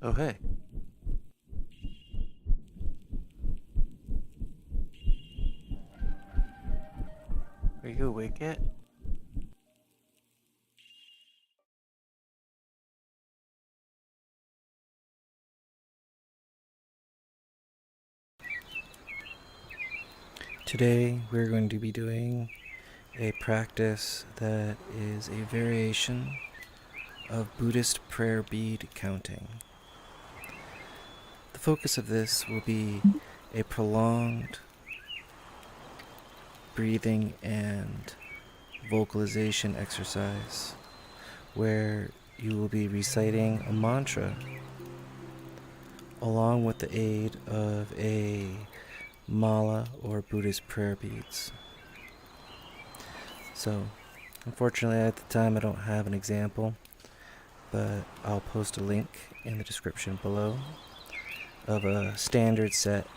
Oh, hey. Are you awake yet? Today we're going to be doing a practice that is a variation of Buddhist prayer bead counting. The focus of this will be a prolonged breathing and vocalization exercise where you will be reciting a mantra along with the aid of a mala or Buddhist prayer beads. So, unfortunately at the time I don't have an example, but I'll post a link in the description below of a standard set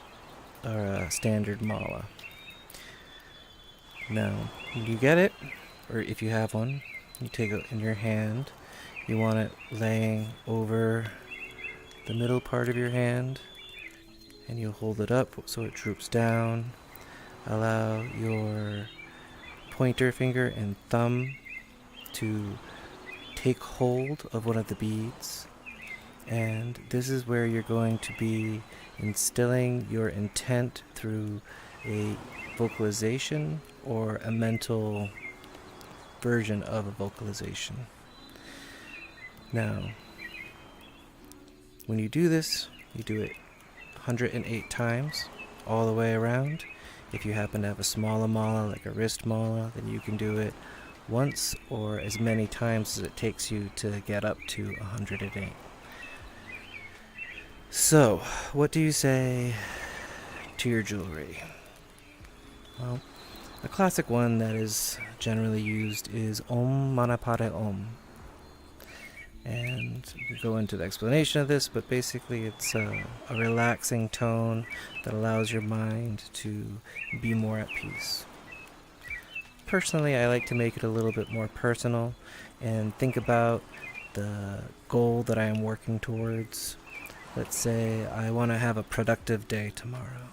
or a standard mala. Now, when you get it, or if you have one, you take it in your hand. You want it laying over the middle part of your hand, and you hold it up so it droops down. Allow your pointer finger and thumb to take hold of one of the beads, and this is where you're going to be instilling your intent through a vocalization or a mental version of a vocalization. Now, when you do this, you do it 108 times all the way around. If you happen to have a smaller mala, like a wrist mala, then you can do it once or as many times as it takes you to get up to 108. So, what do you say to your jewelry? Well, a classic one that is generally used is Om Mani Padme Om. And we go into the explanation of this, but basically it's a relaxing tone that allows your mind to be more at peace. Personally, I like to make it a little bit more personal and think about the goal that I am working towards. Let's say I want to have a productive day tomorrow.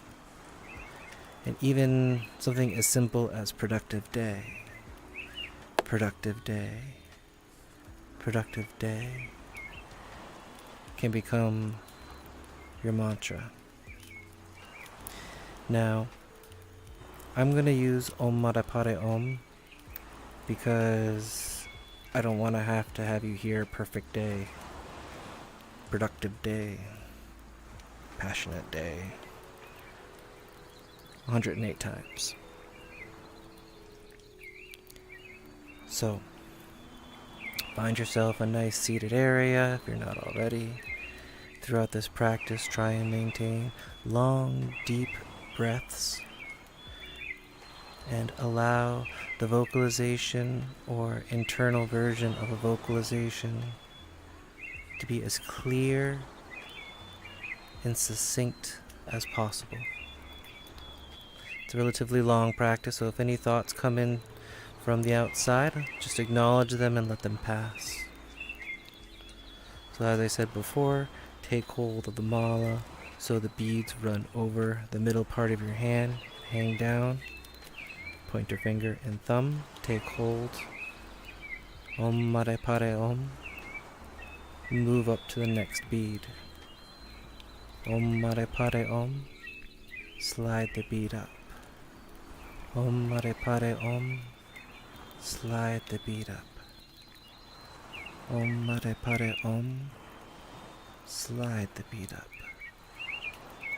And even something as simple as productive day, productive day, productive day can become your mantra. Now, I'm going to use Om Mani Padme Om because I don't want to have you hear perfect day, productive day, passionate day 108 times. So, find yourself a nice seated area if you're not already. Throughout this practice, try and maintain long, deep breaths and allow the vocalization or internal version of a vocalization to be as clear and succinct as possible. It's a relatively long practice, so if any thoughts come in from the outside, just acknowledge them and let them pass. So as I said before, take hold of the mala so the beads run over the middle part of your hand, hang down. Pointer finger and thumb, take hold. Om Mani Padme Om. Move up to the next bead. Om Mani Padme Om. Slide the bead up. Om Mani Padme Om. Slide the bead up. Om Mani Padme Om. Slide the bead up.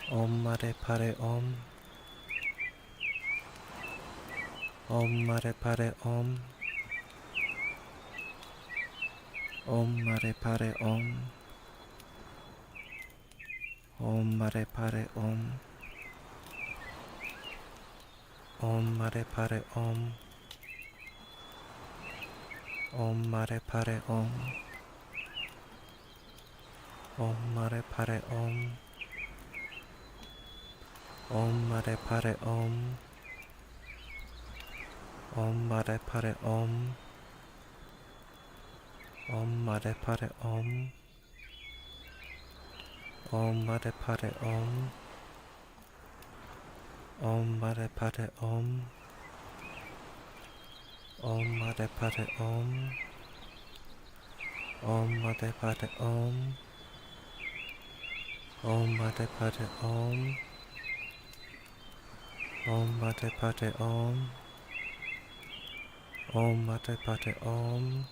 Om Mani Padme Om. Om Mani Padme Om. Om Mani Padme Om. Om Mani Padme Om. Om Mani Padme Om. Om Mani Padme Om. Om Mani Padme Om. Om Mani Padme Om. Om Mani Padme Om. Om Mani Padme Om. Om Mate Pate Om. Om Mate Pate Om. Om Mate Pate Om. Om Mate Pate Om. Om Mate Pate Om. Om Mate Pate Om. Om Mate Pate Om.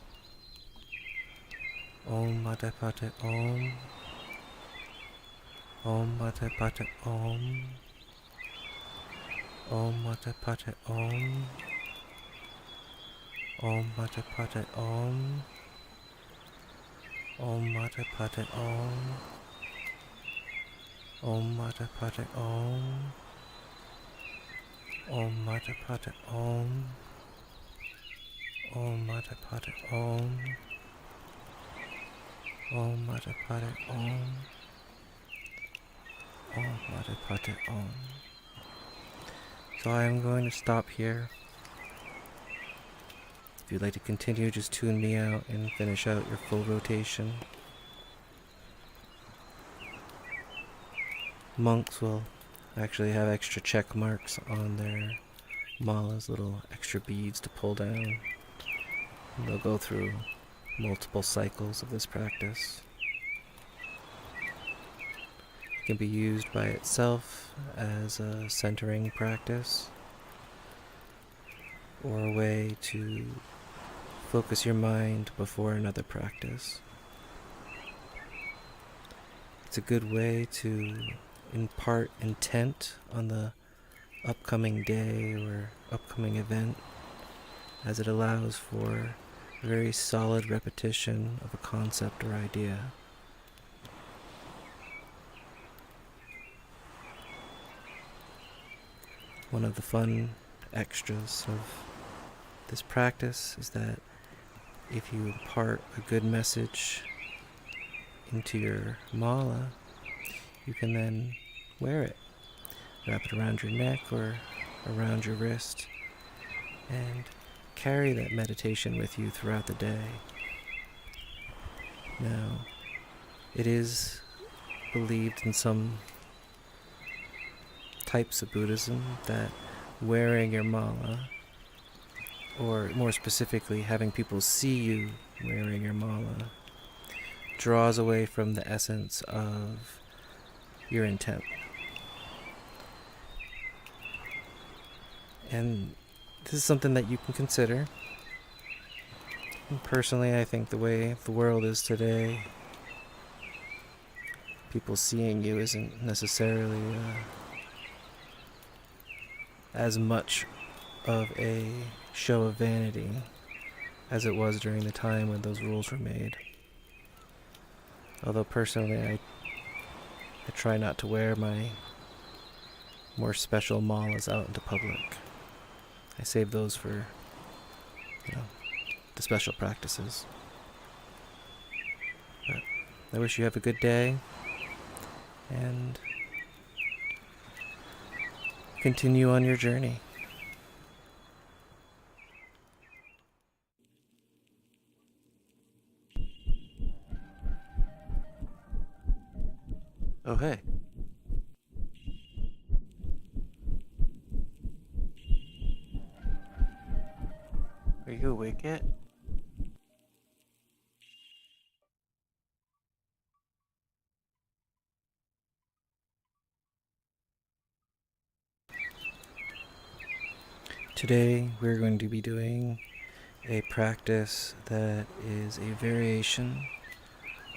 Om Mate Pate Om. Om Mate Pate Om. Om Mate Pate Om. Om Mate Pate Om. Om Mate Pate Om. Om Mate Pate Om. Om Mate Pate Om. Om Mate Pate Om. Om Mate Pate Om. Om Mate Pate Om. So I am going to stop here. If you'd like to continue, just tune me out and finish out your full rotation. Monks will actually have extra check marks on their malas, little extra beads to pull down. And they'll go through multiple cycles of this practice. It can be used by itself as a centering practice, or a way to focus your mind before another practice. It's a good way to impart intent on the upcoming day or upcoming event, as it allows for a very solid repetition of a concept or idea. One of the fun extras of this practice is that if you impart a good message into your mala, you can then wear it. Wrap it around your neck or around your wrist and carry that meditation with you throughout the day. Now, it is believed in some types of Buddhism that wearing your mala, or more specifically having people see you wearing your mala, draws away from the essence of your intent. And this is something that you can consider. And personally, I think the way the world is today, people seeing you isn't necessarily as much of a show of vanity as it was during the time when those rules were made. Although personally, I try not to wear my more special malas out into public. I save those for, the special practices. But I wish you have a good day, and continue on your journey. Oh, hey. Are you awake yet? Today we're going to be doing a practice that is a variation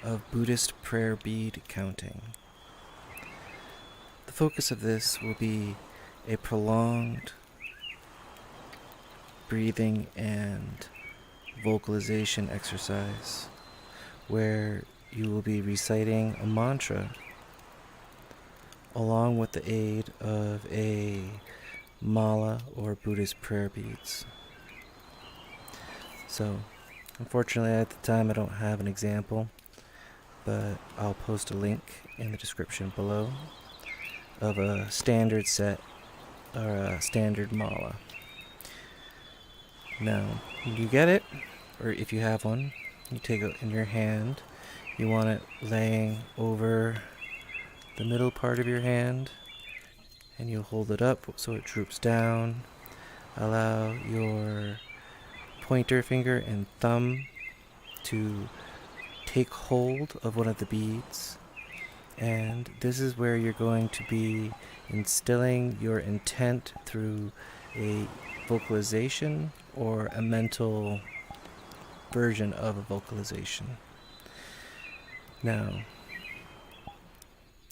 of Buddhist prayer bead counting. The focus of this will be a prolonged breathing and vocalization exercise where you will be reciting a mantra along with the aid of a mala or Buddhist prayer beads. So, unfortunately at the time I don't have an example, but I'll post a link in the description below of a standard set or a standard mala. Now, when you get it, or if you have one, you take it in your hand. You want it laying over the middle part of your hand, and you'll hold it up so it droops down. Allow your pointer finger and thumb to take hold of one of the beads, and this is where you're going to be instilling your intent through a vocalization or a mental version of a vocalization. Now,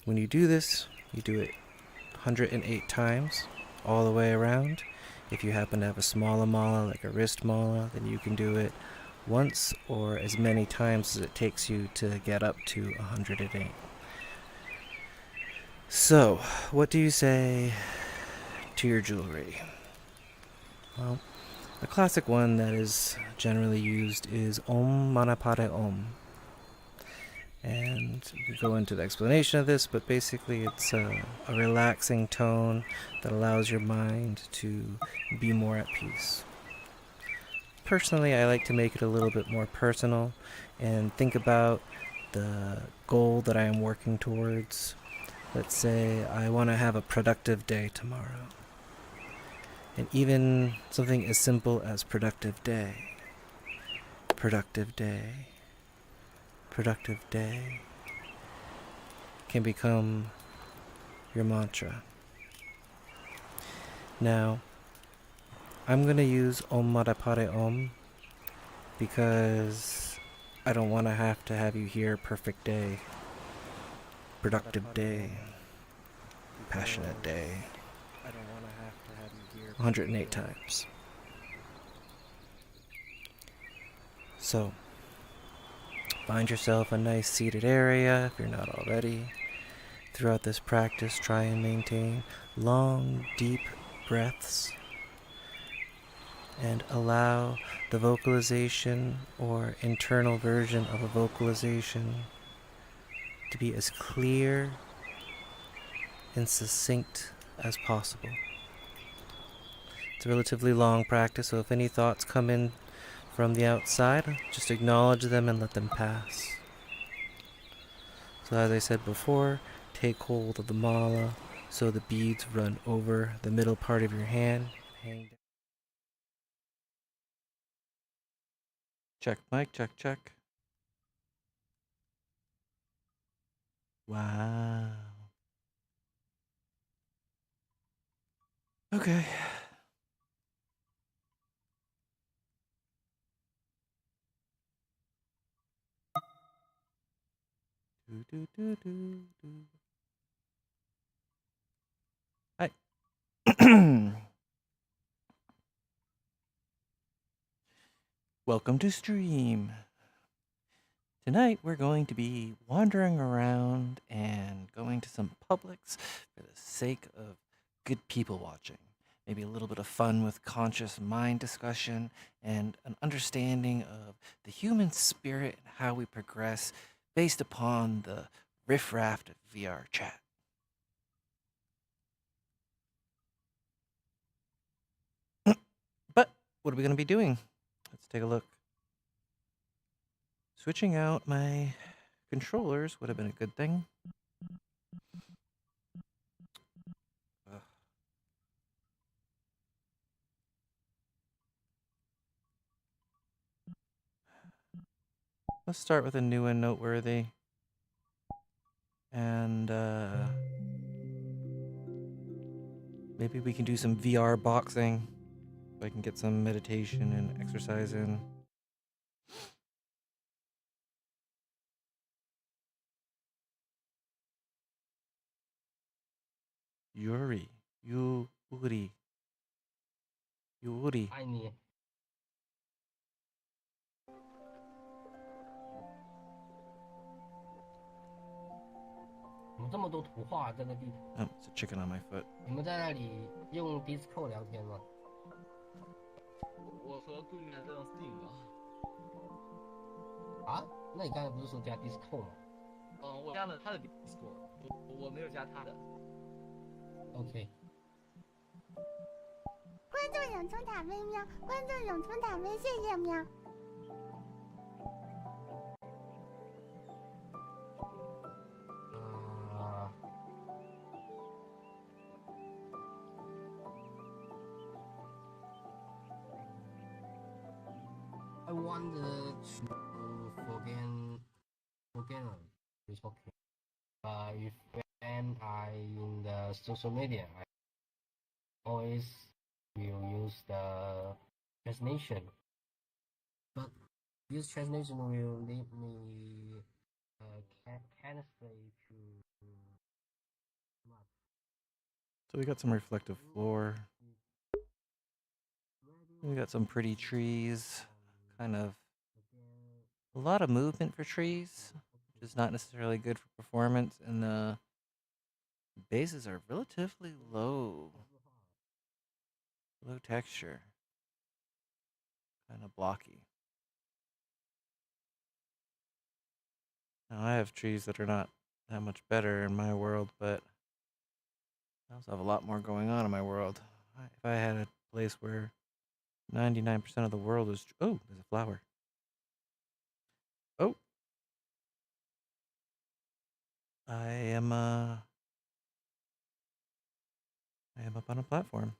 when you do this, you do it 108 times all the way around. If you happen to have a smaller mala, like a wrist mala, then you can do it once or as many times as it takes you to get up to 108. So, what do you say to your jewelry? Well, a classic one that is generally used is Om Mani Padme Om. And we go into the explanation of this, but basically it's a relaxing tone that allows your mind to be more at peace. Personally, I like to make it a little bit more personal and think about the goal that I am working towards. Let's say I want to have a productive day tomorrow. And even something as simple as productive day, productive day, productive day can become your mantra. Now, I'm going to use Om Mani Padme Om because I don't want to have you hear perfect day, productive day, passionate day 108 times. So, find yourself a nice seated area if you're not already. Throughout this practice, try and maintain long, deep breaths and allow the vocalization or internal version of a vocalization to be as clear and succinct as possible. It's a relatively long practice, so if any thoughts come in from the outside, just acknowledge them and let them pass. So as I said before, take hold of the mala so the beads run over the middle part of your hand. Hang down. Check, mic, check, check. Wow. Okay. Hi. Welcome to stream. Tonight we're going to be wandering around and going to some Publix for the sake of good people watching. Maybe a little bit of fun with conscious mind discussion and an understanding of the human spirit and how we progress based upon the riffraff of VR chat. But what are we going to be doing? Let's take a look. Switching out my controllers would have been a good thing. Let's start with a new and noteworthy. And maybe we can do some VR boxing so I can get some meditation and exercise in. Yuri. 爱你。怎么这么多图画在那地？ Oh, it's a chicken on my foot. 你们在那里用 Discord 聊天吗？我和对面在用 Steam 啊？那你刚才不是说加 Discord 吗？我加了他的 Discord， 我没有加他的。OK。关注永春塔妹喵，关注永春塔妹，谢谢喵。want to forget it's okay. If when I in the social media, I always will use the translation. But this translation will lead me can't say too much. So we got some reflective floor. We got some pretty trees. Kind of a lot of movement for trees, which is not necessarily good for performance. And the bases are relatively low texture, kind of blocky. Now I have trees that are not that much better in my world, but I also have a lot more going on in my world. If I had a place where 99% of the world is... Oh, there's a flower. Oh. I am up on a platform.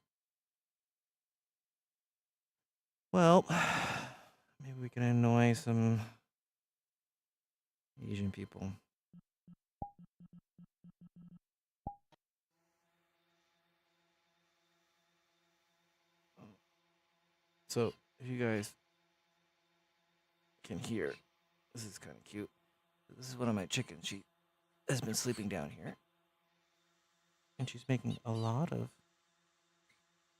Well, maybe we can annoy some Asian people. So, if you guys can hear, this is kind of cute. This is one of my chickens. She has been sleeping down here. And she's making a lot of,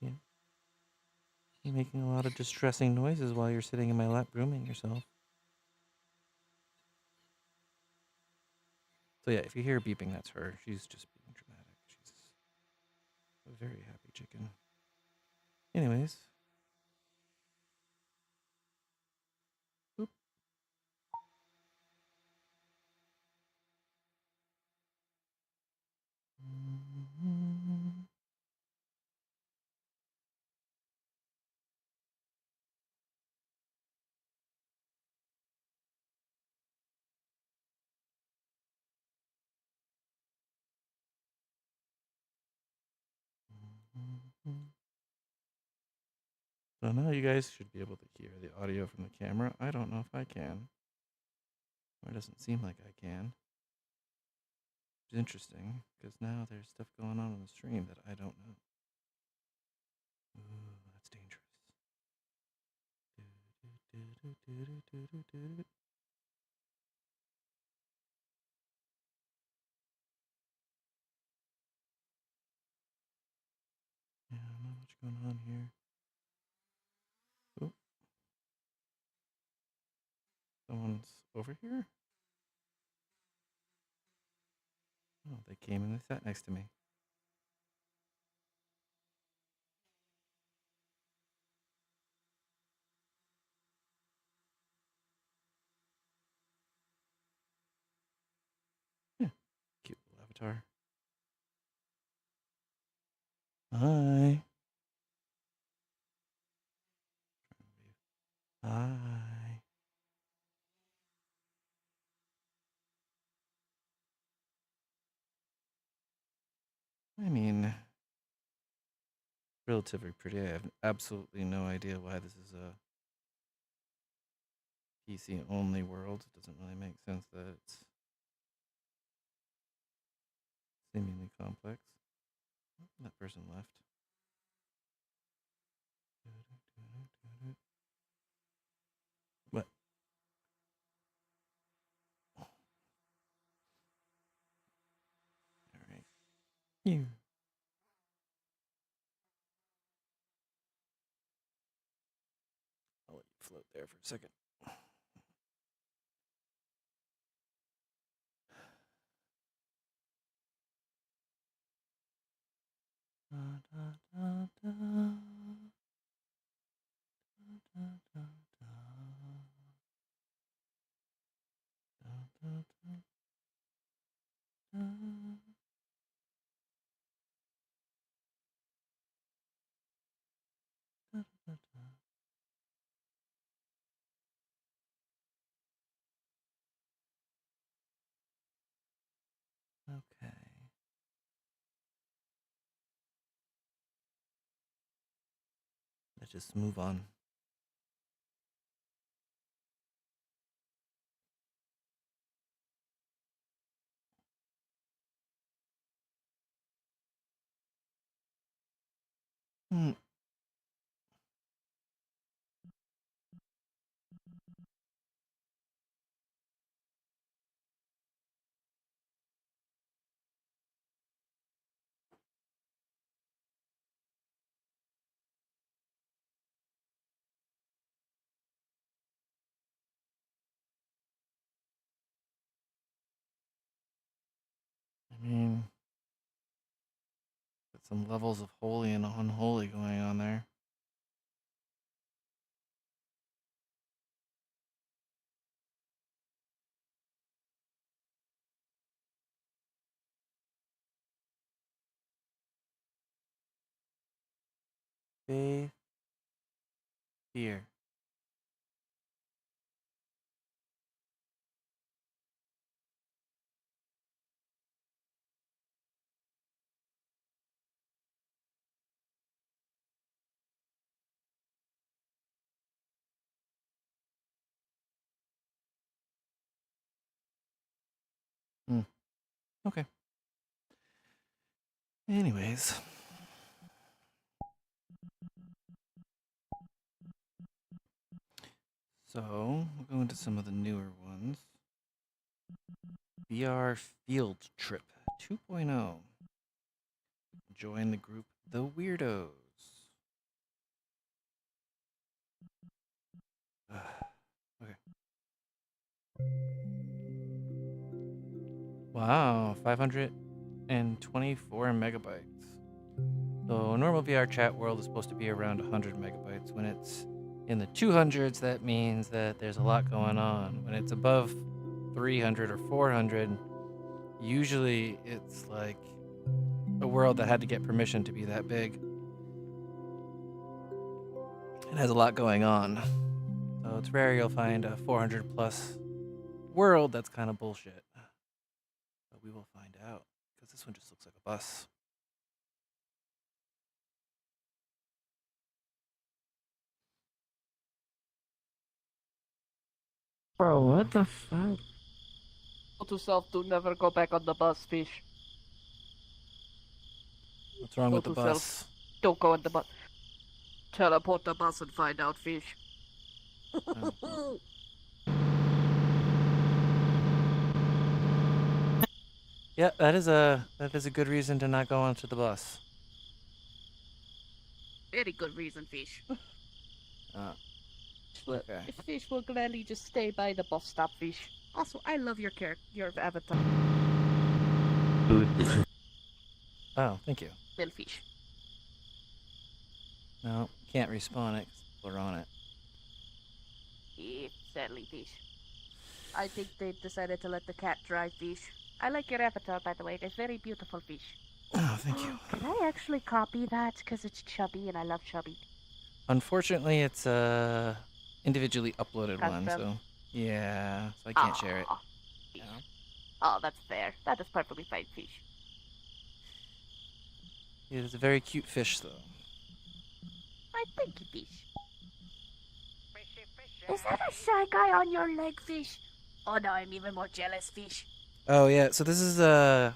you're making a lot of distressing noises while you're sitting in my lap grooming yourself. So yeah, if you hear beeping, that's her. She's just being dramatic. She's a very happy chicken. Anyways. Oop. So now you guys should be able to hear the audio from the camera. I don't know if I can. Or it doesn't seem like I can. Which is interesting, because now there's stuff going on the stream that I don't know. Ooh, that's dangerous. Yeah, not much going on here. Oh. Someone's over here? Oh, they came and they sat next to me. Yeah, cute little avatar. Hi. Hi. I mean, relatively pretty. I have absolutely no idea why this is a PC only world. It doesn't really make sense that it's seemingly complex. That person left. What? All right. Here. I'll let you float there for a second. Okay. Let's just move on. Hmm. I mean, got some levels of holy and unholy going on there. Faith, fear. Hmm. Okay. Anyways. So, we'll go into some of the newer ones. VR Field Trip 2.0. Join the group The Weirdos. Okay. Wow, 524 megabytes. So normal VRChat World is supposed to be around 100 megabytes. When it's in the 200s, that means that there's a lot going on. When it's above 300 or 400, usually it's like a world that had to get permission to be that big. It has a lot going on. So it's rare you'll find a 400 plus world that's kind of bullshit. But we will find out, because this one just looks like a bus. Bro, what the fuck? Told yourself to never go back on the bus, fish. What's wrong with the Note to bus? self. Don't go on the bus. Teleport the bus and find out, fish. Oh. Yeah, that is a good reason to not go onto the bus. Very good reason, fish. Okay. Fish will gladly just stay by the bus stop, fish. Also, I love your your avatar. Oh, thank you. Little fish. No, can't respawn it 'cause people are on it. Sadly, fish. I think they decided to let the cat drive, fish. I like your avatar, by the way. It's very beautiful, fish. Oh, thank you. Can I actually copy that? Because it's chubby and I love chubby. Unfortunately, it's a individually uploaded one, Custom. so yeah, so I can't share it. Aw, fish. No. Oh, that's fair. That is perfectly fine, fish. It is a very cute fish, though. I thank you, fish. Is that a shy guy on your leg, fish? Oh no, I'm even more jealous, fish. Oh yeah, so this is a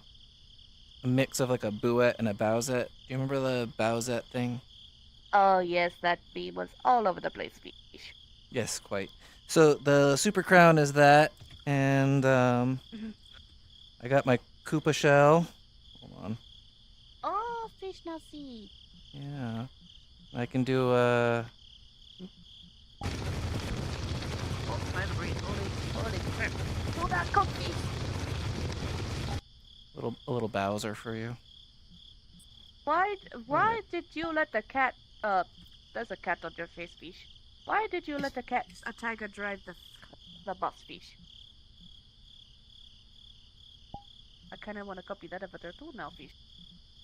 mix of like a Bouette and a Bowsette. Do you remember the Bowsette thing? Oh yes, that meme was all over the place, fish. Yes, quite. So the Super Crown is that, and I got my Koopa shell. Hold on. Oh, fish now see. Yeah, I can do Oh, vibrate, holy crap. Do that, cookie. a little Bowser for you. Why did you let the cat, there's a cat on your face, fish. Why did you let a tiger drive the bus, fish? I kinda wanna copy that avatar too now, fish.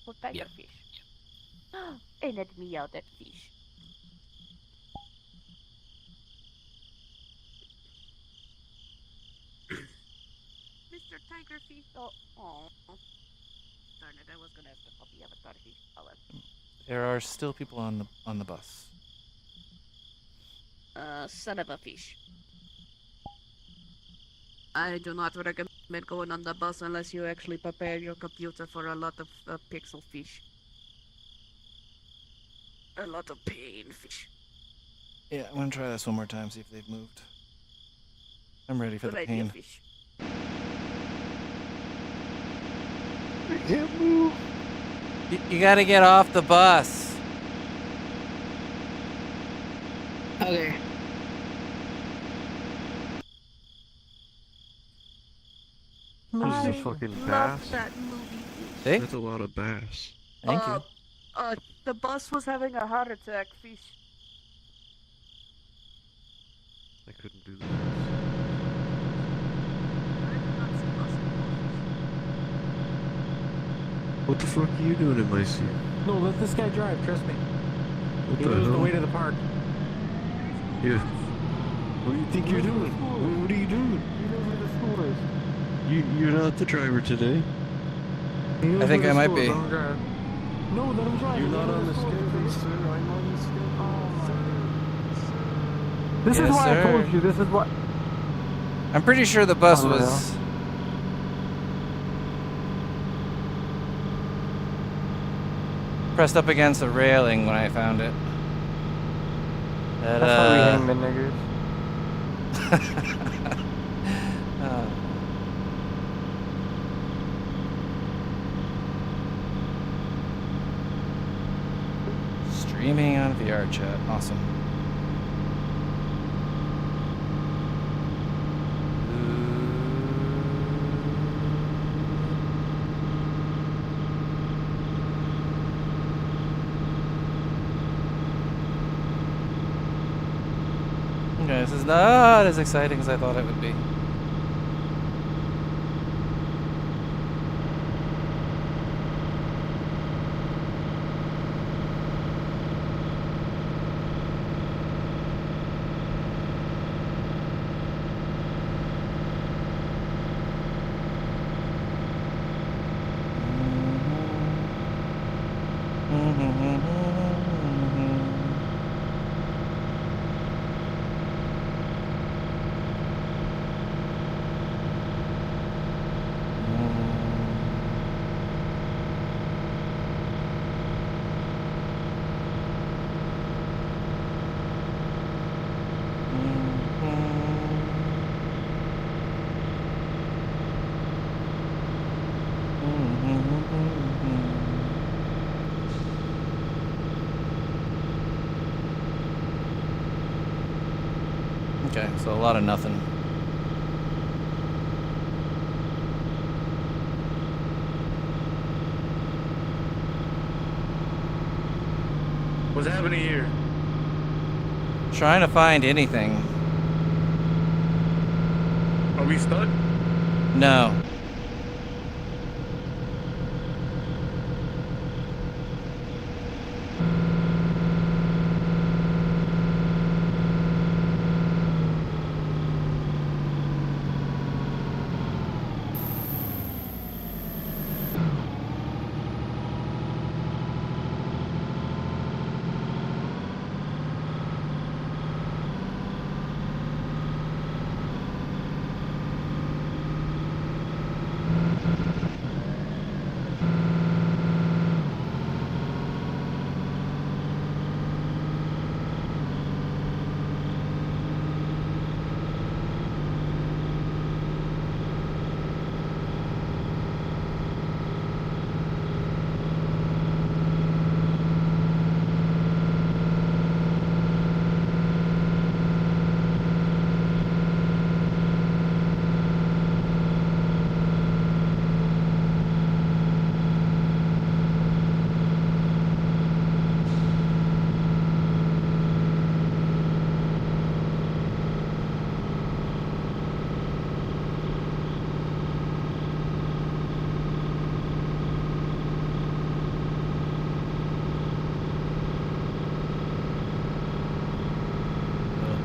For tiger fish. And let me out that fish. Mr. Tiger Fish, oh. Darn it, I was gonna have to copy avatar fish. Oh well. There are still people on the bus. Son of a fish. I do not recommend going on the bus unless you actually prepare your computer for a lot of pixel fish. a lot of pain, fish. Yeah, I'm gonna try this one more time, see if they've moved. I'm ready for Good the idea, pain. fish. I can't move. You gotta get off the bus. Okay. This is a I fucking love bass. that movie, fish. See? That's a lot of bass. Thank you. The bus was having a heart attack, fish. I couldn't do this. What the fuck are you doing in my seat? No, let this guy drive, trust me. What He the knows the hell? way to the park. Yeah. What do you think you're doing? What are you doing? He knows where the school is. You're not the driver today. He knows I think where I the might school is. be. Let him drive. No, let him drive. You're He knows not where on the school is, schedule, please. sir. I'm on the schedule. This is Yes, why sir. I told you. This is what. I'm pretty sure the bus Unreal. was pressed up against a railing when I found it. That's how we hang the niggers. uh, streaming on VRChat. Awesome. Okay, this is not as exciting as I thought it would be. Okay, so a lot of nothing. What's happening here? Trying to find anything. Are we stuck? No.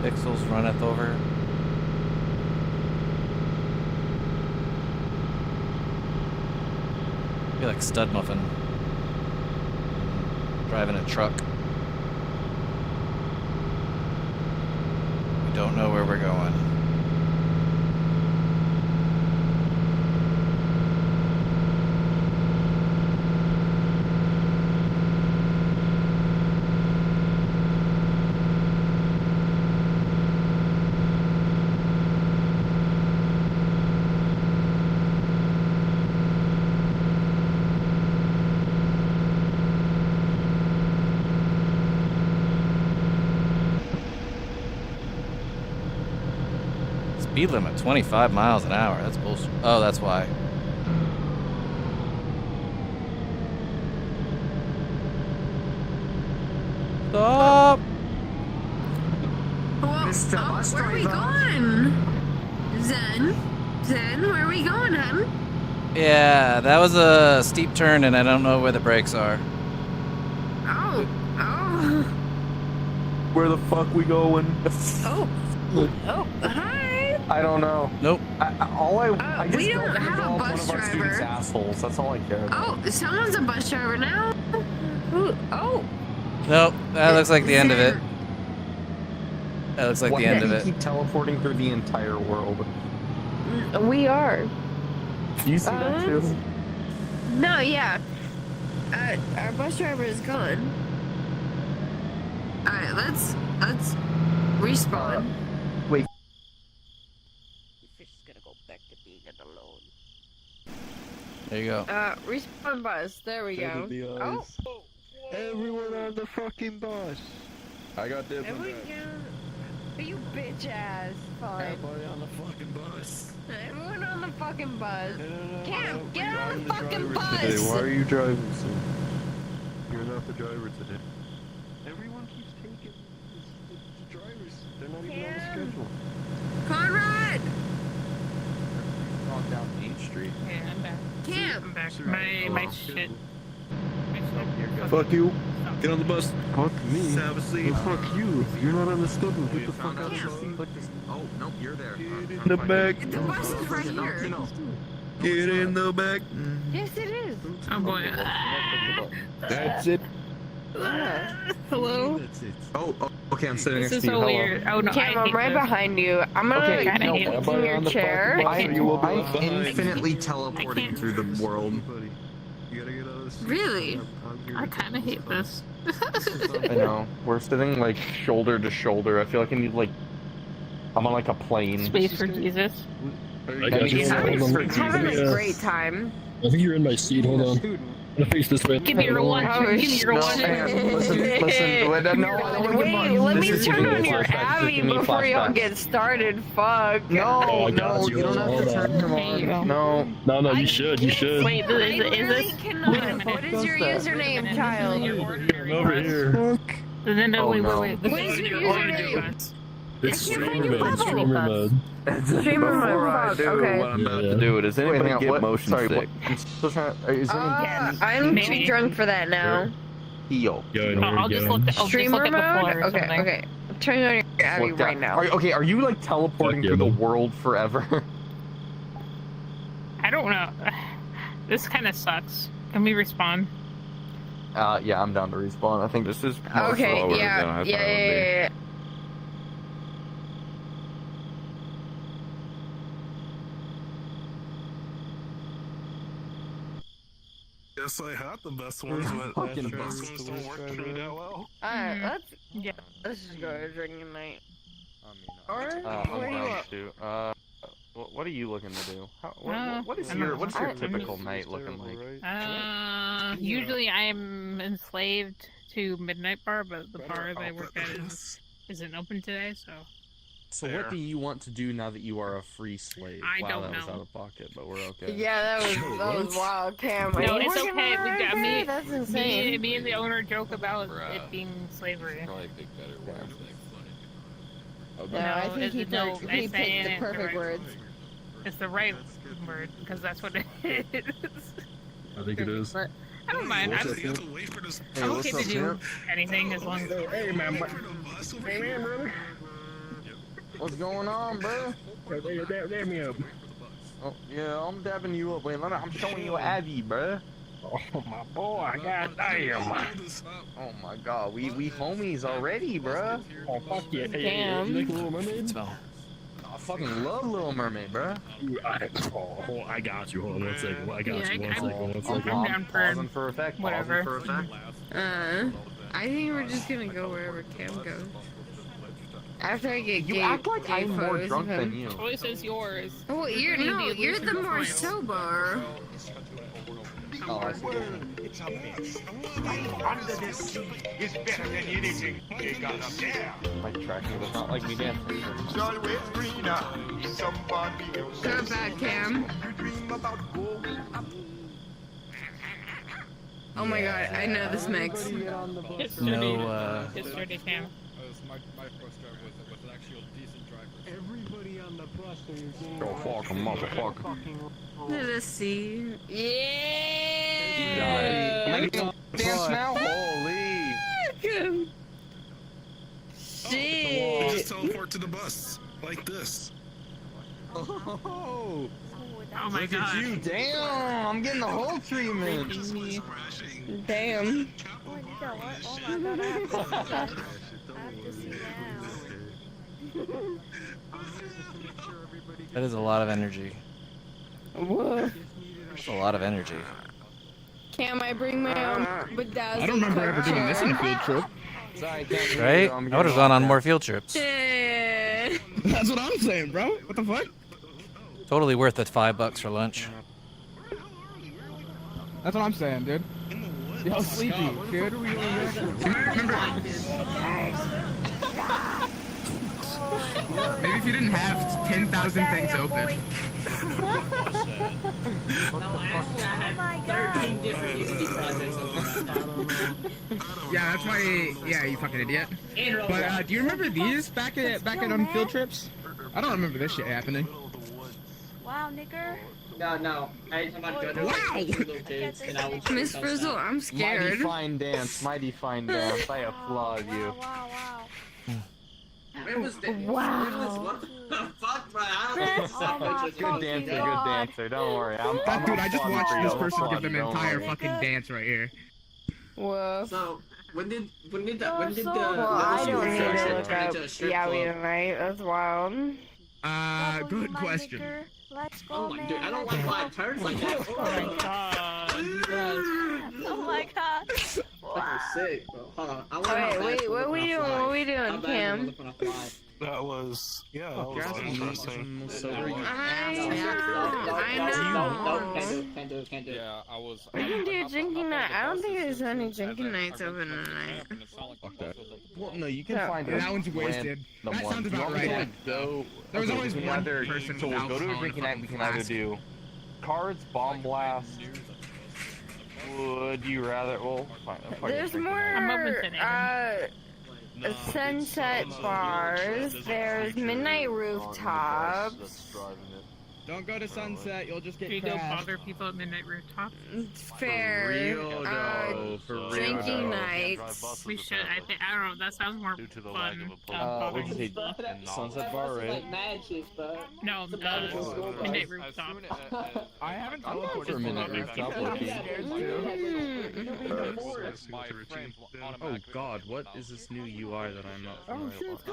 Pixels runneth over. I feel like Stud Muffin. Driving a truck. We don't know where we're going. Speed limit 25 miles an hour. That's bullshit. Oh, that's why. Stop! Where are we going? Zen? Zen, where are we going, hun? Yeah, that was a steep turn and I don't know where the brakes are. Oh. Where the fuck we going? Oh, hi. I don't know. Nope. I just we don't have a involve bus one of our students' driver. assholes. That's all I care about. Oh, someone's a bus driver now. Oh. Nope, that looks like the end of it. That looks like Why the end do of you it. keep teleporting through the entire world? We are. Do you see that too? No, yeah. Our bus driver is gone. Alright, let's respawn. The fish is gonna go back to being alone. There you go. Respawn bus. There we go. Oh. Everyone on the fucking bus. I got this one back. You bitch ass. Fine. Everybody on the fucking bus. Everyone on the fucking bus. No, Cam, get you're on the the fucking driver bus. today. Why are you driving so? You're not the driver today. Everyone keeps taking the drivers. They're not even on the schedule. Conrad! Gone down Main Street. Yeah, I'm back. Cam! I'm back. My shit. Fuck you. Get on the bus. Fuck me. Have a seat. Well, fuck you. You're not on the schedule. Get the fuck out of the seat. Oh, no, you're there. In the back. The bus is right here. Get in the back. Yes, it is. Oh boy. That's it. Hello? Oh, okay, I'm sitting This next is to you. so Hello. weird. Oh no, Cam, I I'm hate right this. behind you. I'm gonna Okay, I hate get it. in your chair. I'm I infinitely can't. teleporting through the world. Really? I kind of hate this. I know. We're sitting like shoulder to shoulder. I feel like I need like I'm on like a plane. Space for Jesus. I got you. I'm Hold on. having a great time. I think you're in my seat. Hold on. I'm gonna face this way. Give me your lunch. Oh, Give me your No, lunch. listen. No, I don't want to Wait, let me This is turn giving on me your flashbacks. This is Abby giving me before y'all flashbacks. get started. Fuck. Oh, No, I got no, you. you don't have Hold to turn on. him There you on. go. No. No, you should. You should. Wait, is this? What is your username, child? I'm over here. No, Oh, wait. no. This What is is your your username? It's I can't find streamer your mode. bubble. Streamer mode. Streamer mode. Before I Fuck, do okay. what I'm about Yeah. to do, does anybody hang on, get what- motion sorry, sick? I'm still trying to, is I'm Maybe. too drunk for that now. Yo. Going over I'll just again. look. I'll just Streamer look at the floor mode? or Okay, something. okay. I'm turning on your Abby Look right down. now. Are you like teleporting Fuck yeah, through the man. world forever? I don't know. This kind of sucks. Can we respawn? Yeah, I'm down to respawn. I think this is more Okay, slower than yeah, I thought it would be. yeah. Yes, I had the best ones, but Fucking the best best ones don't work for me that well. Alright, Yeah. let's just go to drinking night. Or I'm what do you down want? to. What are you looking to do? What is I your don't what's know. your typical night looking like? Usually I am enslaved to Midnight Bar, but the bar that I work at isn't open today, so. So what do you want to do now that you are a free slave? I wow, don't that was know. out of pocket, but we're okay. Yeah, that was wild, Cam. Are No, you it's working okay. on We that got day? me. That's insane. Me and the owner joke about it being slavery. Probably pick better words like funny. No, I think he no, picked, I he say picked the it perfect right. words. It's the right word because that's what it is. I think it is. But I don't mind. I'm You have to wait for this. I'm okay to do anything as long as. Hey, man. Hey, man, brother. What's going on, bro? Dab me up. Oh, yeah, I'm dabbing you up. Wait, I'm showing you Abby, bro. Oh, my boy, goddamn. Oh my god, we homies already, bro. Oh, fuck yeah. Hey, Damn. you like Little Mermaid? I fucking love Little Mermaid, bro. I got you. Hold on one second. I got you. Yeah, One second. I'm down for Pausing for effect. whatever. Pausing for effect. I think we're just gonna go wherever Cam goes. After I get You gay, act like gay I'm more photos drunk of than him. you. Choice is yours. Oh, you're the more sober. Oh, I see. It's a mess. Under the sea is better than anything you got up there. My tracking was not like me dancing. It's always greener in somebody else. Not bad, Cam. You dream about going up. Oh my god, I know this mix. It's No, It's dirty, Cam. My bus driver was an actual decent driver. Everybody on the bus are your game. Go fuck him, motherfucker. Let us see. Dance now? Holy. Shit. Just teleport to the bus like this. Oh, Oh my look god. at you. Damn, I'm getting the whole treatment. Damn. Oh my god, I have to see now. That is a lot of energy. Whoa. That's a lot of energy. Cam, I bring my own bedazzled I don't remember ever doing this in a field trip. Sorry, I can't Right? I would have gone on more field trips. Yeah. That's what I'm saying, bro. What the fuck? Totally worth the $5 for lunch. That's what I'm saying, dude. Yo, sleepy, dude. Maybe if you didn't have 10,000 things open. Yeah, that's why. Yeah, you fucking idiot. But do you remember these back at on field trips? I don't remember this shit happening. Wow, nigger. No. Wow! Miss Frizzle, I'm scared. Mighty fine dance, mighty fine dance. I applaud you. Wow. Where was the? Wow. What the fuck, bro? Oh my Good dancer, good dancer. Don't worry. I'm Dude, I just watched this person applaud give them you, an don't entire worry. fucking dance right here. Whoa. So when did the Well, I don't need to look up Yowie tonight. That's wild. Good question. Let's go, Oh my man. dude, I don't like why it turns like that. Oh my god. Oh my god. Wow. Sick, bro. Hold on. I Alright, wait, what we doing? What we doing, Cam? That was, yeah, that was interesting. I know. Can't do it. Yeah, I was. We can do drinking night. I don't think there's any drinking nights open tonight. Fuck that. Well, no, you can Yeah. find That one's wasted. That sounds about right. Go. There was always we can one either, person So with we'll go to a alcohol drinking in a night. We can fucking either do cards, bomb blast. Would you rather? Well, fine. There's more sunset bars. There's midnight rooftops. Don't go to Sunset, you'll just get Do you go crashed. bother people at midnight rooftop? Fair. Drinking nights. We should. I don't know. That sounds more fun. What'd you say? Sunset bar, right? Like mad shit, bro. No, midnight rooftop. I haven't I'm not for midnight rooftop. Oh god, what is this new UI that I'm not familiar with?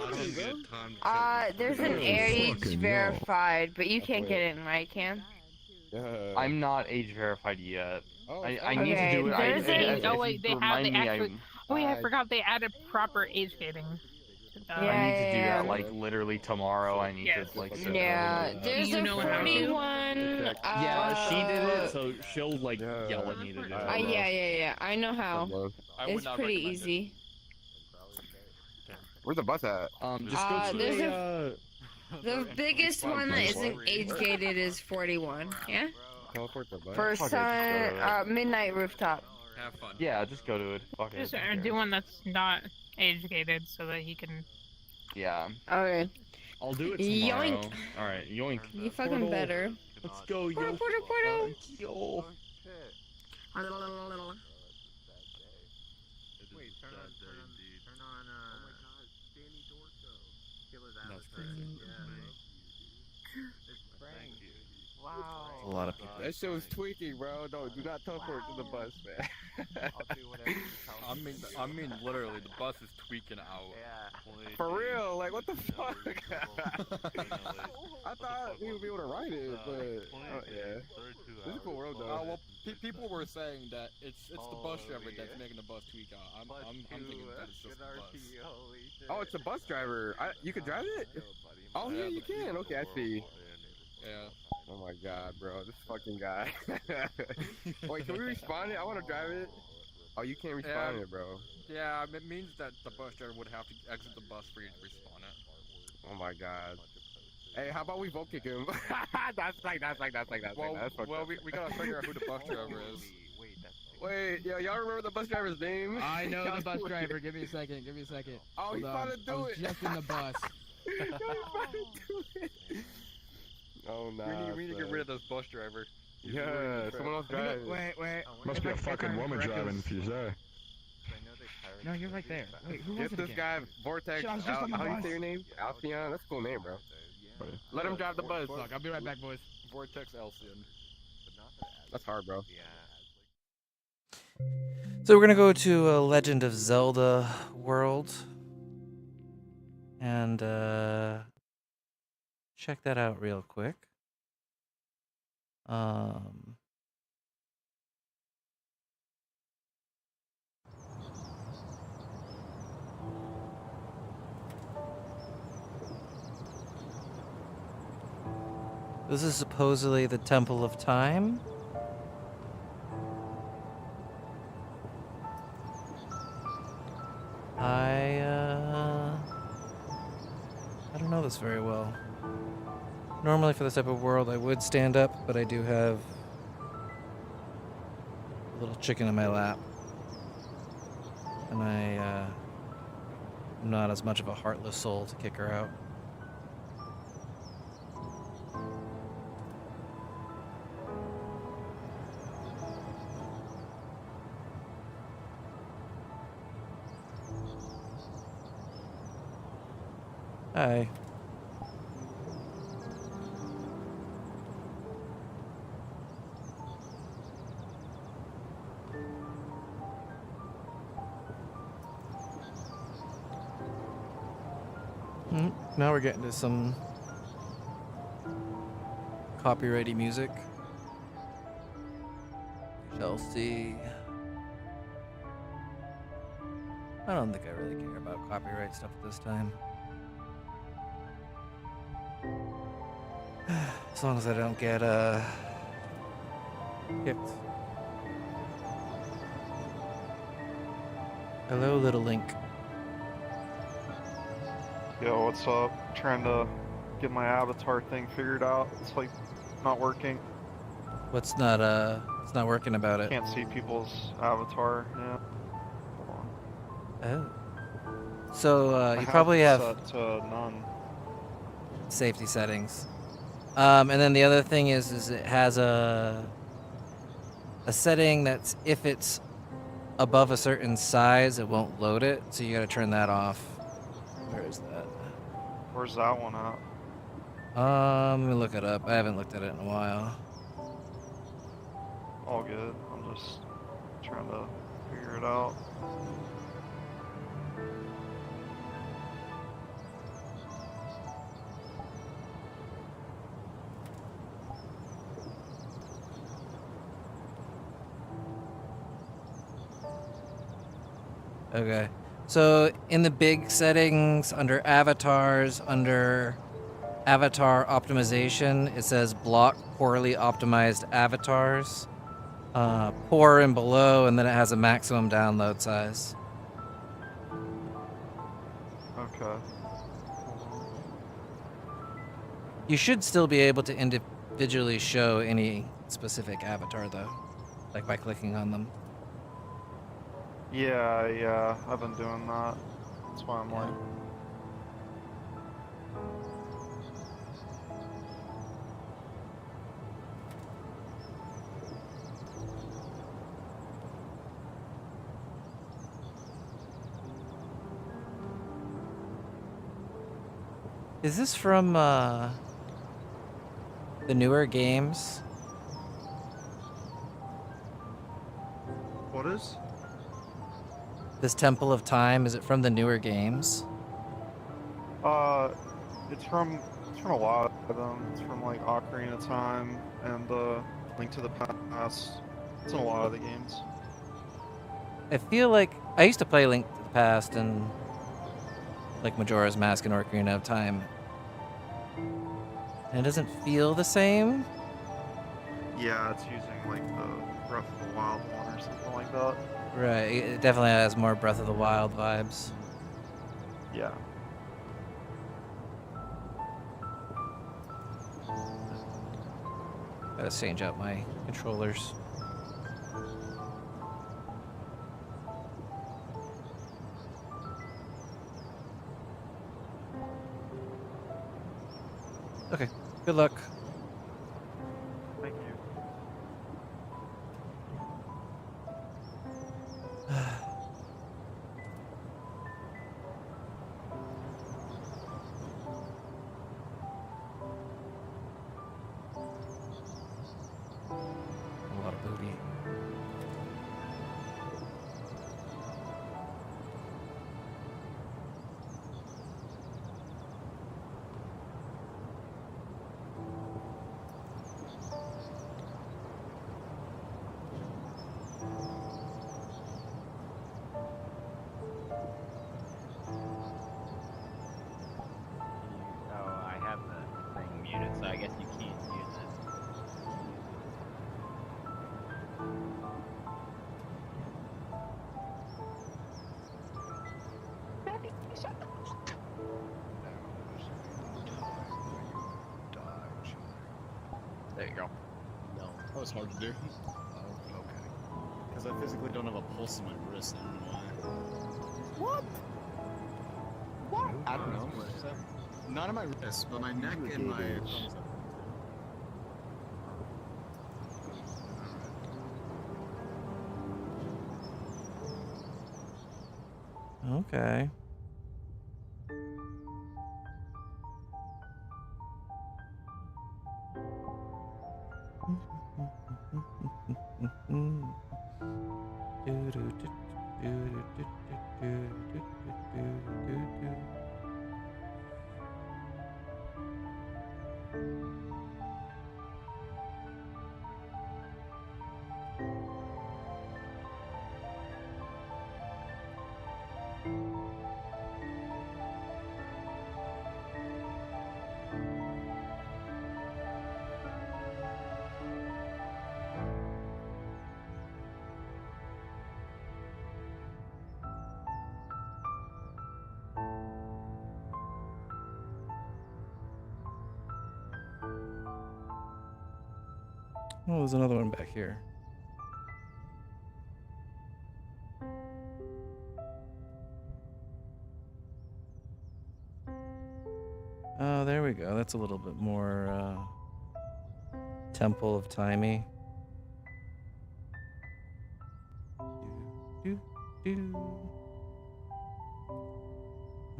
There's an age verified, but you can't get in, right, Cam? I'm not age verified yet. I need Okay, to do it. there's Oh wait, they have the actual. Oh wait, I forgot they added proper age gating. I need to do that like literally tomorrow. I need to like. Yeah, there's You a know how to? 41. Yeah, she did it, so she'll like yell at me to do it. Yeah. I know how. It's pretty easy. Where's the bus at? Just go to there's the biggest one that isn't age gated is 41. Yeah. Teleport the bus. For midnight rooftop. Have fun. Yeah, just go to it. Fuck it. Just do one that's not age gated so that he can. Yeah. Okay. I'll do it tomorrow. Yoink. Alright, yoink. You fucking better. Let's go, yo. Portal. Yo. Wow. A lot of people. That shit was tweaking, bro. No, do not teleport to the bus, man. I mean, literally, the bus is tweaking out. For real, like what the fuck? I thought we would be able to ride it, but yeah. This is a cool world though. Well, people were saying that it's the bus driver that's making the bus tweak out. I'm thinking that it's just the bus. Oh, it's a bus driver. You can drive it? Oh yeah, you can. Okay, I see. Yeah. Oh my god, bro, this fucking guy. Wait, can we respawn it? I want to drive it. Oh, you can't respawn it, bro. Yeah, it means that the bus driver would have to exit the bus for you to respawn it. Oh my god. Hey, how about we vote kick him? that's Well, we gotta figure out who the bus driver is. Wait, yo, y'all remember the bus driver's name? I know the bus driver. Give me a second. Oh, he's about to do it. I was just in the bus. Oh, nah. We need to get rid of this bus driver. Yeah, someone else drive. Wait. Must be a fucking woman driving if you say. No, you're right there. Wait, who was Get it this again? guy, Vortex. Shit, I was just on the how do you bus. say your name? Alcyon? That's a cool name, bro. Let him drive the bus. Look, I'll be right back, boys. Vortex Alcyon. That's hard, bro. So we're gonna go to a Legend of Zelda world and check that out real quick. This is supposedly the Temple of Time. I don't know this very well. Normally for this type of world I would stand up, but I do have a little chicken in my lap. And I'm not as much of a heartless soul to kick her out. Hi. Now we're getting to some copyrighty music. Shall see. I don't think I really care about copyright stuff at this time. As long as I don't get kicked. Hello, little Link. Yo, what's up? Trying to get my avatar thing figured out. It's like not working. What's not it's not working about it? Can't see people's avatar. Yeah. Hold on. Oh. So I you probably have set to none. safety settings. And then the other thing is it has a setting that's if it's above a certain size, it won't load it. So you got to turn that off. Where is that? Where's that one at? Let me look it up. I haven't looked at it in a while. All good. I'm just trying to figure it out. Okay. So in the big settings, under avatars, under avatar optimization, it says block poorly optimized avatars. Poor and below, and then it has a maximum download size. Okay. You should still be able to individually show any specific avatar though, like by clicking on them. Yeah, I've been doing that. That's why I'm like... Is this from the newer games? What is? This Temple of Time, is it from the newer games? It's from a lot of them. It's from like Ocarina of Time and Link to the Past. It's in a lot of the games. I feel like I used to play Link to the Past and like Majora's Mask and Ocarina of Time. And it doesn't feel the same. Yeah, it's using like the Breath of the Wild one or something like that. Right, it definitely has more Breath of the Wild vibes. Yeah. Gotta change out my controllers. Okay, good luck. Thank you. A lot of booty. Oh, I have the thing muted, so I guess you can't use it. There you go. No, that was hard to do. Oh, okay. Because I physically don't have a pulse in my wrist. I don't know why. What? What? I don't know. Not in my wrist, but my neck and my thumbs up. Okay. Oh, there's another one back here. Oh, there we go. That's a little bit more Temple of Timey.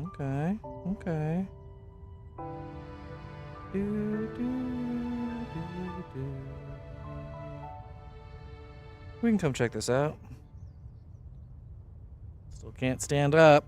Okay, okay. We can come check this out. Still can't stand up.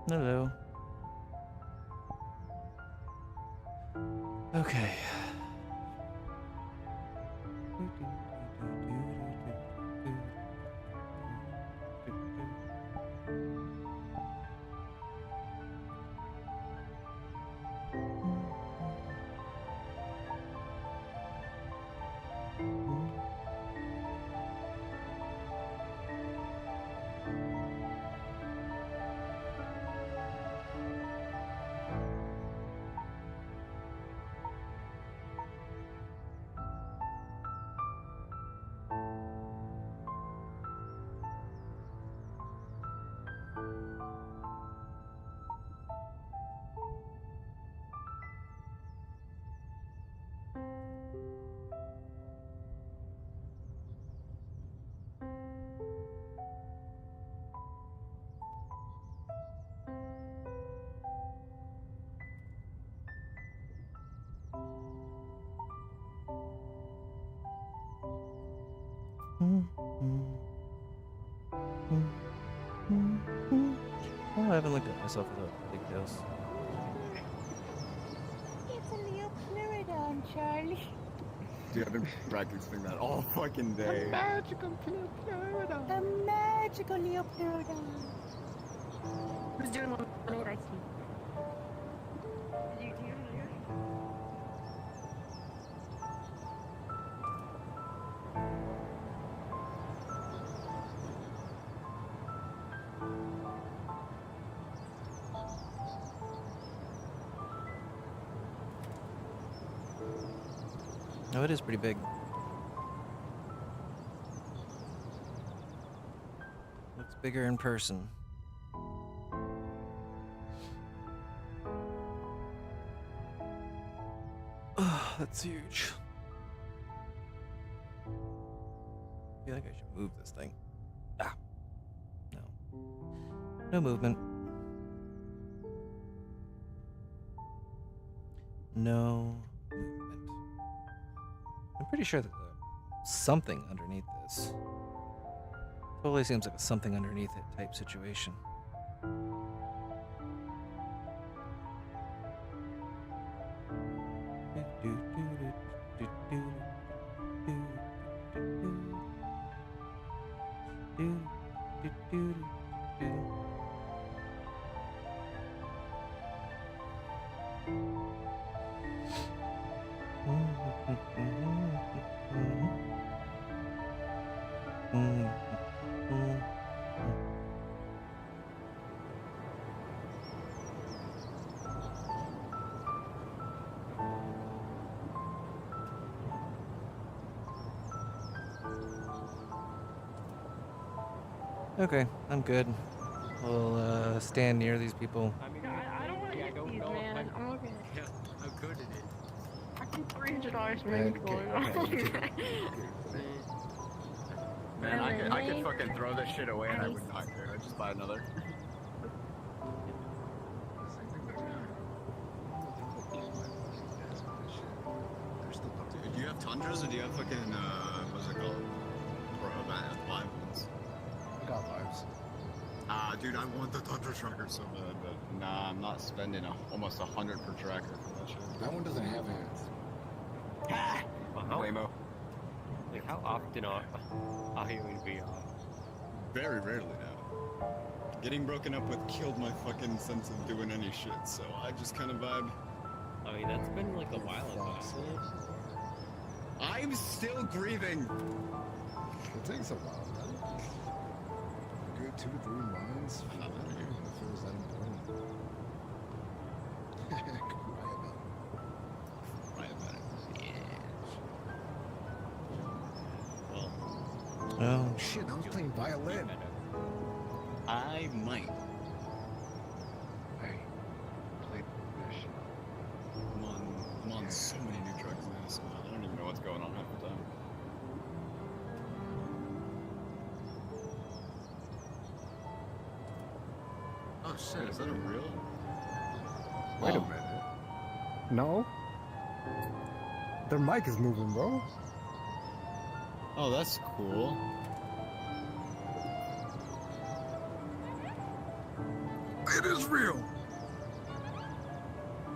Hello. Okay. Oh, I haven't looked at myself without pigtails. It's a Leopterodon, Charlie. Dude, I've been practicing that all fucking day. A magical Leopterodon. A magical Leopterodon. Who's doing lemonade iced tea? Oh, it is pretty big. Looks bigger in person. Oh, that's huge. I feel like I should move this thing. Ah. No. No movement. No movement. I'm pretty sure that there's something underneath this. Totally seems like a something underneath it type situation. Okay, I'm good. We'll stand near these people. I don't want to hit these, man. I'm okay. Yeah, I'm good at it. I can $300 maybe for it. Man, I could fucking throw this shit away and I would not care. I'd just buy another. Do you have Tundras or do you have fucking, what's it called? Live ones? I got lives. Dude, I want the Tundra tracker so bad, but nah, I'm not spending almost 100 per tracker for that shit. That one doesn't have hands. Waymo. Like, how often are you in VR? Very rarely now. Getting broken up with killed my fucking sense of doing any shit, so I just kind of vibe. I mean, that's been like a while ago. I'm still grieving. It takes a while, man. A good 2 to 3 months. If it was that important. Cry about it. Yeah. Oh. Shit, I was playing violin. I might. Hey, play this shit. I'm on so many new drugs now, so I don't even know what's going on half the time. Oh shit, is that a real? Wait a minute. No? Their mic is moving, bro. Oh, that's cool. It is real.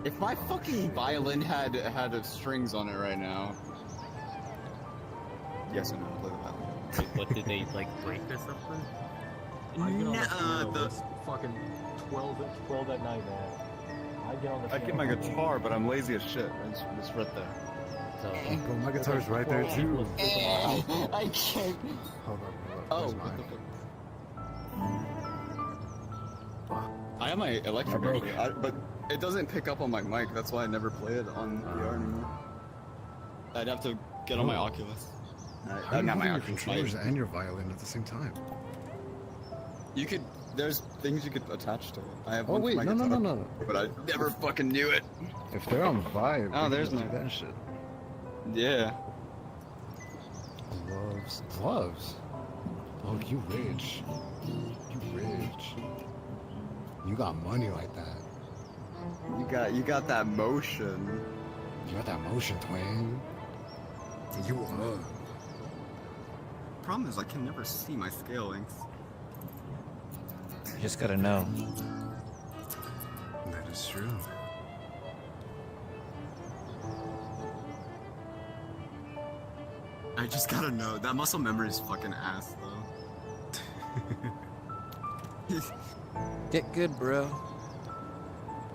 If my fucking violin had strings on it right now. Yes, I know. Play the violin. Wait, what did they like break or something? I get on the piano, the it's fucking 12 at night, man. I get on the I get piano. my guitar, but I'm lazy as shit. It's right there. So, Bro, my guitar's right there too. I can't. Hold up. Oh, Where's what mine? the fuck? I have my electric, broke. actually, but it doesn't pick up on my mic. That's why I never play it on VR anymore. I'd have to get on my Oculus. How do you Not my hold your Oculus. controllers and your violin at the same time? You could. There's things you could attach to it. I have Oh one wait, for my no, guitar, but I never fucking knew it. If they're on Vive, Oh, we there's can do my- that shit. Yeah. Gloves. Oh, you rich. You rich. You got money like that. You got that motion. You got that motion, twin. You Problem is, I can never see my scale links. You just gotta know. That is true. I just gotta know. That muscle memory is fucking ass, though. Get good, bro.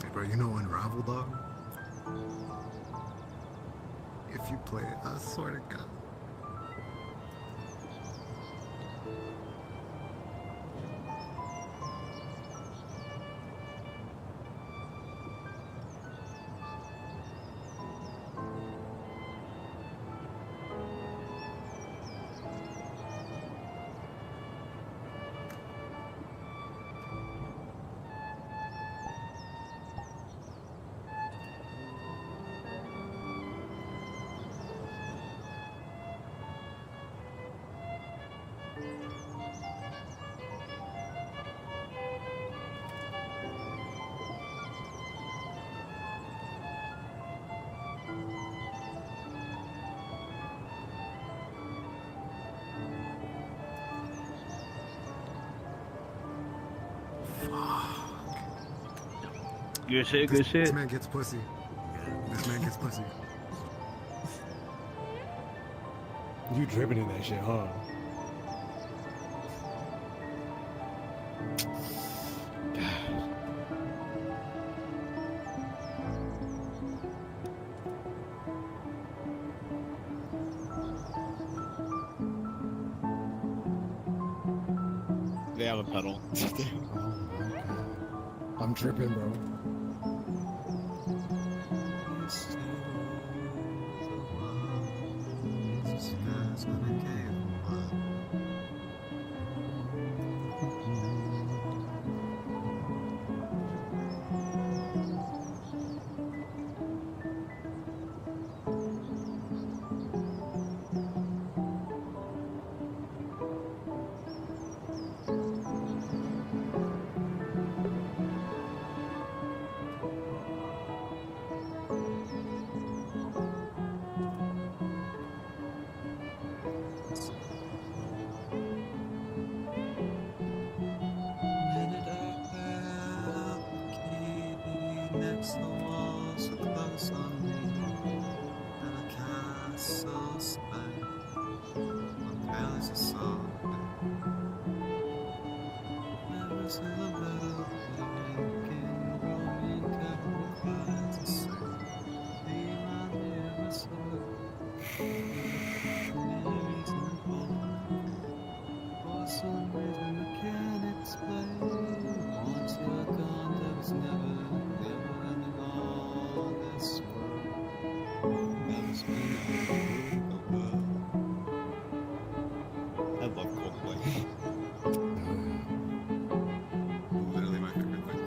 Hey, bro, you know Unravel, dog? If you play it, I swear to God. Good shit, good shit. This man gets pussy. This man gets pussy. You dripping in that shit, huh? They have a pedal. I'm tripping, bro. I love Coldplay. Literally my favorite thing.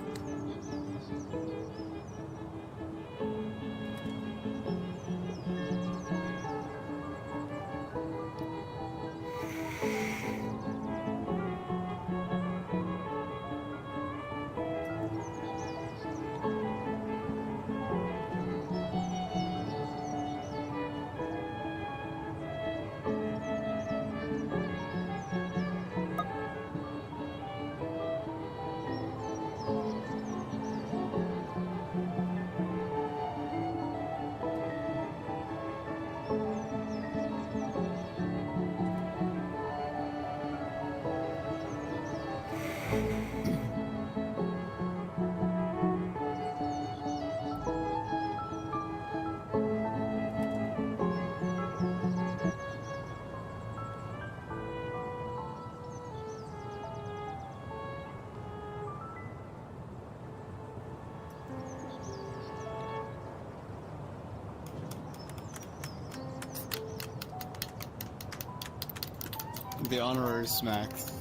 The honorary smacks.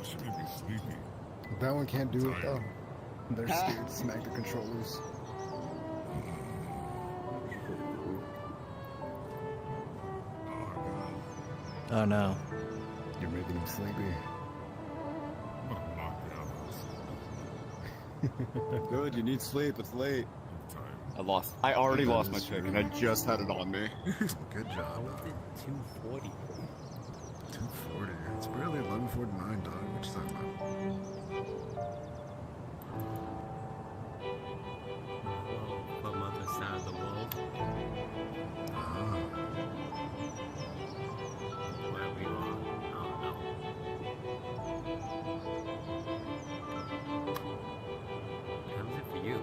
Should be sleepy. That one can't do it though. They're scared to smack the controllers. Oh no. You're making him sleepy. Good, you need sleep, it's late. I already lost my chick and I just had it on me. Good job. 240. 2:40. It's barely 11:49, dog. What you talking about? From other side of the world. Where we are, I don't know. What time is it for you?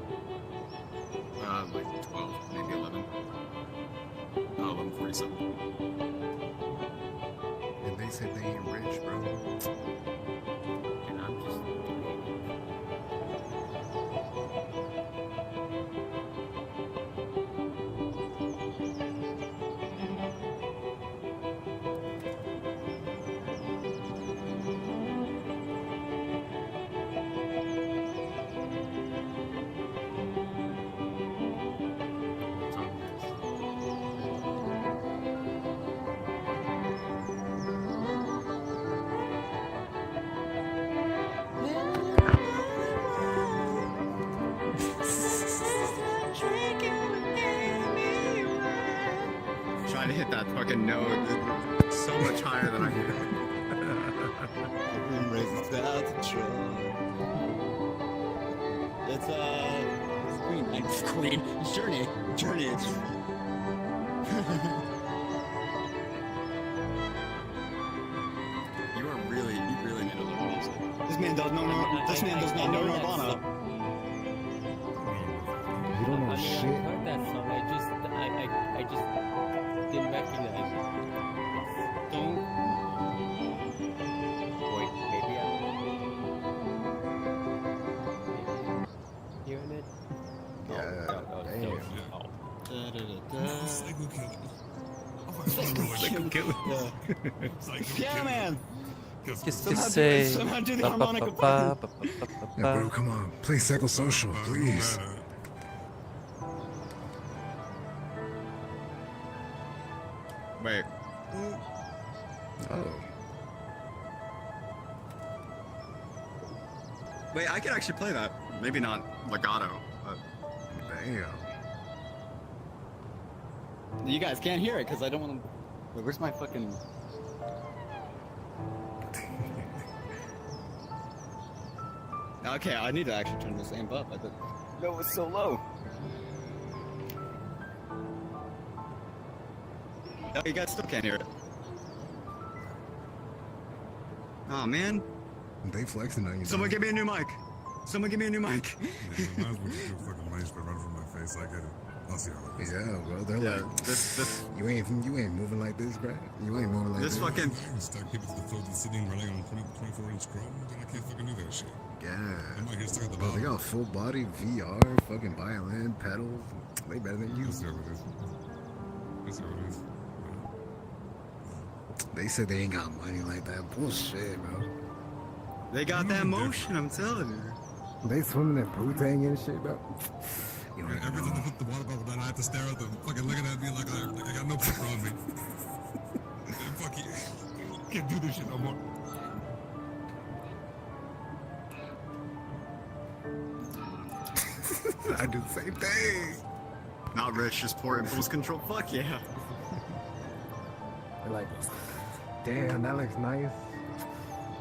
Like 12, maybe 11. 11:47. And they said they ain't rich, bro. And I'm just Trying to hit that fucking note so much higher than I can. Raises the altitude. It's Queen. Journey. You really need to learn music. This man does not know Nirvana. You don't know I shit. heard that song. I just didn't recognize it. Don't. Wait, maybe I'm hearing it. Yeah, damn. Yeah, man. Just say. Somehow do the harmonica part. Yeah, bro, come on. Play psychosocial, please. Wait. Oh. Wait, I can actually play that. Maybe not legato, but... Damn. You guys can't hear it because I don't want to. Wait, where's my fucking? Okay, I need to actually turn this amp up. I thought. No, it's so low. Oh, you guys still can't hear it. Oh man. They flexing on you. Someone give me a new mic. Someone give me a new mic. Yeah, might as well just do a fucking mic straight right from my face. I get it. I'll see how it is. Yeah, bro. They're like, this. You ain't moving like this, bro. You ain't moving like this. This fucking. Stuck people to the floor sitting relying on 24-inch chrome. Then I can't fucking do that shit. Yeah. I'm out here stuck at the bottom. They got full body VR, fucking violin, pedals. They better than you. That's how it is. That's how it is. They said they ain't got money like that. Bullshit, bro. They got that motion, I'm telling you. They swimming in Wu-Tang and shit, bro. You know, every time I put the water bottle down, I have to stare at them, fucking looking at me like I got no pressure on me. Fuck you. Can't do this shit no more. I do the same thing. Not rich, just poor impulse control. Fuck yeah. They're like, damn, that looks nice.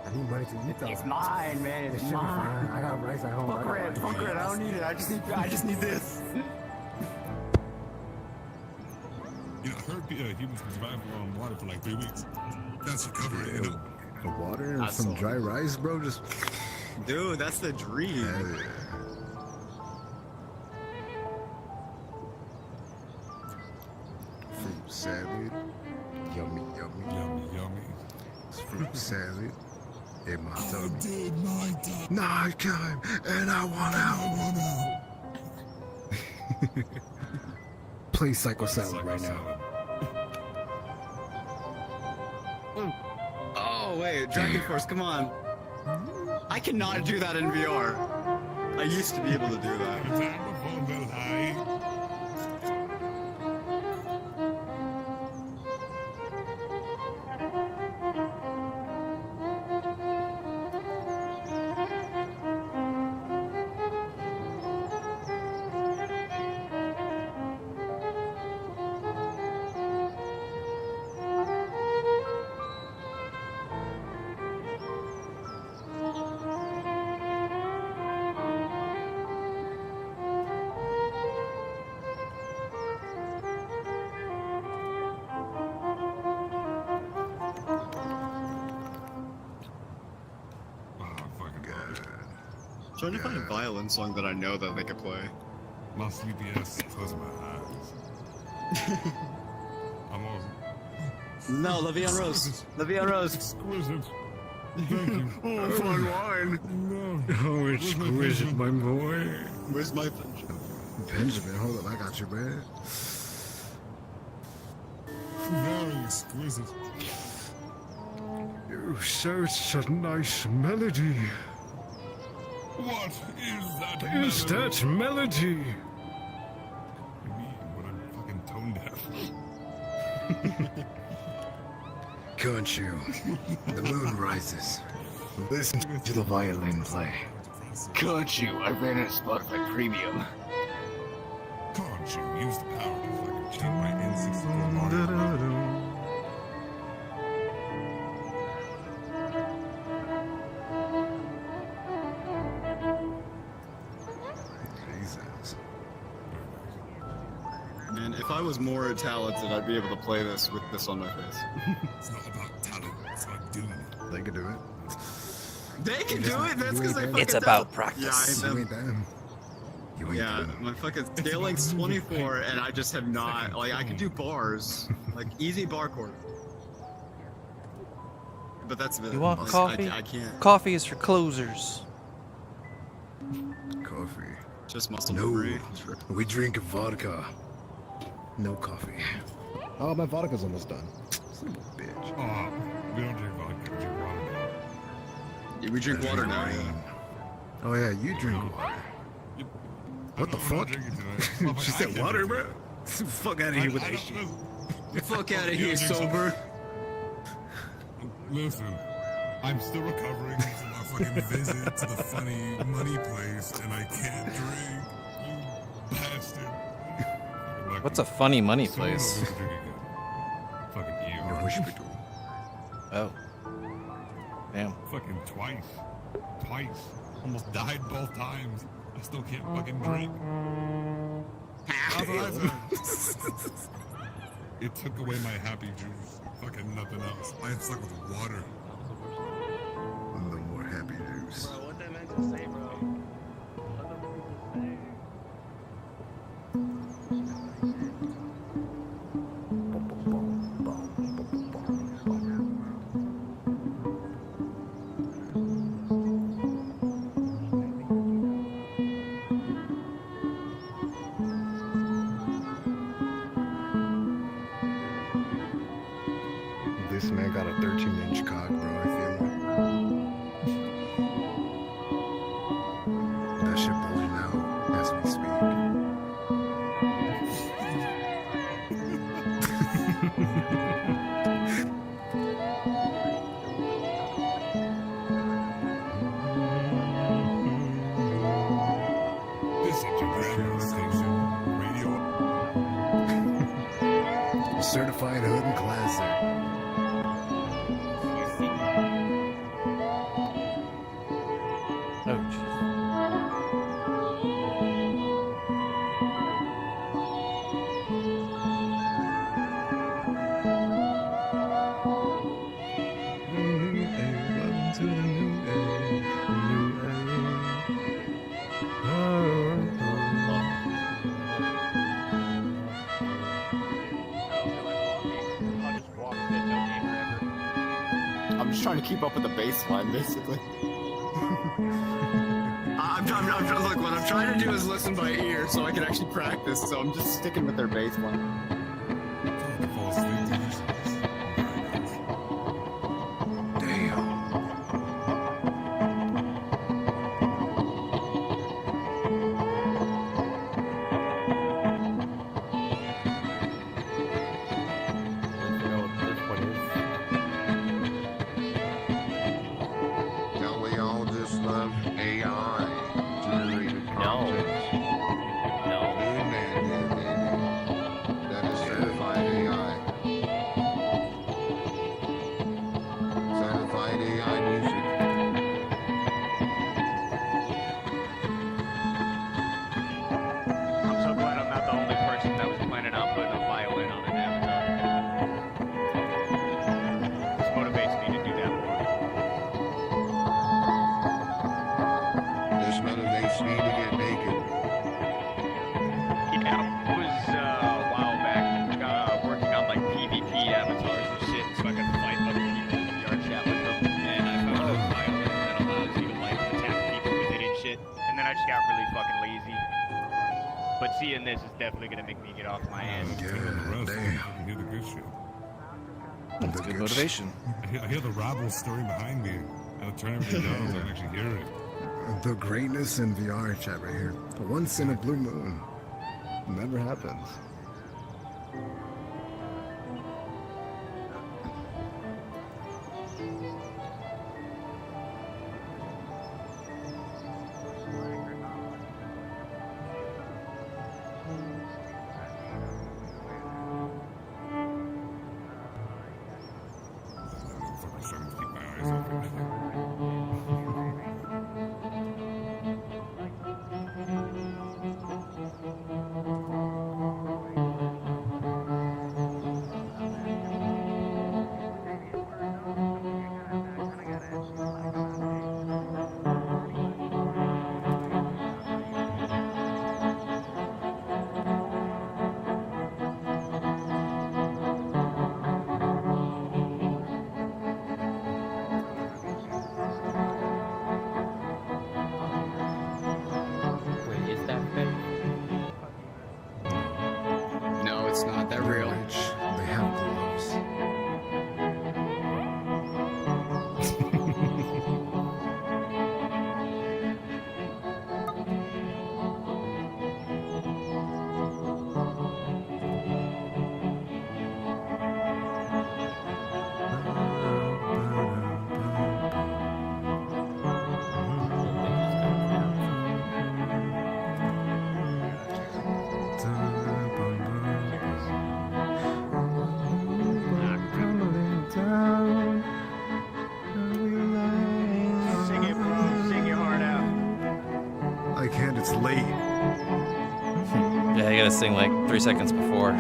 I need money to eat though. It's mine, man. It's mine. I got rice at home. Fuck red. I don't need it. I just need this. You know, I heard humans can survive on water for like 3 weeks. That's recovery, you know. Water and some dry rice, bro. Just, dude, that's the dream. Yeah. Fruit salad, yummy. It's fruit salad. In my tummy. Dude, my time. Night time, and I want out. Play Psycho Salad right now. Oh wait, Dragon Force, come on. I cannot do that in VR. I used to be able to do that. Trying to find a violin song that I know that they could play. My CPS, close my eyes. I'm all. No, Le'Veon Rose. Le'Veon Rose. Exquisite. Thank you. Oh, fine wine. No. Oh, exquisite, my boy. Where's my Benjamin? Benjamin, hold up, I got you, man. Very exquisite. You such a nice melody. What is that Is that melody? Me, when I'm fucking tone deaf. Can't you? The moon rises. Listen to the violin play. Can't you? I ran out of Spotify Premium. Can't you use the power to fucking cheat my N64 Mario? Jesus. Man, if I was more talented, I'd be able to play this with this on my face. It's not about talent, it's about doing it. They can do it. They can do it. That's because they fucking It's about don't. practice. Yeah, I You am. ain't them. You ain't Yeah, them. my fucking scaling's 24, and I just have not. Like, I can do bars, like easy bar chord. But that's You want like, coffee? I can't. Coffee is for closers. Coffee. Just muscle No. memory. We drink vodka. No coffee. Oh, my vodka's almost done. Son of a bitch. Oh, we don't drink vodka, we drink water now. Yeah, we drink water now. Oh yeah, you drink water. What the fuck? She said water, bro. Fuck out of here with that shit. Fuck out of here, sober. Listen, I'm still recovering from my fucking visit to the funny money place, and I can't drink. You bastard. What's a funny money Someone place? else can drink again. Fucking you. Hospital. Oh. Damn. Fucking twice. Twice. Almost died both times. I still can't fucking drink. How's it? It took away my happy juice. Fucking nothing else. I am stuck with water. No more happy juice. Bro, what that meant to say, bro? What that meant to say? This man got a 13-inch cock, bro. I feel it. That shit bulging out as we speak. This is your radio station. Radio. Certified hood and classic. Oh, jeez. Welcome to the new I'm just trying to keep up with the baseline, basically. Look, what I'm trying to do is listen by ear so I can actually practice. So I'm just sticking with their baseline. Fall asleep to this. Don't we all just love AI generated content? No. That but seeing this is definitely gonna make me get off my ass. Yeah, I damn. hear the good shit. That's good motivation. I hear the rabble stirring behind me, and I turn everything down so I can actually hear it. The greatness in VR chat right here. Once in a blue moon. Never happens. I'm starting to keep my eyes open. Wait, is that fake? No, it's not. They're real. They have gloves. Sing it, bro. Sing your heart out. I can't, it's late. Yeah, you gotta sing like 3 seconds before.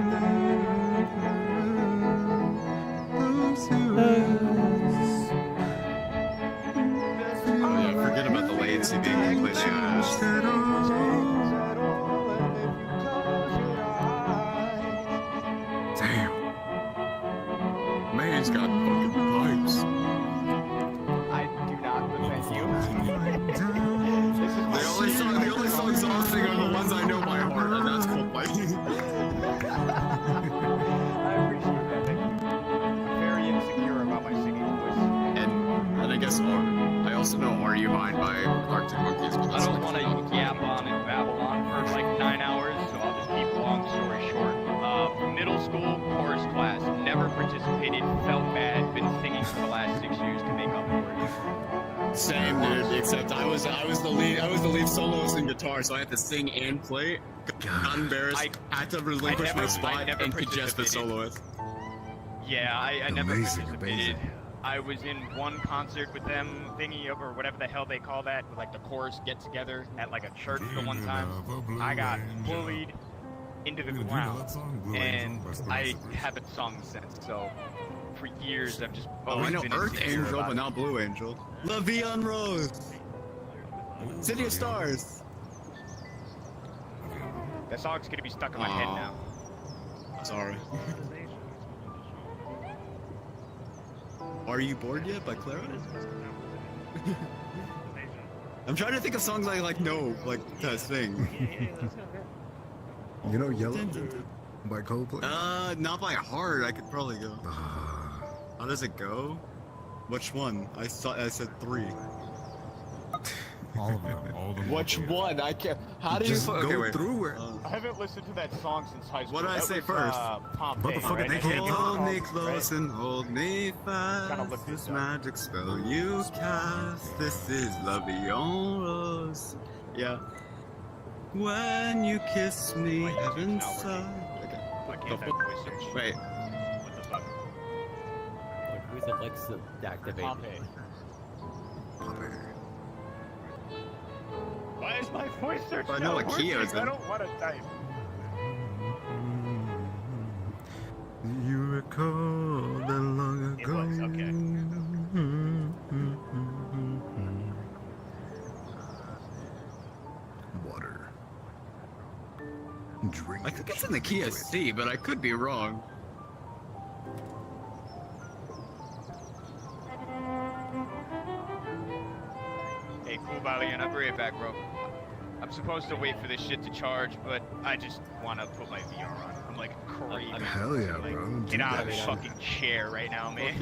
Oh yeah, forget about the latency being completely honest. Damn. Man's got fucking pipes. I do not defend you. The only songs I'll sing are the ones I know by heart, and that's cool. Like, I appreciate that. Thank you. I'm very insecure about my singing voice. and I guess I also know "Are You Mine" by Arctic Monkeys, but I that's don't like want to yap on and babble on for like 9 hours, so I'll just keep a long story short. Middle school chorus class, never participated, felt bad, been singing for the last 6 years to make up for it. same, dude. Except I was the lead soloist in guitar, so I had to sing and play. Got embarrassed, had to relinquish my spot, and could just be soloist. Yeah, I never Amazing, participated. amazing. I was in one concert with them, thingy or whatever the hell they call that, with like the chorus get together at like a church the one time. I got bullied into the ground, and I haven't sung since. So for years, I've just Oh, I always know been Earth insecure Angel, about but it. not Blue Angel. La Vie en Rose. City of Stars. That song's gonna be stuck in my head now. Sorry. Are You Bored Yet by Clara? I'm trying to think of songs I like know, like that thing. You know Yellow by Coldplay? Not by heart. I could probably go. How does it go? Which one? I said 3. All of them. All of them. Which one? I can't. How do you Just Okay, go wait. through it. I haven't listened to that song since high school. What did I That say was, first? Pompeii, Motherfucker, right? they can't Hold me Right? close and hold me fast. look This this up. magic spell you cast. This is La Vie en Rose. Yeah. When you kiss me, My YouTube's heaven not working. sigh. Why The can't that fuck? voice search? Wait. What the fuck? Like, who's Alexa activated? Pompeii. Why is my voice search I know not what key I working? was in. I don't want to type. You recall that long It ago. was, okay. Water. Drink. I think it's in the key of C, but I could be wrong. Hey, cool, Valiant. I'll be right back, bro. I'm supposed to wait for this shit to charge, but I just want to put my VR on. I'm like crazy. Hell yeah, like, bro. Get out of this fucking chair right now, man.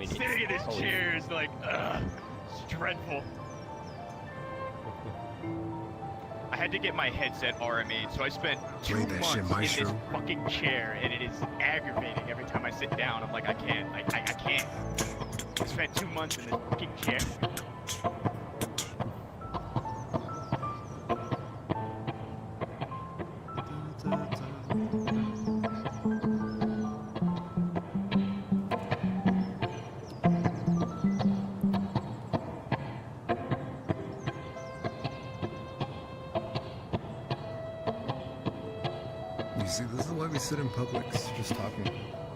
Sitting in this chair is like, it's dreadful. I had to get my headset RMA'd, so I spent 2 months in this fucking chair, and it is aggravating every time I sit down. I'm like, I can't. I can't. I spent 2 months in this fucking chair. You see, this is why we sit in Publix just talking.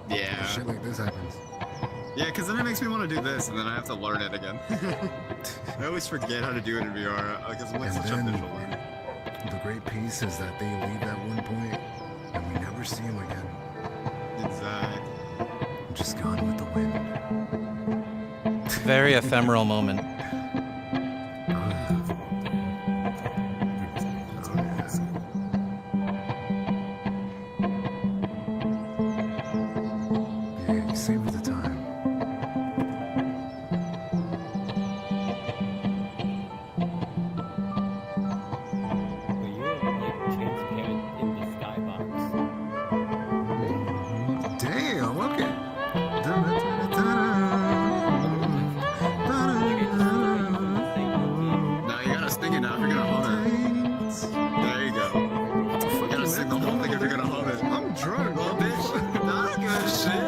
Yeah. Shit like this happens. Yeah, because then it makes me want to do this, and then I have to learn it again. I always forget how to do it in VR, because I'm like such a visual learner. The great piece is that they leave at one point, and we never see them again. Exactly. Just gone with the wind. Very ephemeral moment. Yeah, savor the time. Were you like transparent in the skybox? Damn, okay. Now you gotta sing it now if you're gonna hum it. There you go. You gotta sing the whole thing if you're gonna hum it. I'm drunk. Well, bitch, that's good shit.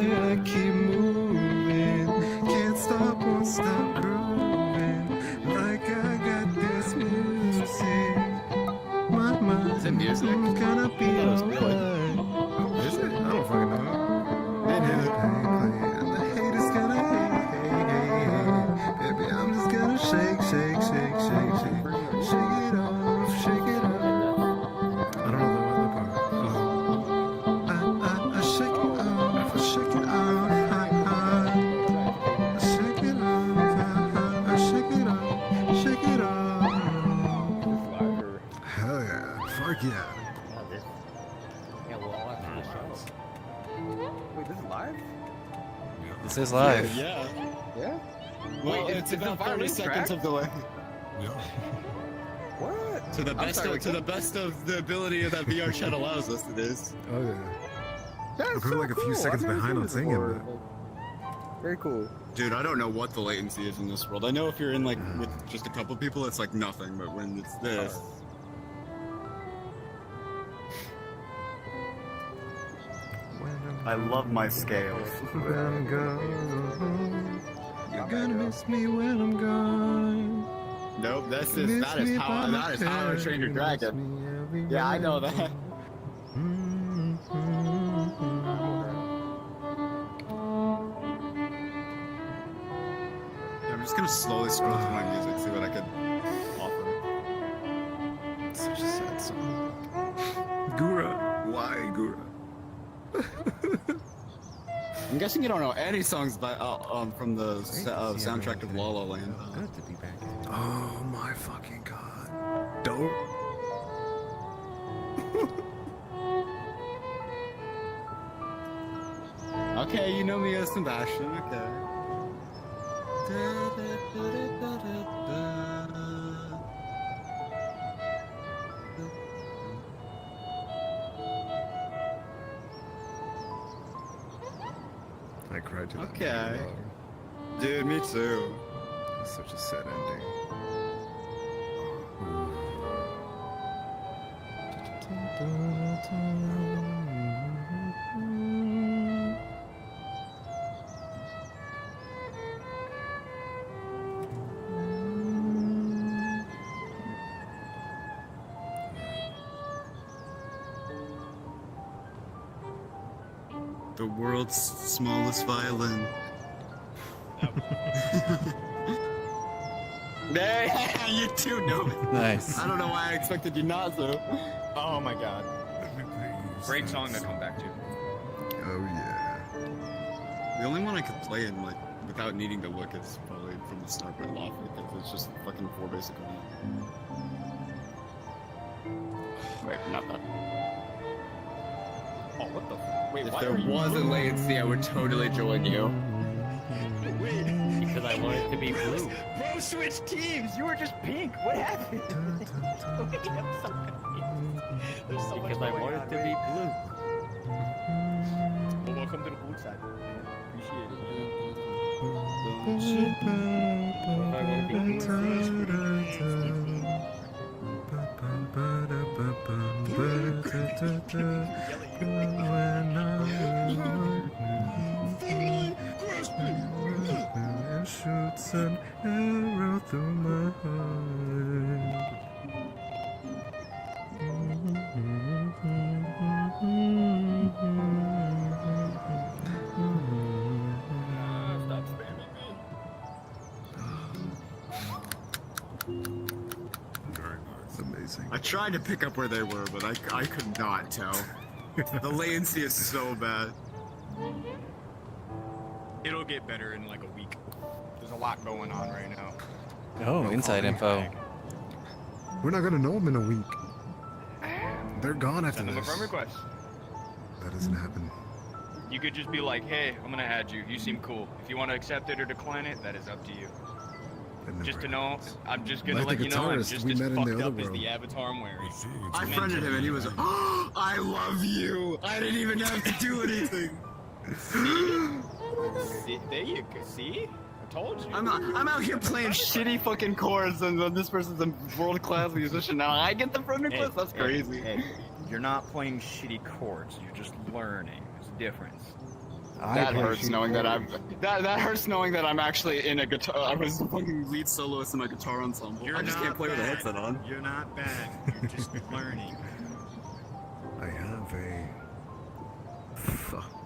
I keep moving, can't stop, won't stop grooving. Like I got this music. My mind Is it music? gonna be alright. Is it? I don't fucking know. And the haters gonna hate. Baby, I'm just gonna shake. Shake it off, shake it off. I don't know the other part. I shake it off, shake it off. I shake it off, I shake it off, shake it off. Hell yeah, fuck yeah. Wait, this is live? This is live. Yeah. Yeah? Well, Wait, it's is about the 30 violin seconds track? of delay. What? To the I'm best sorry, of, to the best of the ability that VRChat allows us, it is. Oh yeah. That's We're so like a few cool. seconds I've never behind seen on this singing, before. but Very cool. Dude, I don't know what the latency is in this world. I know if you're in like with just a couple people, it's like nothing, but when it's this, I love my scales. when I'm gone, you're gonna miss me when I'm gone. nope, that's Miss just that is me how by that is how I the trained your tail, miss dragon. me everywhere. Yeah, I know that. I'm just gonna slowly scroll through my music, see what I could offer. Such a sad song. Gura, why Gura? I'm guessing you don't know any songs by from the soundtrack of La La Land. Good to be back. Oh my fucking god! Don't. Okay, you know me as Sebastian. Okay. I cried to that. Okay. movie, though. Dude, me too. It's such a sad ending. The world's smallest violin. Hey, you too know it. Nice. I don't know why I expected you not to. Oh my god. Great song to come back to. Oh yeah. The only one I could play in like without needing to look is probably from the start by laughing because it's just fucking 4 basic command. Wait, not that. Oh, what the? Wait, If why there are you wasn't blue? latency, I would totally join you. Wait. Because I want it to be blue. Bro, switch teams. You were just pink. What happened? Wait, I'm so confused. There's so Because much I going want on. it to be blue. Well, welcome to the blue side. Appreciate it. If I want to be And shoots an arrow through my heart. Stop spamming me. It's amazing. I tried to pick up where they were, but I could not tell. The latency is so bad. It'll get better in like a week. There's a lot going on right now. Oh, inside info. We're not gonna know them in a week. They're gone after Send them a this. friend request. That doesn't happen. You could just be like, hey, I'm gonna add you. You seem cool. If you want to accept it or decline it, that is up to you. Just to know, I'm just gonna Like let the you know I'm guitarist just we as met in the fucked other up as world. the avatar I'm wearing. I friended him and he was like, oh, I love you. I didn't even have to do anything. See, there you go. See? I told you. I'm out here playing shitty fucking chords and this person's a world-class musician. Now I get the friend request? That's crazy. Hey, you're not playing shitty chords. You're just learning. There's a difference. That hurts knowing that that hurts knowing that I'm actually in a guitar. I was the fucking lead soloist in my guitar ensemble. I just can't play with a headset on. You're not bad. You're just learning. I have a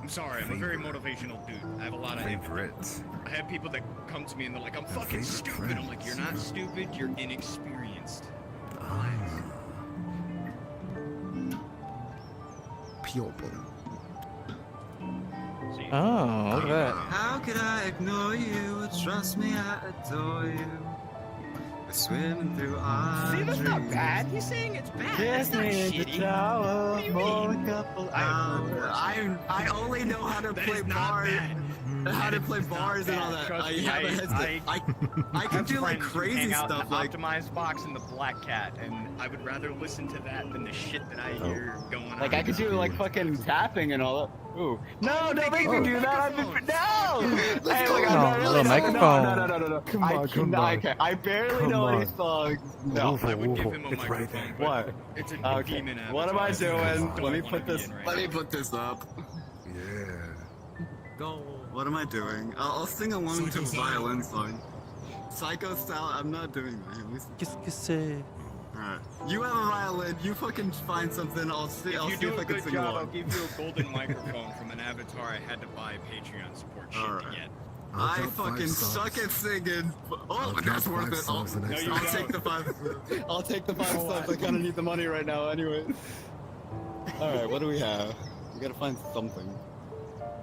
I'm sorry, I'm a very motivational dude. I have a lot of favorites. I have people that come to me and they're like, I'm fucking favorite stupid. friends. I'm like, you're not stupid, you're inexperienced. People. Oh, look at that. How could I ignore you? Trust me, I adore you. We're swimming through our See, that's not dreams. bad. He's saying it's bad. Kiss That's not me in the shitty. shower What do you for mean? a couple hours. I only know how to play bars. How to play bars and all that. Trust I me, have a headset. I can do like crazy stuff like optimized box in the Black Cat, and I would rather listen to that than the shit that I hear going on. I could do like fucking tapping and all that. Ooh. No, don't make me do that. I've been no. Hey, look, I'm not really little microphone. No. Come on. I barely know any songs. No. I would give him a microphone. but What? It's a Okay. demon avatar. What am I doing? Don't Let me wanna put be this. in right Let me now. put this up. Yeah. Go. What am I doing? I'll sing along to a violin song. Psycho style. I'm not doing that. At least. Alright. You have a violin. You fucking find something. I'll see. I'll If you see do if a I can good sing job, I'll along. give you a golden microphone from an avatar I had to buy Patreon support shit to get. I fucking suck at singing. Oh, that's worth it. I'll take the 5. I'll take the 5 subs. I kind of need the money right now, anyway. All right, what do we have? We gotta find something.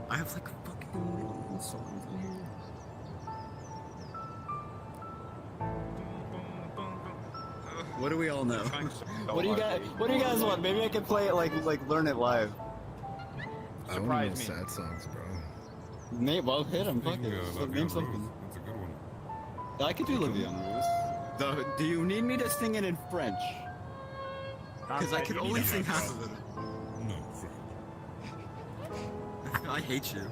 I have like fucking million songs in here. What do we all know? What do you guys? What do you guys want? Maybe I can play it like learn it live. I don't know sad songs, bro. Name, well, hit him. Fuck it. La Vie Name en something. Rose. That's a good one. I could do La Vie en Rose. Do you need me to sing it in French? Because I can only sing half of it. No, I hate you.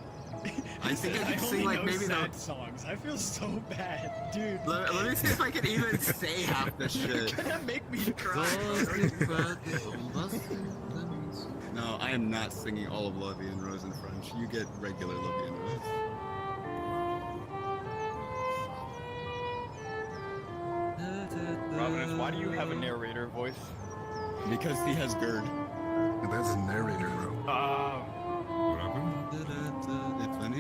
I think I can sing like maybe sad the. songs. I feel so bad, dude. Let me see if I can even say half this shit. You're gonna make me cry. No, I am not singing all of La Vie en Rose in French. You get regular La Vie en Rose. Providence, why do you have a narrator voice? Because he has GERD. That's a narrator, bro. What happened?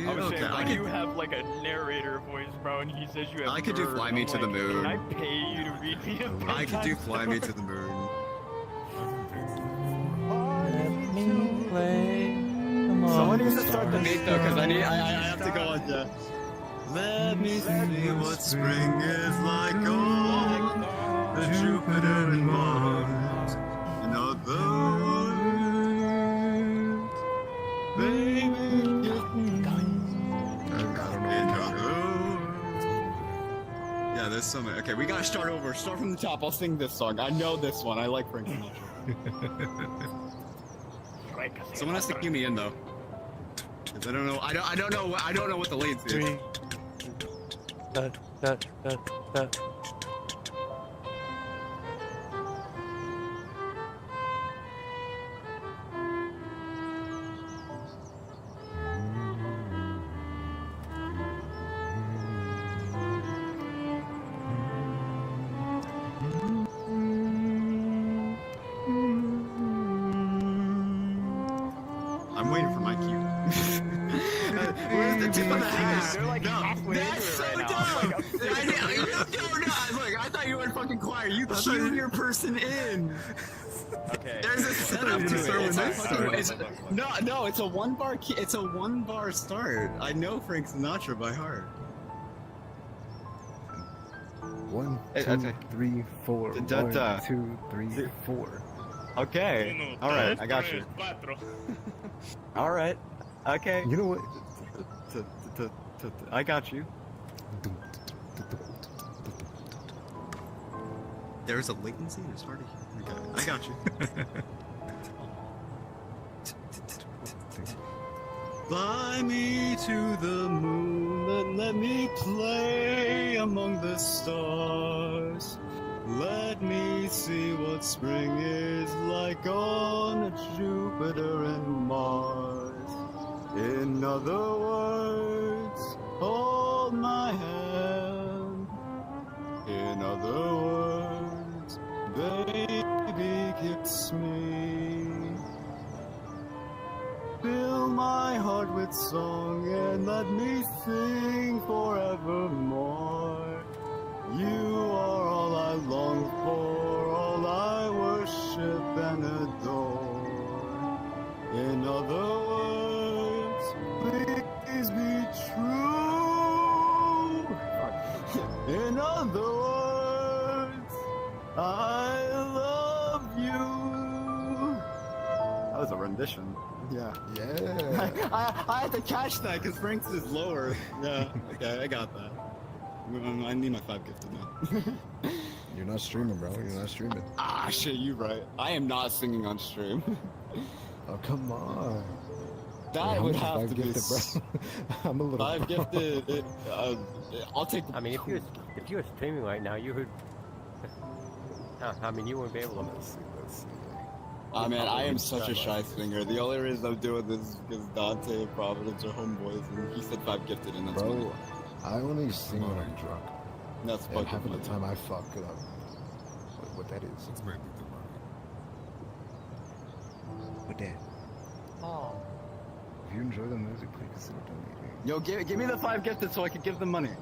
I was Okay, saying, I why do could- you have like a narrator voice, bro? And he says you have. I could do GERD. Fly Me I'm to the like, Moon. Can I pay you to read me a I could do bedtime Fly Me story? to the Moon. Play. Come on, Someone needs to start the stars. beat though, because I have to go on. Yeah. Let me see what spring is like on the Jupiter and Mars. In other words, baby, give me yeah, there's so many. Okay, we gotta start over. Start from the top. I'll sing this song. I know this one. I like Frank Sinatra. Someone has to cue me in though. 'Cause I don't know. I don't know what the leads is. I'm waiting for my cue. Where's the tip of the hat? They're like halfway That's through so it right now. dumb! Look, I thought you went fucking choir. You cue your person in. Okay. There's a setup to it. No, it's a one bar key. It's a 1 bar start. I know Frank Sinatra by heart. 1, 2, 3, 4. 1, 2, 3, 4. Okay. All right, I got you. All right. Okay. You know what? I got you. There's a latency. It's hard to hear. Okay, I got you. Fly me to the moon and let me play among the stars. Let me see what spring is like on Jupiter and Mars. In other words, hold my hand. In other words, baby, kiss me. Fill my heart with song and let me sing forevermore. You are all I long for, all I worship and adore. In other words, please be true. In other words, I love you. That was a rendition. Yeah. Yeah. I had to catch that because Frank's is lower. Yeah. Okay, I got that. I need my 5 gifted now. You're not streaming, bro. You're not streaming. Ah, shit, you right. I am not singing on stream. Oh, come on. That would have to be gifted, bro. I'm a little 5 gifted. I'll take. I mean, if you were streaming right now, you would. I mean, you wouldn't be able to. Let's see. Ah, man, I am such a shy singer. The only reason I'm doing this is because Dante and Providence are homeboys, and he said 5 gifted, and that's Bro, money. I only sing when I'm drunk. That's and fucking half of the funny. time I fuck it up. What that is. That's maybe the money. What that? Oh. If you enjoy the music, please consider donating. Yo, give me the 5 gifted so I can give them money.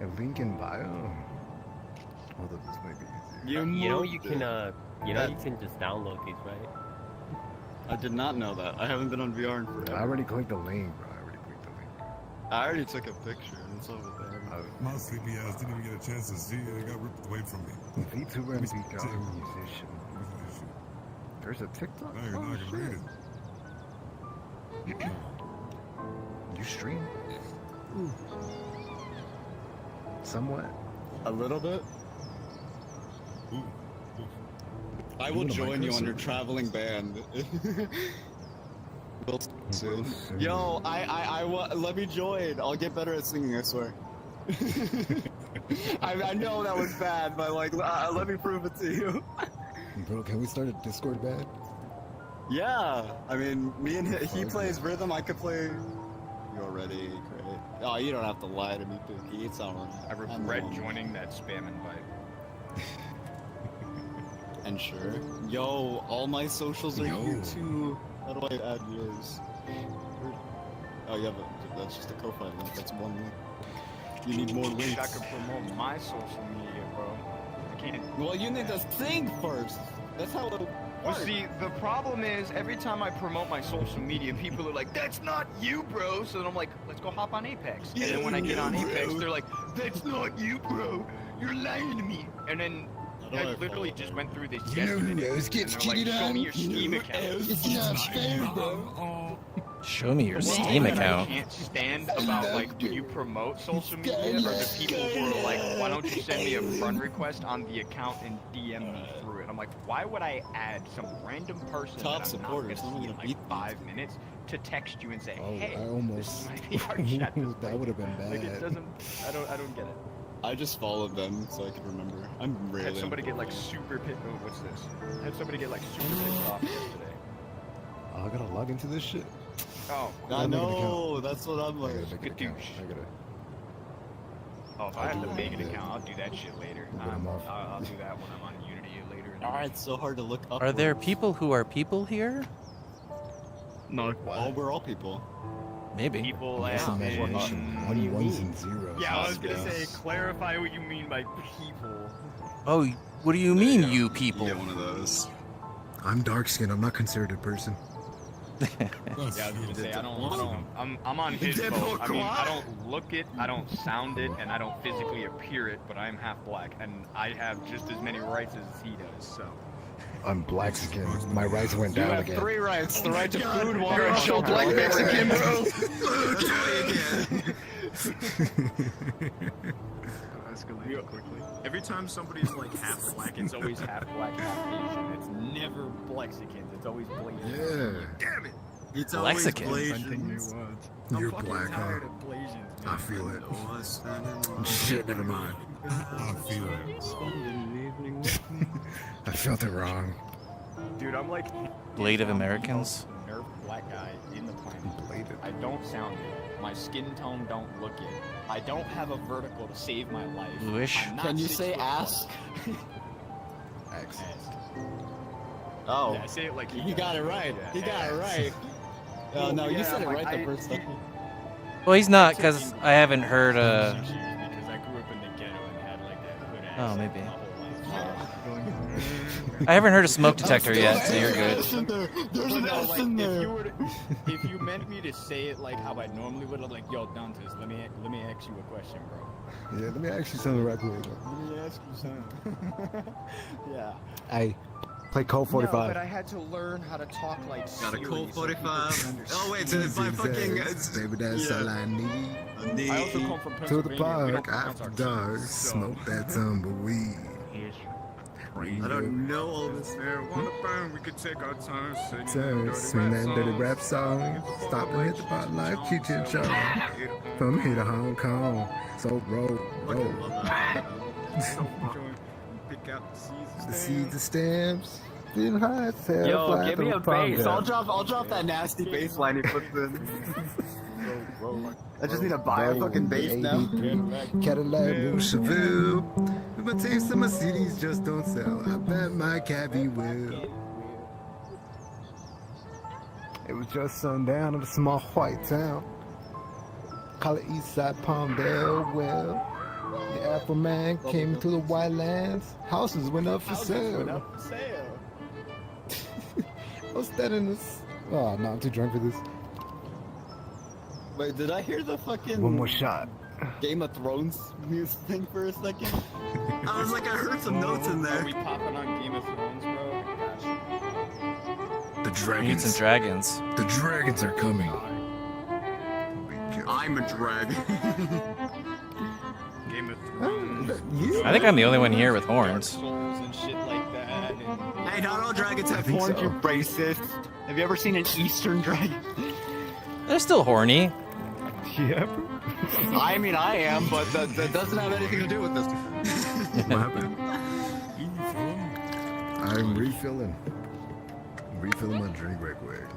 A link in bio. Although this might be easier. You know you can you can just download these, right? I did not know that. I haven't been on VR in forever. I already clicked the link, bro. I already took a picture and it's over there. My sleepy ass didn't even get a chance to see it. It got ripped away from me. VTuber and VR musician. There's a TikTok. Now you're not gonna read it. You stream? Somewhat. A little bit. I will join you on your traveling band. We'll soon. Yo, let me join. I'll get better at singing, I swear. I know that was bad, but like, let me prove it to you. Bro, can we start a Discord band? Yeah, I mean, me and he plays rhythm. I could play. You're ready, great. Oh, you don't have to lie to me, Pookie. It's alright. I regret joining that spam invite. And sure. Yo, all my socials are here too. How do I add yours? Oh, yeah, but that's just a Ko-Fi link. That's one link. You need more links. I could promote my social media, bro. I can't. Well, you need to think first. That's how Well, see, the problem is every time I promote my social media, people are like, "That's not you, bro." So then I'm like, "Let's go hop on Apex." And then when I get on Apex, they're like, "That's not you, bro. You're lying to me." And then I literally just went through this yesterday. And they're like, "Show me your Steam account." It's not fair, bro. Show me your One Steam thing that account. I can't stand about like when you promote social media are the people who are like, "Why don't you send me a friend request on the account and DM me through it?" I'm like, why would I add some random person Top that I'm supporters, not I'm gonna gonna see in like 5 minutes to text you and say, Oh, "Hey, I this almost. is my VRChat." That would have been bad. Like it doesn't. I don't get it. I just followed them so I could remember. I'm really. Had somebody get like super pissed. Oh, what's this? Had somebody get like super pissed off yesterday. Oh, I gotta log into this shit. Oh, I know. That's what I'm like. I gotta make an account. Oh, if I have to make an account, I'll do that shit later. I'll do that when I'm on Unity later. Alright, it's so hard to look up. Are there people who are people here? No. Oh, we're all people. Maybe. People That's as in... ones and zeros. Yeah, I was gonna say, clarify what you mean by people. Oh, what do you mean, you people? Get one of those. I'm dark skinned. I'm not considered a person. Yeah, I was gonna say, I'm on his boat. I mean, I don't look it, I don't sound it, and I don't physically appear it, but I'm half black, and I have just as many rights as he does, so. I'm black skin. My rights went down again. 3 rights: the right to food, water, and shelter. Black Mexican, bro. That's all you get. Escalate quickly. Every time somebody's like half black, It's always half black, half Asian. It's never Blexicans, it's always Blasians. Yeah. Damn it! It's always Lexican. Blasians. You're fucking black, huh? tired of Blasians, man. I feel it. Shit, never mind. I feel it. I felt it wrong. Dude, I'm like Blade of Americans? nerf black guy in the planet. I don't sound it. My skin tone don't look it. I don't have a vertical to save my life. Bluish? I'm not Can you 6 say foot ass? X. Oh. Yeah, I say it like He got it right. He got it right. Oh, no, you said it right the first time. Well, he's not, because I haven't heard, Because I grew up in the ghetto and had like that hood ass. Oh, maybe. my whole life. I haven't heard a smoke detector yet, so you're good. There's an S in there. If you meant me to say it like how I normally would, I'm like, "Yo, Dantes, let me ask you a question, bro." Yeah, let me ask you something right quick. Let me ask you something. Yeah. Hey, play Code 45. No, but I had to learn how to talk like Got a Siri cold so people 45. could understand. Oh wait, so if I fucking Baby, that's all I need. I also come from To the Pennsylvania. We don't park pronounce after our dark, T's, so- smoke that tumbleweed. I don't know all this. Marijuana burn, we could take our time singing Sing that dirty rap song. Stop and hit the bottom life, keep it show. From here to Hong Kong, so roll. Pick out the seeds. The seeds, the stamps, feeling high as hell. Yo, fly give me through a the pond bass. down. I'll drop that nasty bass line he puts in. I just need to buy a fucking bass now. Cadillac, Boucherville. With my tapes and my CDs just don't sell. I bet my cabbie will. It was just sundown in a small white town. Call it Eastside Palmdale. Well, the Afro man came into the white lands. Houses went up for sale. What's that in this? Oh, no, I'm too drunk for this. Wait, did I hear the fucking One more shot. Game of Thrones music thing for a second? I was like, I heard some notes in there. Are we popping on Game of Thrones, bro? Gosh. The Mutes dragons. and dragons. The dragons are coming. I'm a dragon. Game of Thrones. I think I'm the only one here with horns. Souls and shit like that. And... Hey, not all dragons have think horns, so. you racist. Have you ever seen an Eastern dragon? They're still horny. Yep. I mean, I am, but that doesn't have anything to do with this. What happened? I'm refilling. Refilling my drink right quick.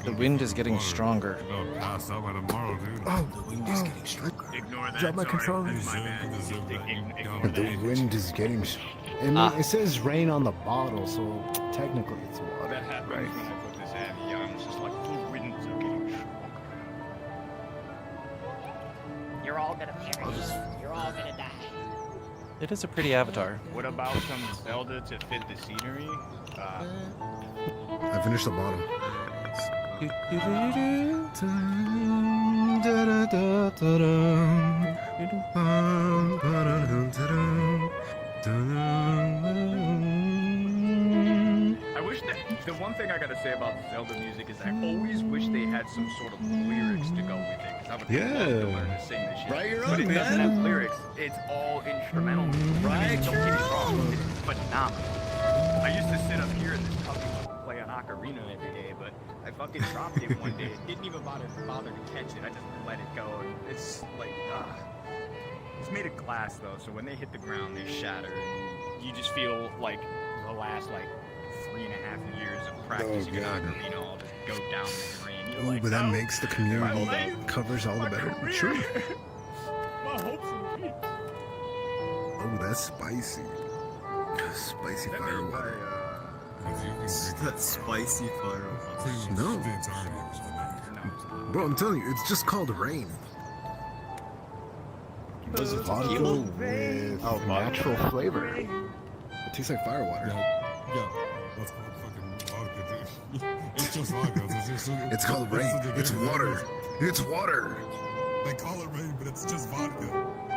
The wind is getting stronger. I'll pass out by tomorrow, dude. Oh, the wind is getting stronger. Ignore that. Drop my sorry. controller. That's my bad. The wind is getting it says rain on the bottle, so technically it's water. That happens when I put this ad. Yeah, I'm just like, the winds are getting stronger. You're all gonna perish. You're all gonna die. It is a pretty avatar. What about some Zelda to fit the scenery? I finished the bottle. I wish that the one thing I gotta say about Zelda music is I always wish they had some sort of lyrics to go with it, because I would love to learn to sing this shit. Write your But own, it doesn't man. have lyrics. It's all instrumental. Write Don't your get me wrong. own. It's phenomenal. I used to sit up here in this cubby and play an ocarina every day, but I fucking dropped it one day. Didn't even bother to catch it. I just let it go. And it's like, it's made of glass though, so when they hit the ground, they shatter, and you just feel like the last like 3.5 years of practicing an ocarina all just go down the drain. You're Ooh, like, but that "Oh, makes the community my life, covers all the my better. career, Sure. my hopes and dreams." Oh, that's spicy. Spicy firewater. That spicy fire. No. Bro, I'm telling you, it's just called rain. Was it vodka with natural flavor? It tastes like firewater. Yeah, that's called fucking vodka, dude. It's just vodka. It's called rain. It's water. It's water. They call it rain, but it's just vodka.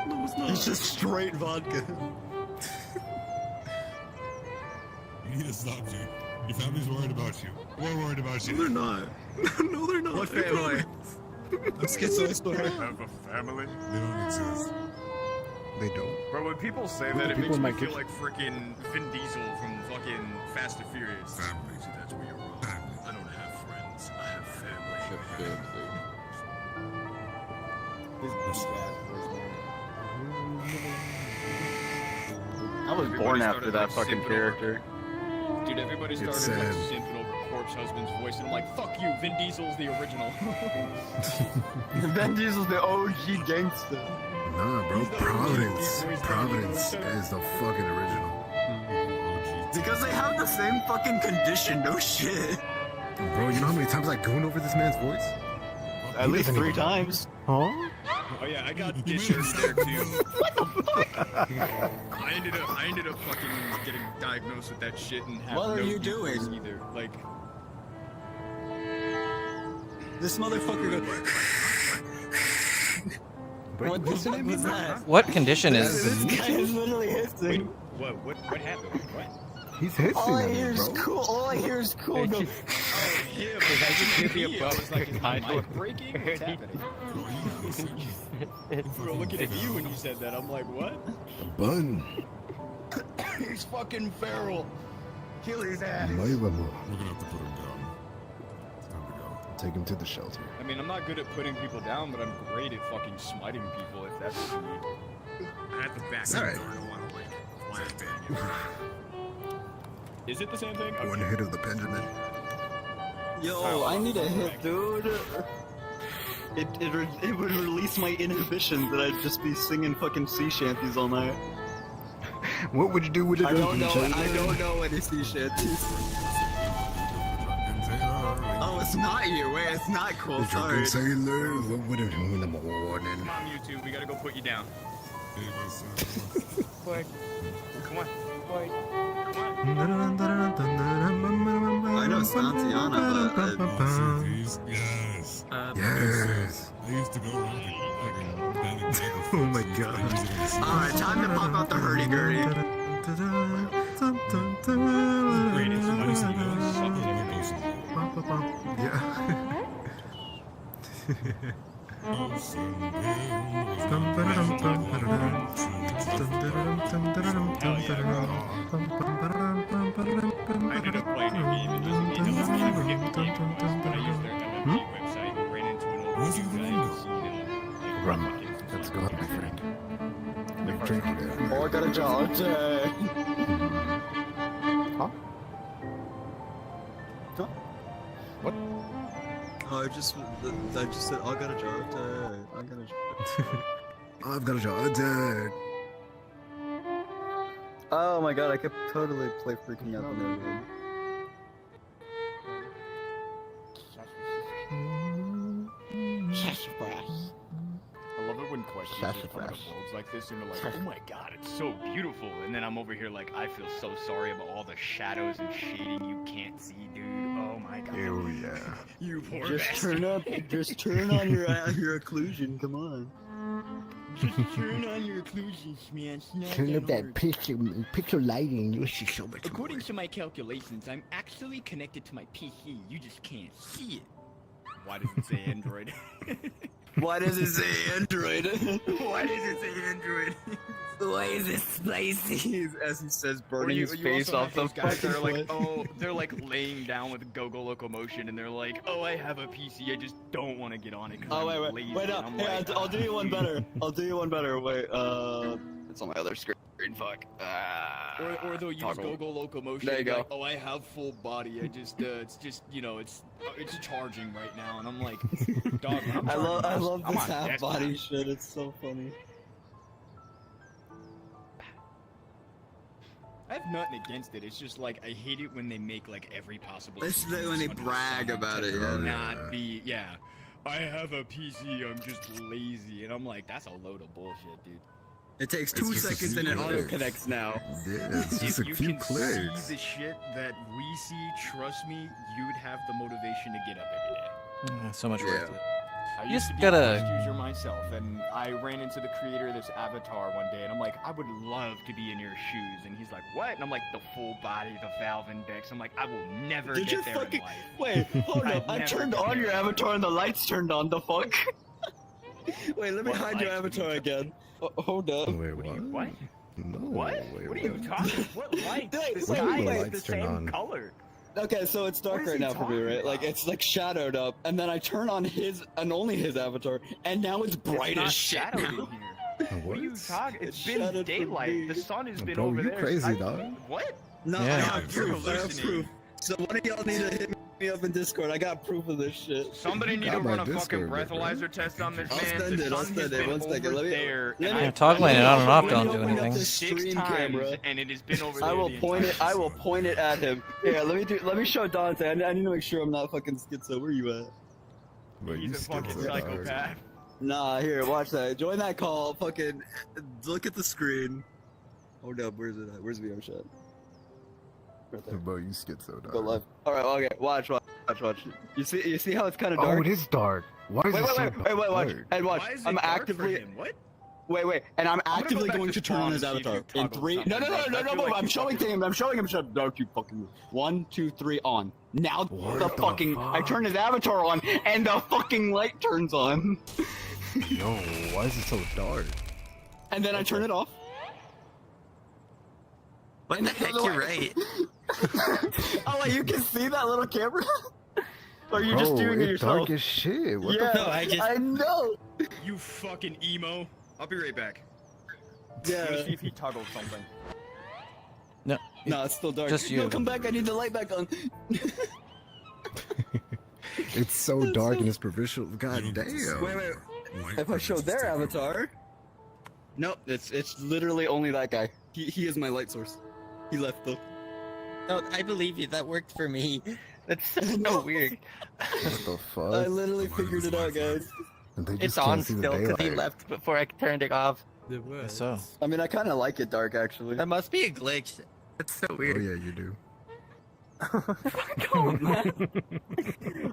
No, it's not. It's just straight vodka. You need to stop, dude. Your family's worried about you. We're worried about you. No, they're not. No, they're not. What family? Let's get so story. Have a family? They don't exist. They don't. Bro, when people say that, it makes me feel like freaking Vin Diesel from fucking Fast and Furious. Family. See, that's where you're wrong. I don't have friends. I have family. I was born after that fucking character. Dude, everybody started like simping over Corpse Husband's voice, and I'm like, fuck you, Vin Diesel's the original. Vin Diesel's the OG gangster. Nah, bro. Providence. Providence is the fucking original. Because they have the same fucking condition, no shit. Bro, you know how many times I gooned over this man's voice? At least 3 times. Huh? Oh yeah, I got issues there too. I ended up fucking getting diagnosed with that shit and have What are no you doing? recourse either. Like, this motherfucker goes. What the fuck was that? What condition is? This guy is literally hissing. what happened? What? He's hissing. All I hear is cool. All I hear is cool. Go. Yeah, but I just hear the above. I was like, is my mic breaking? What's happening? We were looking at you when you said that. I'm like, what? Bun. He's fucking feral. Kill his ass. We're gonna have to put him down. It's time to go. take him to the shelter. I mean, I'm not good at putting people down, but I'm great at fucking smiting people if that's what you need. I have to back All right. I don't want to, like, flat bang it. Is it the same thing? One hit of the Benjamin. Yo, I need a hit, dude. It would release my inhibitions that I'd just be singing fucking sea shanties all night. What would you do with it? I don't know any sea shanties. Oh, it's not you. Wait, it's not cool. The drunken Sorry. sailor, what would it do in the morning? Come on, you two. We gotta go put you down. Quick. Come on. Quick. I know Santiana, but Yes. Yes. I used to go around and Oh my god. Alright, time to pop out the hurdy-gurdy. I ended up playing a game and just ended up getting but I used their LMG website and ran into an old guy. Run. Let's go, my friend. Big drink there. Oh, I got a job. Huh? What? Oh, I just said, I got a job. I got a job. I've got a job, Dad. Oh my god, I could totally play freaking out the neighborhood. I love it when questions Worlds like this, and they're like, oh my god, it's so beautiful. And then I'm over here like, I feel so sorry about all the shadows and shading you can't see, dude. Oh my god. Hell yeah. You poor Just bastard. just turn on your occlusion, come on. Just turn on your occlusions, man. It's not Turn up that hard. picture lighting. You'll see so much According more. to my calculations, I'm actually connected to my PC. You just can't see it. Why does it say Android? Why does it say Android? Why does it say Android? Why is it spicy? As he says, Or burning you his face also off have the those guys that are fucking like, plate. oh, they're like laying down with Go-Go Locomotion, and they're like, oh, I have a PC, I just don't want to get on it because Oh, I'm wait, lazy. wait, no. And I'm Hey, like, I'll do you one better. I'll do you one better. Wait, it's on my other screen. Fuck. Or they'll use Toggle. Go-Go Locomotion. There you and be go. Like, oh, I have full body. I just, it's just, you know, it's charging right now, and I'm like, dog. I'm I love I'm this on half desktop. body shit. It's so funny. I have nothing against it. It's just like I hate it when they make like every possible. It's the- when they excuse under the brag sun about to it, yeah. Not be, yeah. I have a PC. I'm just lazy, and I'm like, that's a load of bullshit, dude. It takes It's 2 just a seconds few and it auto clicks. connects now. Yeah, it's just If a you few can clicks. see the shit that we see, trust me, you'd have the motivation to get up every day. So much worth it. I You used just to be a gotta- Quest user myself, and I ran into the creator of this avatar one day, and I'm like, I would love to be in your shoes, and he's like, what? And I'm like, the full body, the valve index. I'm like, I will never Did get you there fucking in life. wait? Hold I'd up! I never turned get on there. your avatar and the lights turned on. The fuck? Wait, let me What hide your lights? avatar again. Hold up. Wait, what? What? No. What? Wait, What are you talking? What lights? Wait, The wait, sky wait, is wait. the Lights turn same on. color. Okay, so it's dark What is right he now for me, talking right? Like about? it's like shadowed up, and then I turn on his and only his avatar, and now it's bright It's not as shit. shadowed now. in here. What are you talking? It's It's been shadowed for daylight. me. The sun has been Bro, over you there. crazy, dog. What? No, Yeah. I have You're proof. I have hallucinating. proof. So one of y'all need to hit me up in Discord. I got proof of this shit. Somebody need to Got my run a fucking Discord, bro. breathalyzer test on this I'll man. send The it, I'll sun send has it. been One second, over let me- there, let and me- I've toggling it on and off don't do Open up anything. the 6 stream times, camera. and it has been over I there will the point it. entire I will point it at him. Yeah, let me show Dante. I need to make sure I'm not fucking schizo. Where you at? Bro, you He's a still fucking dog. psychopath. Nah, here, watch that. Join that call. Fucking look at the screen. Hold up, where's it at? Where's VRChat? Right there. Bro, you schizo, dog. Go left. All right, okay. Watch. You see how it's kind of dark. Oh, it is dark. Why is Wait, it so watch. dark? And watch. Why is it I'm dark for actively. him? What? Wait, and I'm gonna go actively back going to to turn on spawn his and see if you avatar. In toggle 3. No, something, bro. I feel like I'm you showing fucking- him. I'm showing him. Don't you fucking move. 1, 2, 3, on. Now What the the fucking. I fuck? turn his avatar on, and the fucking light turns on. Yo, why is it so dark? And then I turn it off. What the heck? You're right. Oh, wait, you can see that little camera? Or are you just Bro, doing it it's yourself? dark as shit. What Yeah, the No, I know. You fucking emo. I'll be right back. Yeah. Let me see if he toggled something. No. No, it's still dark. Just you. No, come back. I need the light back on. It's so dark and it's provincial. God damn. Wait. Light If I show their prevents avatar. Nope, it's literally only that guy. He is my light source. He left though. No, I believe you. That worked for me. That's so weird. What the fuck? I literally figured it out, guys. And they It's just on can't see the still because he daylight. left before I turned it off. Guess so. I mean, I kind of like it dark actually. That must be a glitch. That's so Oh weird. yeah, you do.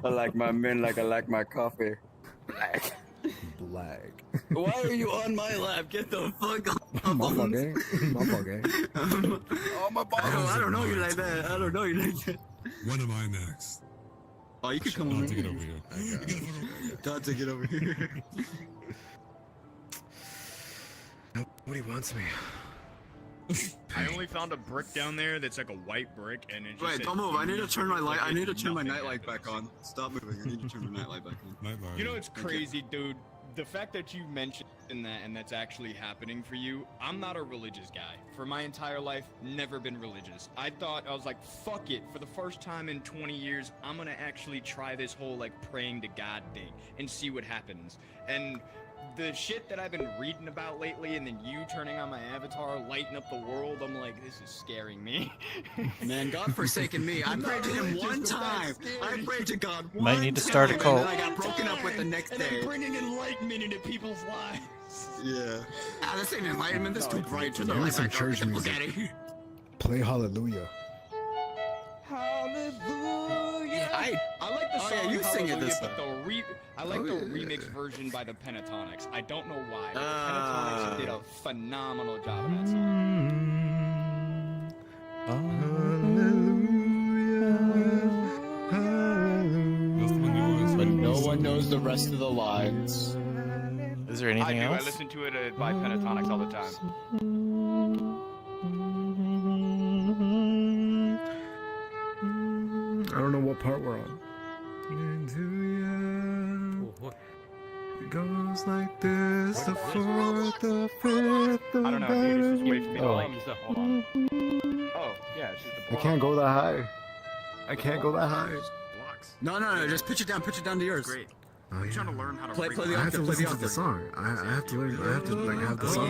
I like my men like I like my coffee. Black. Black. Why are you on my lap? Get the fuck off. My fault, gang. My fault, gang. Oh my ball! I don't know you like that. I don't know you like that. When am I next? Oh, you could come I'll over take it here. over here. Dante, get over here. Nobody wants me. I only found a brick down there that's like a white brick, and it just Wait, said don't move. I need to turn my light. I need to turn my nothing nightlight back on. Stop moving. I need to turn my nightlight back on. Nightlight. You know it's crazy, dude. The fact that you mentioned that and that's actually happening for you, I'm not a religious guy. For my entire life, never been religious. I was like, fuck it. For the first time in 20 years, I'm gonna actually try this whole like praying to God thing and see what happens. And the shit that I've been reading about lately, and then you turning on my avatar, lighting up the world, I'm like, this is scaring me. Man, God forsaken me. I prayed to him one time. I prayed to God one Might need to start a time, cult. And then I got broken up with the next and day. I'm bringing enlightenment into people's lives. Yeah. Ah, this ain't enlightenment. This is too bright. Turn the Give me light some back up. church Get the fuck music. out of here. Play Hallelujah. Hallelujah. I like the Oh, song yeah, you sing it Hallelujah, this but I like the remix version by the Pentatonics. I don't know why. But the Pentatonics did a phenomenal job of that But no one knows the rest of the lines. Is there anything I do. else? I listen to it by Pentatonics all the time. I don't know what part we're on. It goes like this, the fourth, the fifth, the I don't know, dude. It's just way for me to like. Hold on. Oh, yeah, it's just the I can't go that high. I can't go that high. No, just pitch it down to yours. Great. Oh, I'm yeah. trying to learn how to Play read. the I have to octave, play listen the to the octave. song. I have to learn. I have to like have the song.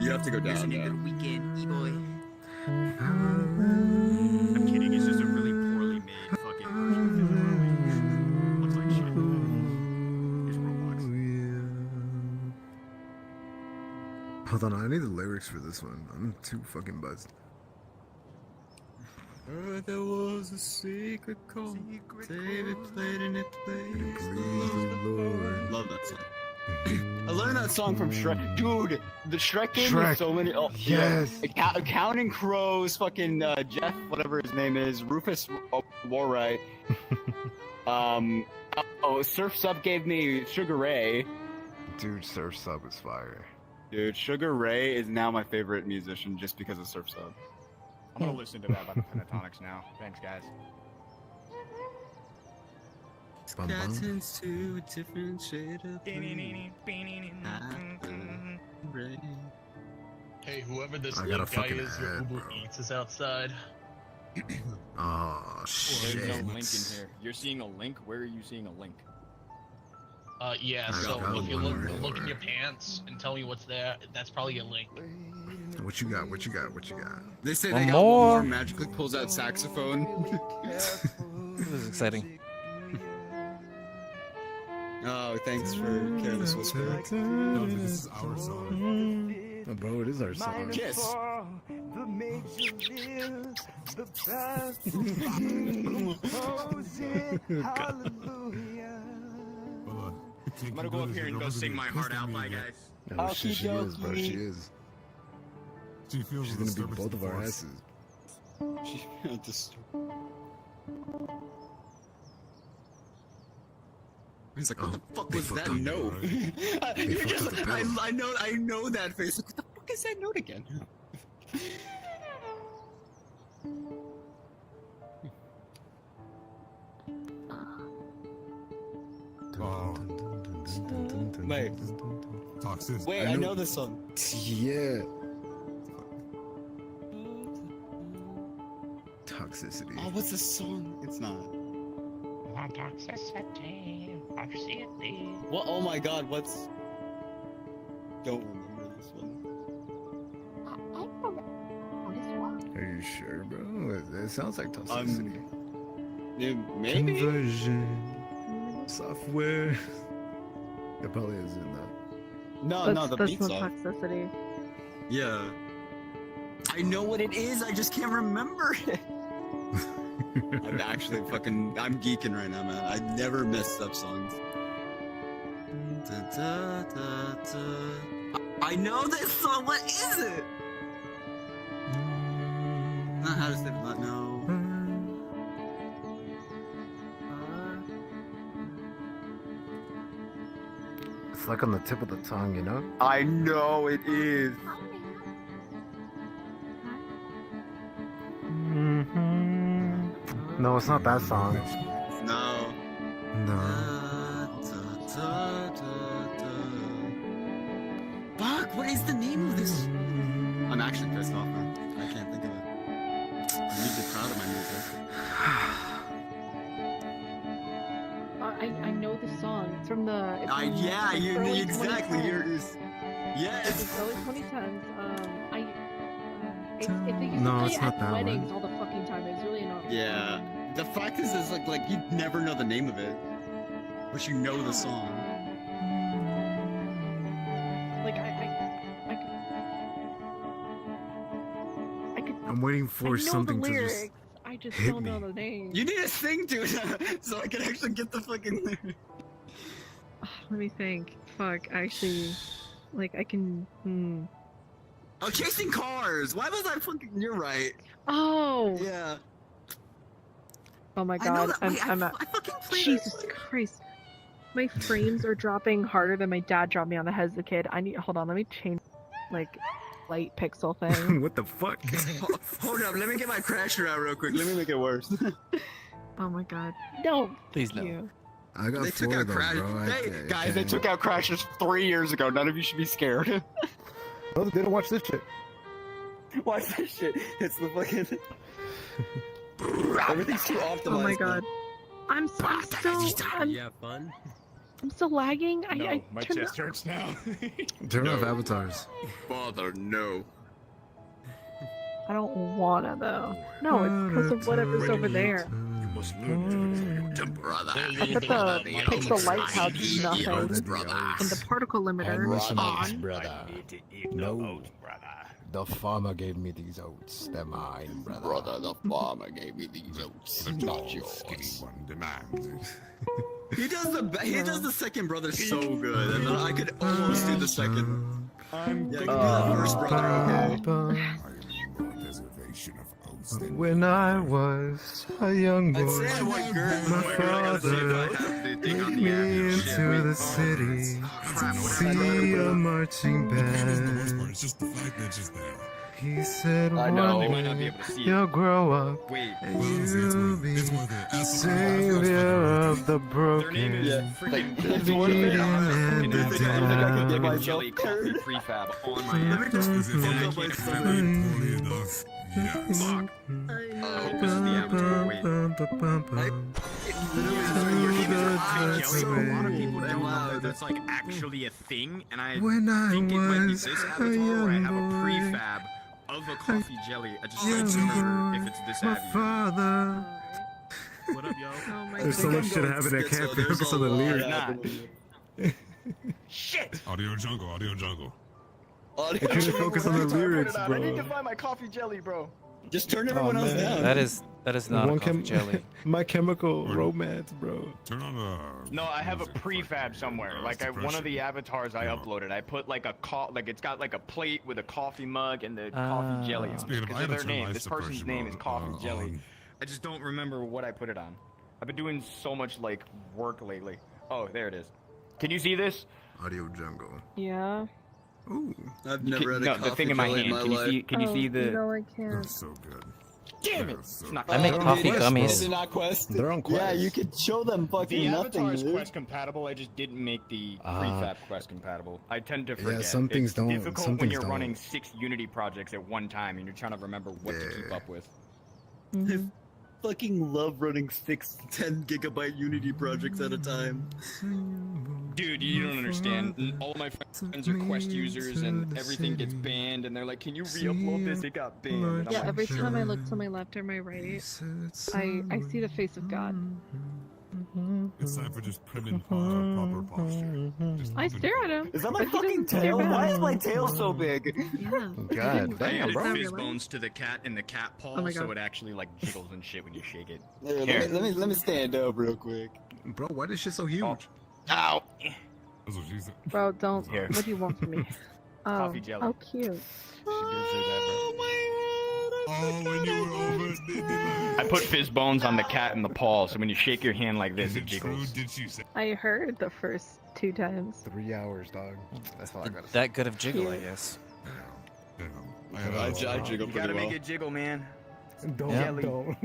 You have to go down. Listening Yeah. to the Weekend, E-boy. I'm kidding. It's just a really poorly made fucking version. Looks like shit. It's Roblox. Hold on, I need the lyrics for this one. I'm too fucking buzzed. There was a secret chord. David played and it played. Lord. Love that song. I learned that song from Shrek. Dude, the Shrek game Shrek. has so many. Oh, Yes. Yeah. Counting Crows, fucking Jeff, whatever his name is, Rufus Warright. Surf's Up gave me Sugar Ray. Dude, Surf's Up is fire. Dude, Sugar Ray is now my favorite musician just because of Surf's Up. I'm gonna listen to that by the Pentatonics now. Thanks, guys. Bum, bum. To a different shade of blue. Hey, whoever this I got link a guy fucking is, your ad, Uber bro. Eats is outside. Oh There's shit. no link in here. You're seeing a link? Where are you seeing a link? Yeah, I so got if you one look right in there. your pants and tell me what's there, that's probably a link. What you got? What you got? What you got? They say One they got more. one more, magically pulls out saxophone. This is exciting. Oh, thanks for Careless Whisper. No, this is our song. Oh, bro, it is our song. Kiss. The major bills, the past, hallelujah. I'm gonna go up here and go sing my heart out. Bye, guys. Oh shit, she is, bro. She is. She feels She's the gonna beat disturbance both of our force. asses. He's like, what the fuck they was fucked that up, note? right? They You're fucked just up the like, pedal. I know that face. Like, what the fuck is that note again? Oh, Wait, toxic. wait, I know this song. Yeah. Toxicity. Oh, what's this song? It's not. Toxicity, toxicity. What? Oh my god, what's... Don't remember this one. Are you sure, bro? It sounds like toxicity. Yeah, maybe? Conversion. Software. It probably isn't that. No, the beat's off. Toxicity. Yeah. I know what it is, I just can't remember it. I'm actually I'm geeking right now, man. I never mess up songs. I know this song, what is it? How does it not know? It's like on the tip of the tongue, you know? I know it is. No, it's not that song. No. No. Fuck, what is the name of this? I'm actually pissed off, man. I can't think of it. I need to be proud of my music. I know the song. It's from the. It's from yeah, the you early exactly. 2010s. Yes. It's early 2010s. If they used No, to it's play not at that one. weddings all the fucking time, it's really annoying. Yeah. The fact is like you'd never know the name of it, but you know the song. Like I could. I'm waiting I for know something the to lyrics. just. I just hit don't know me. the name. You need to sing to it so I can actually get the fucking lyrics. Let me think. Fuck. Actually, like I can. Oh, chasing cars. Why was I fucking? You're right. Oh. Yeah. Oh my I know god. that- wait, I'm I fucking played Jesus Christ. My frames are dropping harder than my dad dropped me on the head as a kid. Hold on, let me change like light pixel thing. What the fuck? Hold up, let me get my crasher out real quick. Let me make it worse. Oh my god. No. Please thank no. you. I got They took four out of those, Crash. bro. Hey, guys, they took out Crashers 3 years ago. None of you should be scared. Oh, they don't watch this shit. Watch this shit. It's the fucking. Everything's too optimized. Oh my god. I'm still fun? I'm still lagging. I My turned chest hurts now. Turn off avatars. Father, no. I don't wanna though. No, it's because of whatever's over there. You must learn to brother. I put the pixel light pouch is nothing, and the particle limiter is on. brother. No. The farmer gave me these oats. They're mine, brother. Brother, the farmer gave me these oats. Not yours. One demands. He does the second brother so good, and then I could almost do the second. Yeah, you do the first brother, okay? When I was a young boy, my father took me into the city to see a marching band. It's just the fact that it's there. He said, I know, they one might not be day able to see it. you'll grow up Wait. and you'll be savior of the broken, the needy and the down. Jelly coffee prefab on my Let me just app. fuck up my Poorly enough, yes. Fuck. I hope this is the avatar. Wait. A lot of people don't know that that's like actually a thing, and I When I think it might be was this a avatar where I have a young boy, prefab of a coffee jelly. I just don't remember if it's this my avatar. father. What up, yo? Oh my There's so much shit happening. I can't focus on the lyrics. Shit! Audio jungle, audio jungle. I couldn't focus on the lyrics, I need to bro. find my coffee jelly, bro. Just turn everyone else down. That is not a coffee jelly. My Chemical Romance, bro. Turn on the. No, I have a prefab somewhere. Like one of the avatars I uploaded, I put like a it's got like a plate with a coffee mug and the coffee jelly on it. Speaking of Because of their items, name. life This person's suppression name is mode, Coffee Jelly. on. I just don't remember what I put it on. I've been doing so much like work lately. Oh, there it is. Can you see this? Audio Jungle. Yeah. Ooh. I've never had a No, coffee the thing in my jelly hand. my Can you life. see? Can you see the? No, I can't. So good. Damn it! It's not I make Quest. coffee Is gummies. it not Quest? They're on Quest. Yeah, you could show them fucking The nothing, avatar is dude. Quest compatible. I just didn't make the prefab Quest compatible. I tend to forget. some things it's don't- difficult some when things you're don't. running 6 Unity projects at one time and you're trying to remember what to keep up with. Mhm. Fucking love running 6 10 gigabyte Unity projects at a time. Dude, you don't understand. All of my friends are Quest users and everything gets banned and they're like, can you re-upload this? It got banned. And I'm Yeah, like, every sure. time I look to my left or my right, I see the face of God. It's time for just prim and proper posture. Just I stare at him. Is that my but he fucking doesn't stare tail? back. Why is my tail so big? Yeah. God I damn, added bro. fizz bones to the cat in the cat paw, Oh my so God. it actually like jiggles and shit when you shake it. Here, let me stand up real quick. Bro, why this shit so huge? Ow! That's what she said. Bro, don't. Here. What do you want from me? Oh, Coffee jelly. oh, cute. Oh, when you were over. I put fizz bones on the cat and the paw, so when you shake your hand like this, Is it it true? jiggles. Did she say? I heard the first 2 times. 3 hours, dog. That's all I gotta say. That good of jiggle, I guess. Damn. I jiggle You pretty gotta well. make it jiggle, man. Don't, Yeah. don't.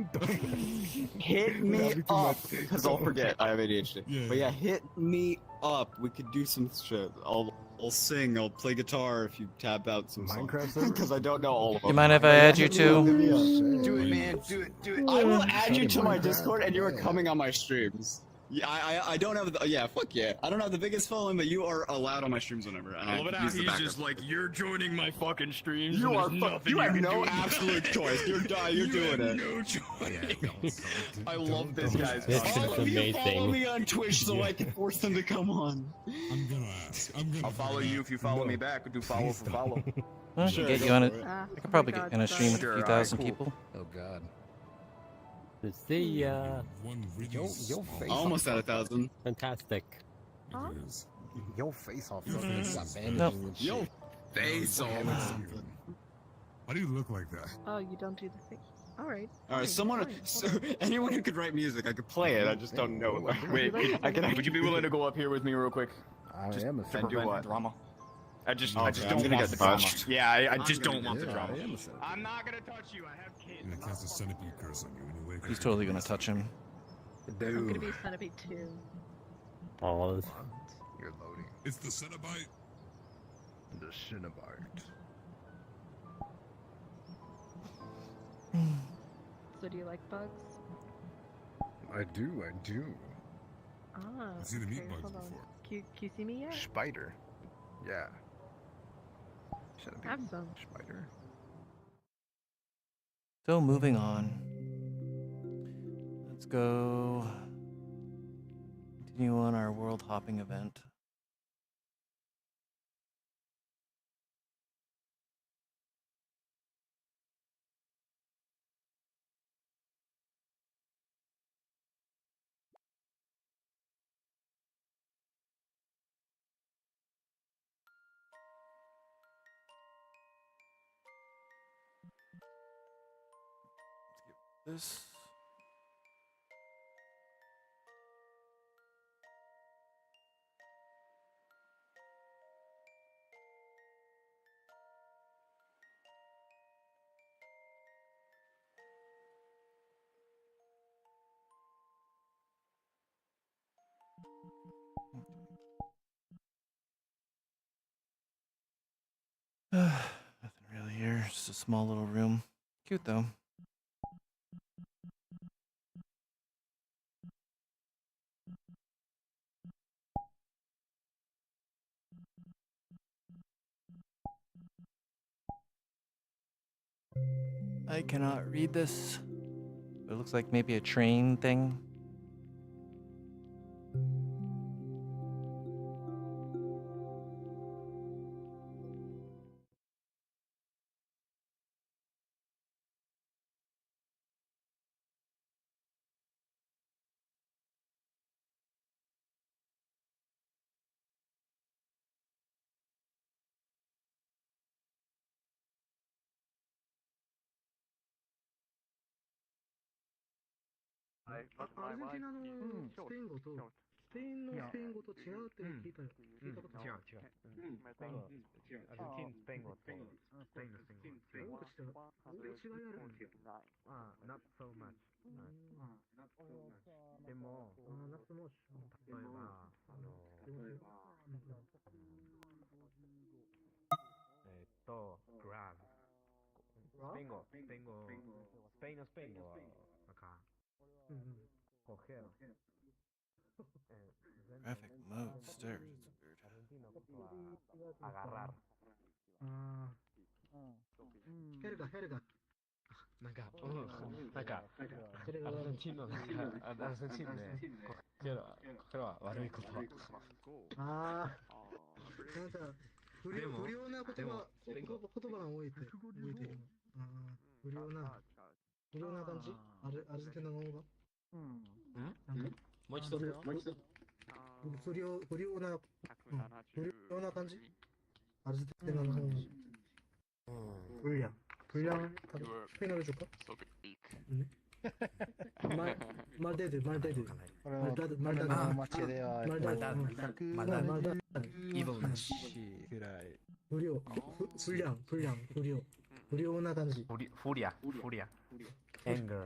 Hit me up, because I'll forget. I have ADHD. Yeah. But yeah, hit me up. We could do some shit. I'll sing. I'll play guitar if you tap out some Minecraft songs. Because I don't know all of them. You mind if I add you too? Do it, man. Do it. Do it. I will add you to my Discord, and you are coming on my streams. Yeah, I don't have the, yeah, fuck yeah. I don't have the biggest following, but you are allowed on my streams whenever. And I love it how use the he's backup. just like, you're joining my fucking streams. You and are there's fuck. nothing You have can no do absolute choice. You're doing it. No choice. I love this guy's. This is All of you follow amazing. me on Twitch so I can force them to come on. I'm gonna ask. I'll follow you if you follow me back. Do follow for follow. Well, Sure, get go you on for it. it. I could probably get in a stream with a Sure, few alright, thousand cool. people. Oh God. See ya. One really Yo, small- face Almost at 1,000. Fantastic. It is. Your face off. Your face Got is bandages Nope. and shit. Yo, face off. Why do you look like that? Oh, you don't do the thing. Alright. All right, anyone who could write music, I could play it. I just don't know. Wait, would you be willing to go up here with me real quick? I Just am a to And do prevent what? drama. I just Okay, I'm don't gonna want get the drama. touched. Yeah, I I'm just gonna don't want the Yeah, drama. I am a centipede. I'm not gonna touch you. I have kids. I'm gonna cast a centipede curse on you anyway. He's totally gonna touch him. I'm gonna Dude. be centipede too. Pause. You're loading. It's the Cenobite. The Cinnabart. So do you like bugs? I do. Ah. I've seen the meat okay, bugs hold on. before. Can you see me yet? Spider. Yeah. Centipede. Have some. Spider. So moving on. Let's go continue on our world hopping event. Let's give this. Nothing really here. Just a small little room. Cute though. I cannot read this. It looks like maybe a train thing. I but my wife is スペイン語とスペインのスペイン語と違うって聞いたよ。聞いたことある。違う。スペイン語。アルゼンチンスペイン語とスペインのスペイン語。スペイン語と違う。違いあるんですよ。not so much. not so much. でも、not so much. 例えば、グラン。スペイン語。スペインのスペイン語は、なんか、coger. Graphic mode stairs. It's weird. Agarrar. ヘルガ。なんか、アルゼンチンの、アルゼンチンで、これは悪いこと。なんか、不良な言葉が多いって覚えてる。不良な感じアルゼンチンの方が。もう一度。不良な感じアルゼンチンの方が。불량. 스페인어로 줄까? 말데드. 불량感じ. Furia. Anger.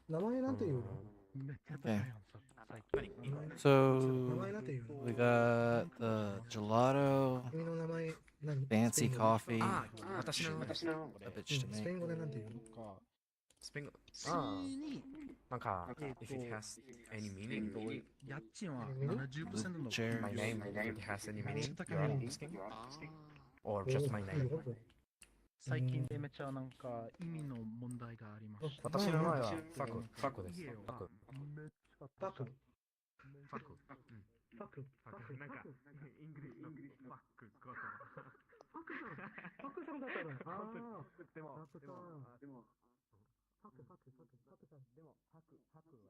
名前なんていうの? Okay. So we got the gelato, fancy coffee, a bitch to make. スペイン語。普通に、なんか、if it has any meaning. 家賃は70%の My name, if it has any meaning, you're asking? Or just my name? 最近でめっちゃなんか意味の問題がありまして。私の名前はファクです。ファク。めっちゃファク。ファク。ファク。なんか、イングリッシュファック。ファクさんだったの。でも、ファクさん。でも、ファクさん。でも、ファクはいい。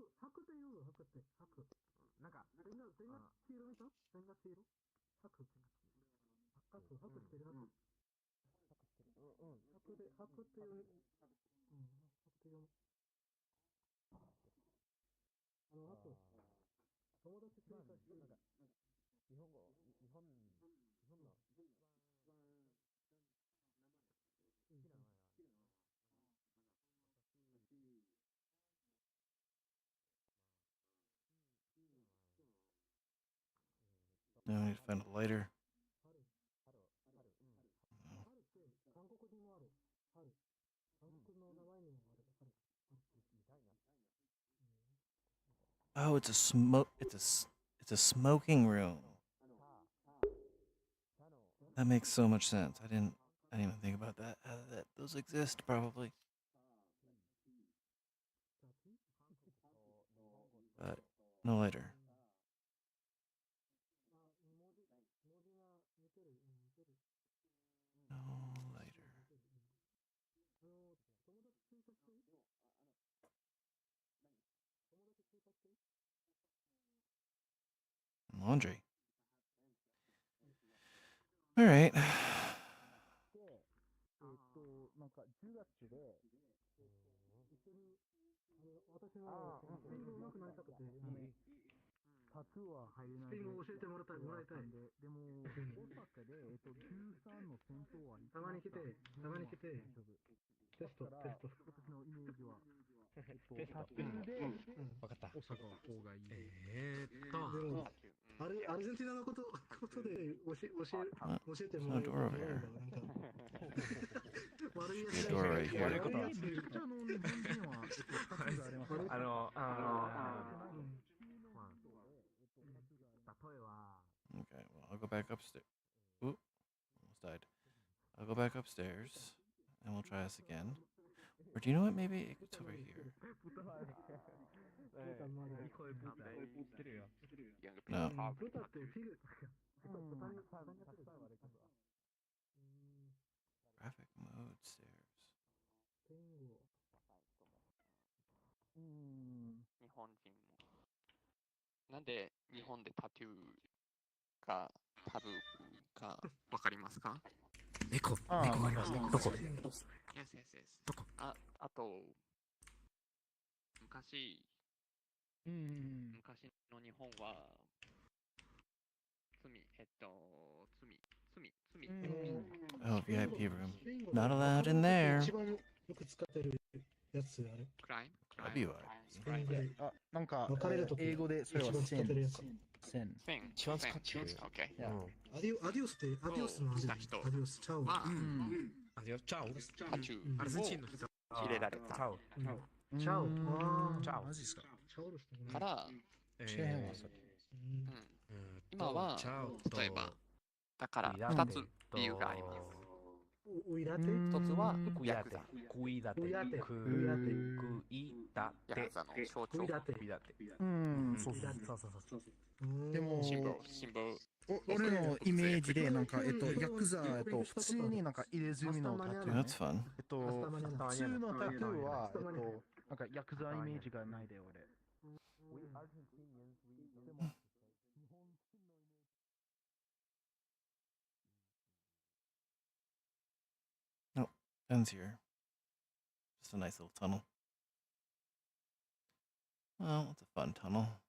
ファクって言うの、ファクって。ファク。なんか、点が黄色でしょ？点が黄色？ファクしてる。ファク。ファクっていう。ファクっていう。あと、友達追加してる。日本の一番好きな名前はNow I need to find a lighter. 韓国にもある。春。韓国の名前にもある。春。Oh, it's a smoke. It's a smoking room. That makes so much sense. I didn't even think about that. That those exist probably. But no lighter. No lighter. Laundry. All right. なんか10月で、一緒に、私のスペイン語上手くなりたくて、タトゥーは入れないで。スペイン語教えてもらいたい。でも、大阪で、13の戦闘はたまに来て、テスト。私のイメージは、タトゥーで、わかった。大阪は方がいい。でも、アルゼンチンのことで教えてもらえる。Door over here. 悪いや There's つ a door right here. めちゃくちゃ日本人は、タトゥーがあります。例えば、Okay, well, I'll go back upstairs. Oop, almost died. I'll go back upstairs, and we'll try this again. Or do you know what? Maybe it's over here. No. Graphic mode stairs. 日本人も。なんで日本でタトゥーがタブーかわかりますか？猫があります。どこ？ Yes. あと、昔の日本は、罪。Oh, VIP room. Not allowed in there. 一番よく使ってるやつあれ。WIP. なんか英語でそれはセン。一番使ってる。アディオスってアディオスの話だ。アディオスチャオ。アディオスチャオ。タトゥーアルゼンチンの人入れられた。チャオ。チャオ。マジですか。から、今は例えばだから2つ理由があります。一つはヤクザ。ヤクザの象徴。そう。でも辛抱。俺のイメージでなんかヤクザ普通になんか入れ墨のタトゥー。That's fun. 普通のタトゥーはなんかヤクザイメージがないで俺。Nope, ends here. Just a nice little tunnel. Well, it's a fun tunnel.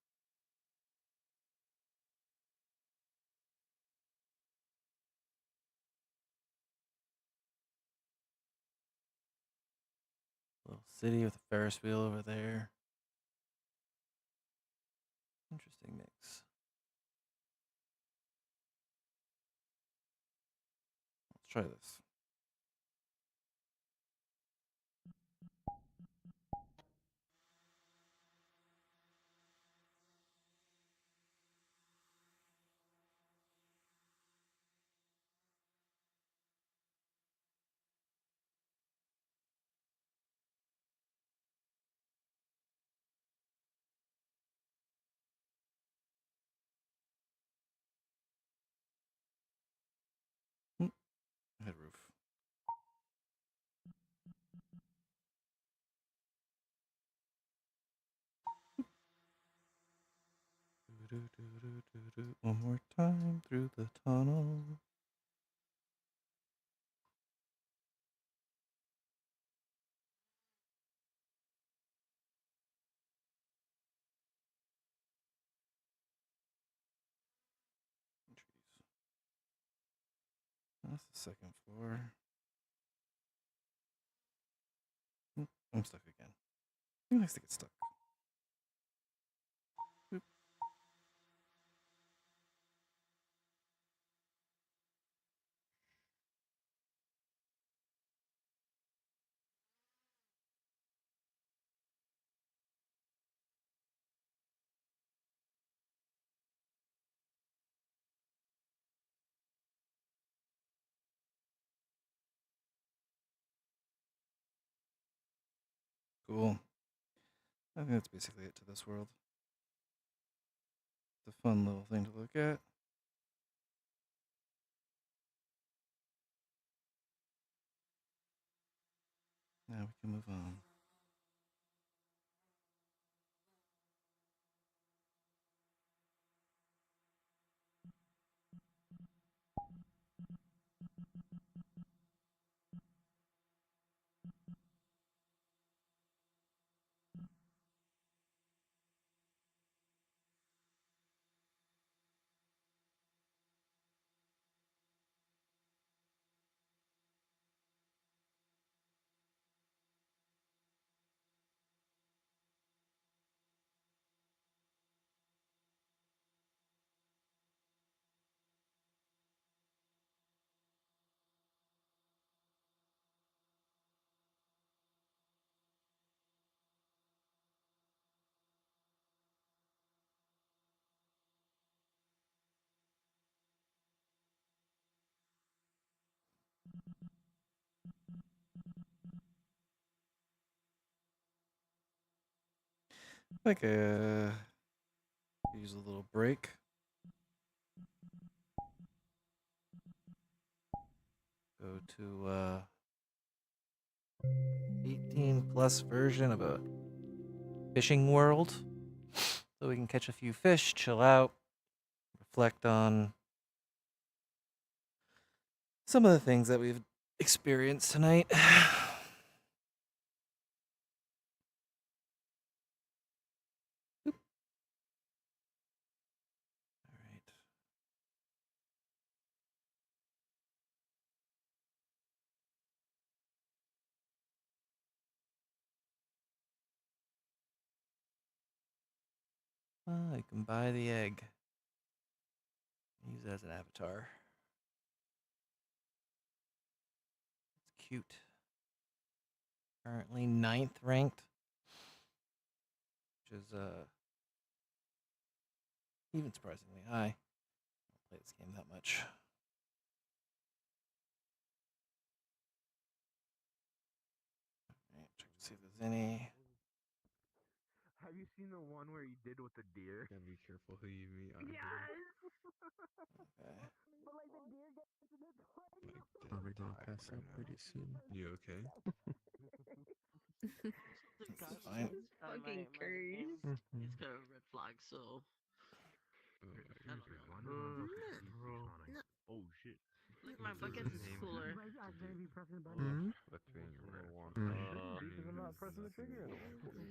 Little city with a Ferris wheel over there. Interesting mix. Let's try this. ahead, Roof. One more time through the tunnel. That's the second floor. Oop, I'm stuck again. He likes to get stuck. Oop. Cool. I think that's basically it to this world. It's a fun little thing to look at. Now we can move on. Like use a little break. Go to 18 plus version of a fishing world, so we can catch a few fish, chill out, reflect on some of the things that we've experienced tonight. You can buy the egg. Use it as an avatar. It's cute. Currently 9th ranked, which is even surprisingly high. I don't play this game that much. Alright, check to see if there's any. Have you seen the one where he did with the deer? Gotta be careful who you meet out Yes! Okay. But like the deer gets to the here. Are we gonna pass out pretty soon? You okay? Fine. Fucking curse. He's got a red flag, so. Oh shit. Look, my bucket's cooler. That's being not pressing the trigger.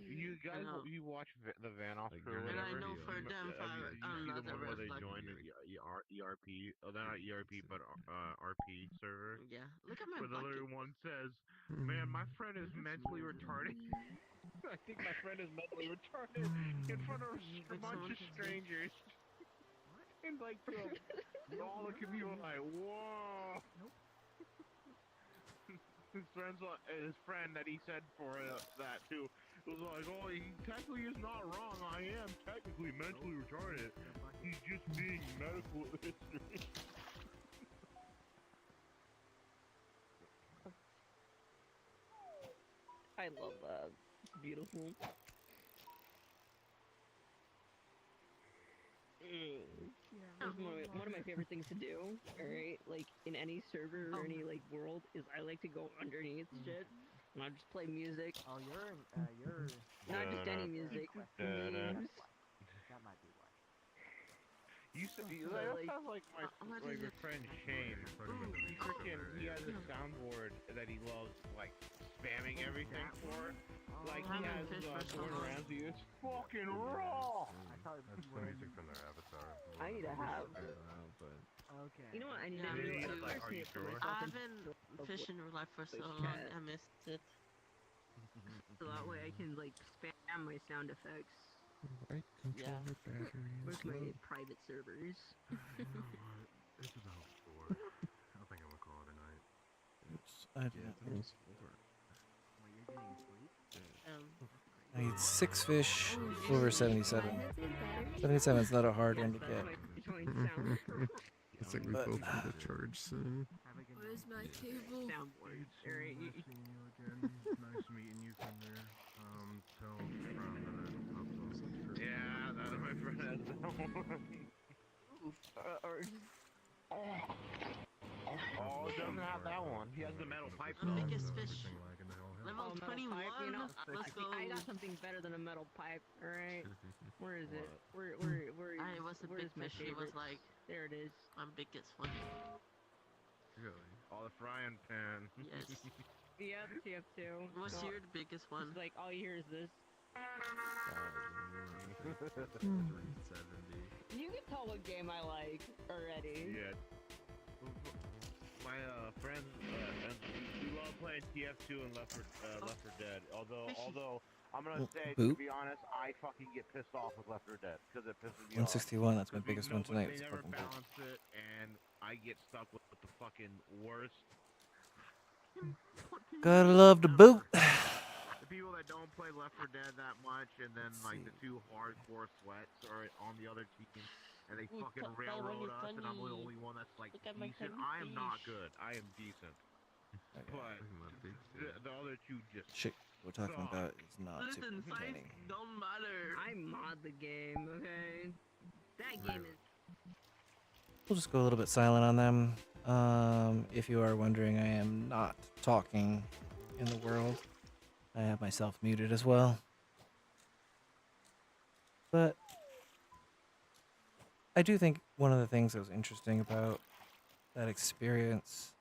You guys, you watch the Van Off crew or And I whatever? know for a damn fact I'm not a red Where they flag. joined an ERP, oh, not ERP, but RP server. Yeah, look at my where the bucket. other one says, "Man, my friend is mentally retarded." I think my friend is mentally retarded in front of a bunch of strangers. And like, all look at me like, whoa. His friend that he said for that too, was like, oh, he technically is not wrong. I am technically mentally retarded. He's just being medical history. I love that. Beautiful. One of my favorite things to do, alright, like in any server or any like world, is I like to go underneath shit and I just play music. Oh, you're Not just any music. Memes. That might be why. That sounds like my friend Shane. He has a soundboard that he loves, like spamming everything for. Like he has Gordon Ramsay. It's fucking raw. That's the music from their avatar. I need to have. Okay. You know what I need to do? I've been fishing real life for so long, I missed it. So that way I can like spam my sound effects. Right controller battery. Where's my private servers? It's about 4. I think I'm gonna call it a night. I don't know. Well, you're getting sleep? I need 6 fish over 77. 77 is not a hard one to get. It's like we both need to charge soon. Where's my cable? Soundboard. Alright, Seeing you again. Nice meeting you from there. Tell Brown that I hope those subscribe. Yeah, that is my friend. Oh, it doesn't have that one. He has the metal pipe though. Biggest fish. Level 21. Let's go. I got something better than a metal pipe. Alright. Where is it? Where I was a big where's my fish. It was favorite? like There it is. my biggest one. Really? Oh, the frying pan. Yes. Yep, TF2. What's No, your biggest one? it's like all you hear is this. 370. You can tell what game I like already. Yeah. My friends, we love playing TF2 and Left 4 Dead. Although I'm gonna say, to Boot? be honest, I fucking get pissed off with Left 4 Dead because it pisses me off. 161, that's my biggest one tonight. They It's never fucking boot. balance it, and I get stuck with the fucking worst. Gotta love the boot. The people that don't play Left 4 Dead that much, and then like the 2 hardcore sweats are on the other team, and they Ooh, fucking tell railroad when us, you're and I'm the funny. only one that's like Look at my decent. funny I am not fish. good. I am decent. But the other 2 just Shit we're talking suck. about is not super Listen, size entertaining. don't matter. I mod the game, okay? That game is. We'll just go a little bit silent on them. If you are wondering, I am not talking in the world. I have myself muted as well. But I do think one of the things that was interesting about that experience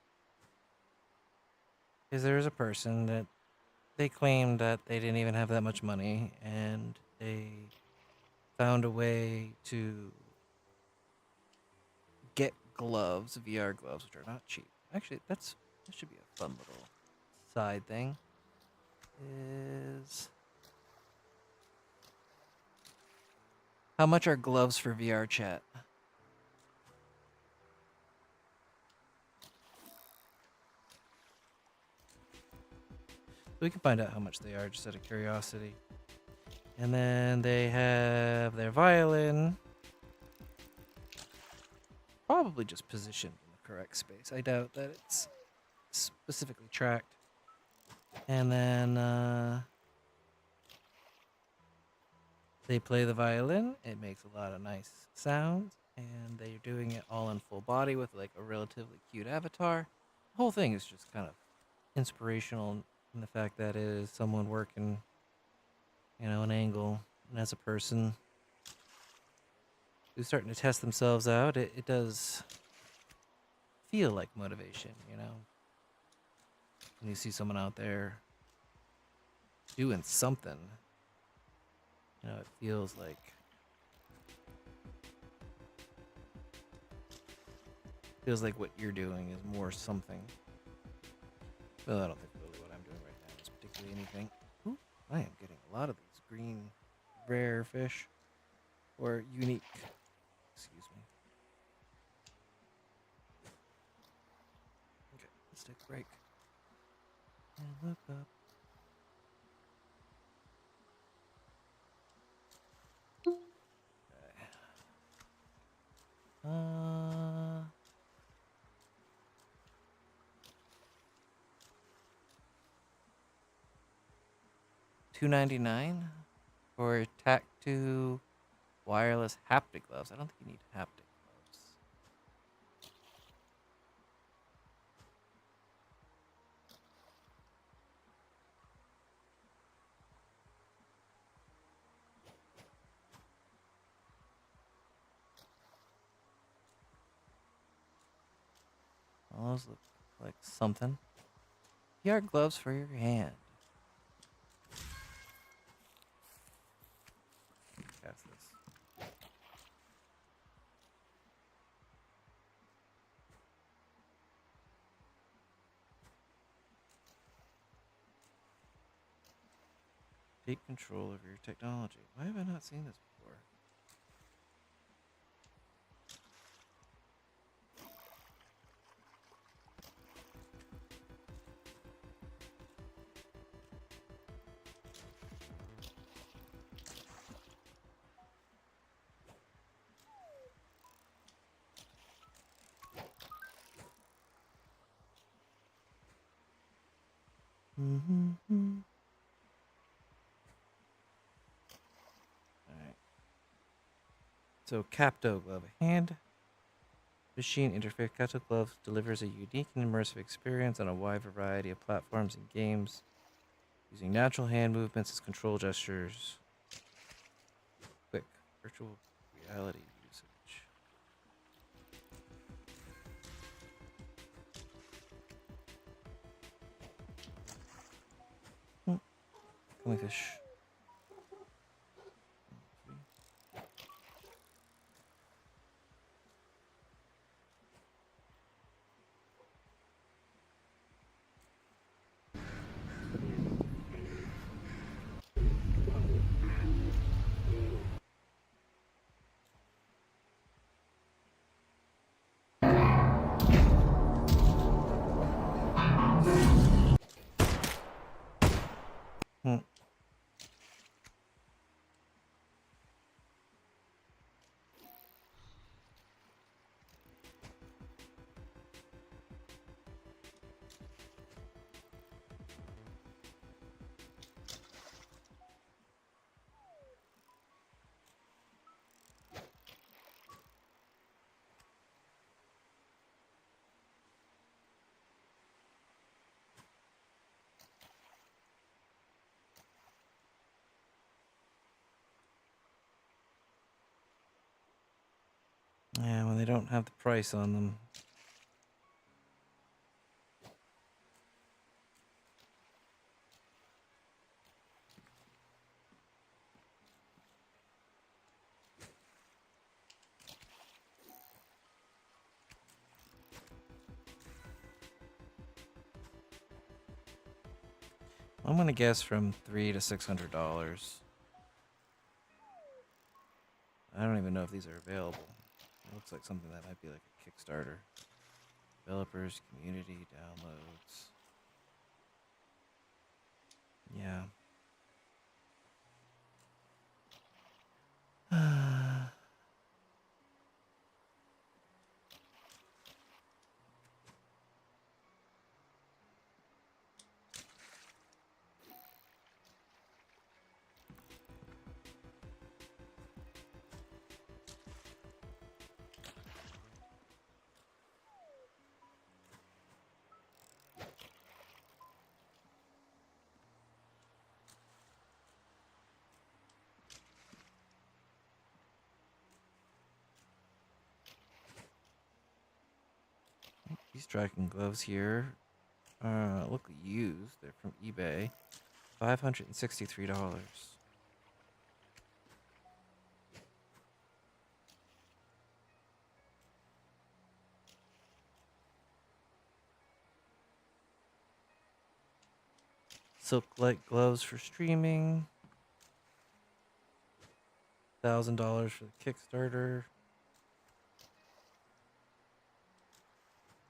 is there is a person that they claimed that they didn't even have that much money, and they found a way to get gloves, VR gloves, which are not cheap. Actually, that should be a fun little side thing. Is how much are gloves for VR chat? We can find out how much they are just out of curiosity. And then they have their violin. Probably just positioned in the correct space. I doubt that it's specifically tracked. And then they play the violin. It makes a lot of nice sounds. And they're doing it all in full body with like a relatively cute avatar. The whole thing is just kind of inspirational in the fact that it is someone working, you know, an angle. And as a person who's starting to test themselves out, it does feel like motivation, you know? When you see someone out there doing something, you know, it feels like what you're doing is more something. Well, I don't think really what I'm doing right now is particularly anything. Ooh, I am getting a lot of these green rare fish or unique. Excuse me. Okay, let's take a break. And look up. Okay. $2.99 for Tac2 wireless haptic gloves. I don't think you need haptic gloves. Those look like something. VR gloves for your hand. Cast this. Take control of your technology. Why have I not seen this before? Alright. So, Capto Glove. A hand machine interface. Capto Glove delivers a unique and immersive experience on a wide variety of platforms and games, using natural hand movements as control gestures. Quick virtual reality usage. Fish. Yeah, when they don't have the price on them. I'm gonna guess from $300 to $600. I don't even know if these are available. It looks like something that might be like a Kickstarter. Developers, community, downloads. Yeah. These tracking gloves here look used. They're from eBay. $563. Silk light gloves for streaming. $1,000 for the Kickstarter.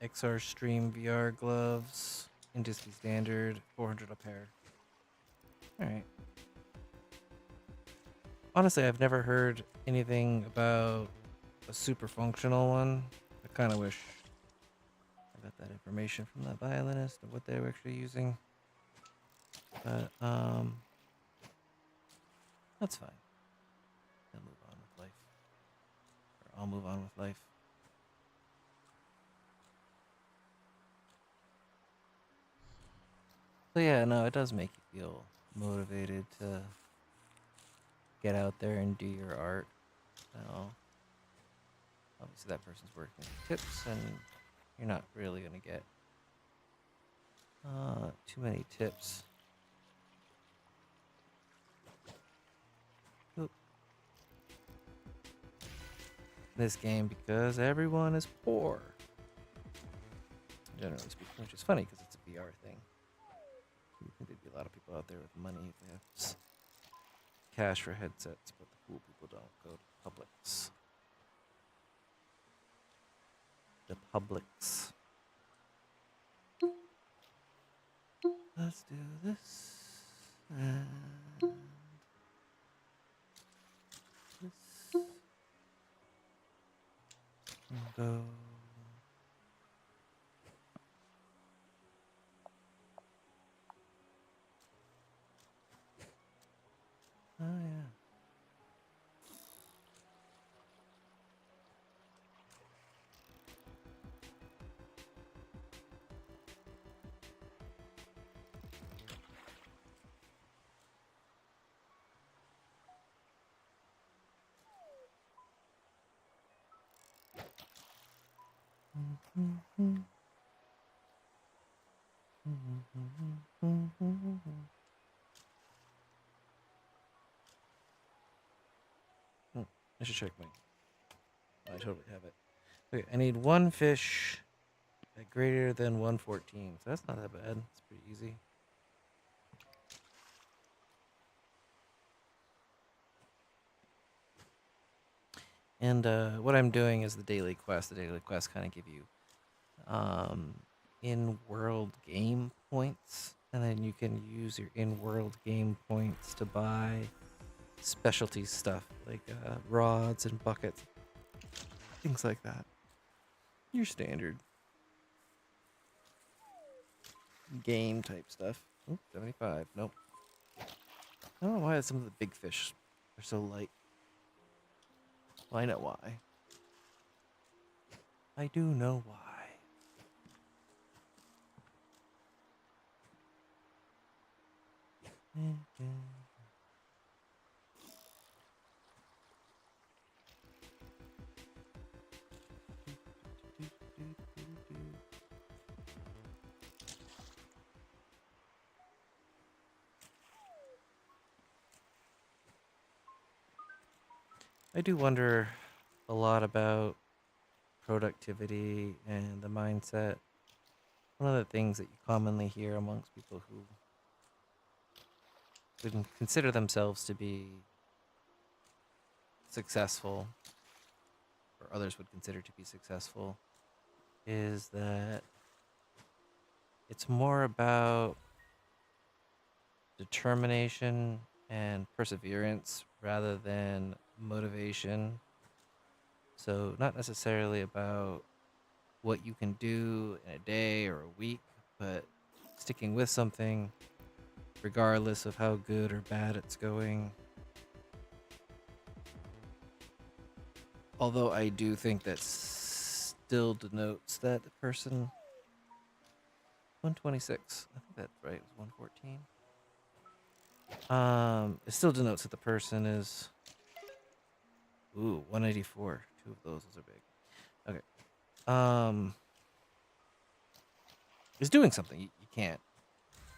XR Stream VR gloves. Industry standard, $400 a pair. Alright. Honestly, I've never heard anything about a super functional one. I kind of wish I got that information from that violinist of what they were actually using. But, that's fine. I'll move on with life. Or I'll move on with life. So yeah, no, it does make you feel motivated to get out there and do your art. Now, obviously that person's working with tips, and you're not really gonna get too many tips. Oop. This game, because everyone is poor, generally speaking, which is funny because it's a VR thing. You think there'd be a lot of people out there with money if they have cash for headsets, but the cool people don't go to Publix. The Publix. Let's do this. And this. And go. Oh, yeah. I should check my. I totally have it. Okay, I need one fish at greater than 114. So that's not that bad. It's pretty easy. And what I'm doing is the daily quest. The daily quests kind of give you in-world game points, and then you can use your in-world game points to buy specialty stuff like rods and buckets, things like that. Your standard game type stuff. Ooh, 75. Nope. I don't know why some of the big fish are so light. Well, I know why. I do know why. I do wonder a lot about productivity and the mindset. One of the things that you commonly hear amongst people who would consider themselves to be successful, or others would consider to be successful, is that it's more about determination and perseverance rather than motivation. So not necessarily about what you can do in a day or a week, but sticking with something regardless of how good or bad it's going. Although I do think that still denotes that the person 126. I think that's right. It was 114. It still denotes that the person is 184. Two of those are big. Okay. Is doing something. You can't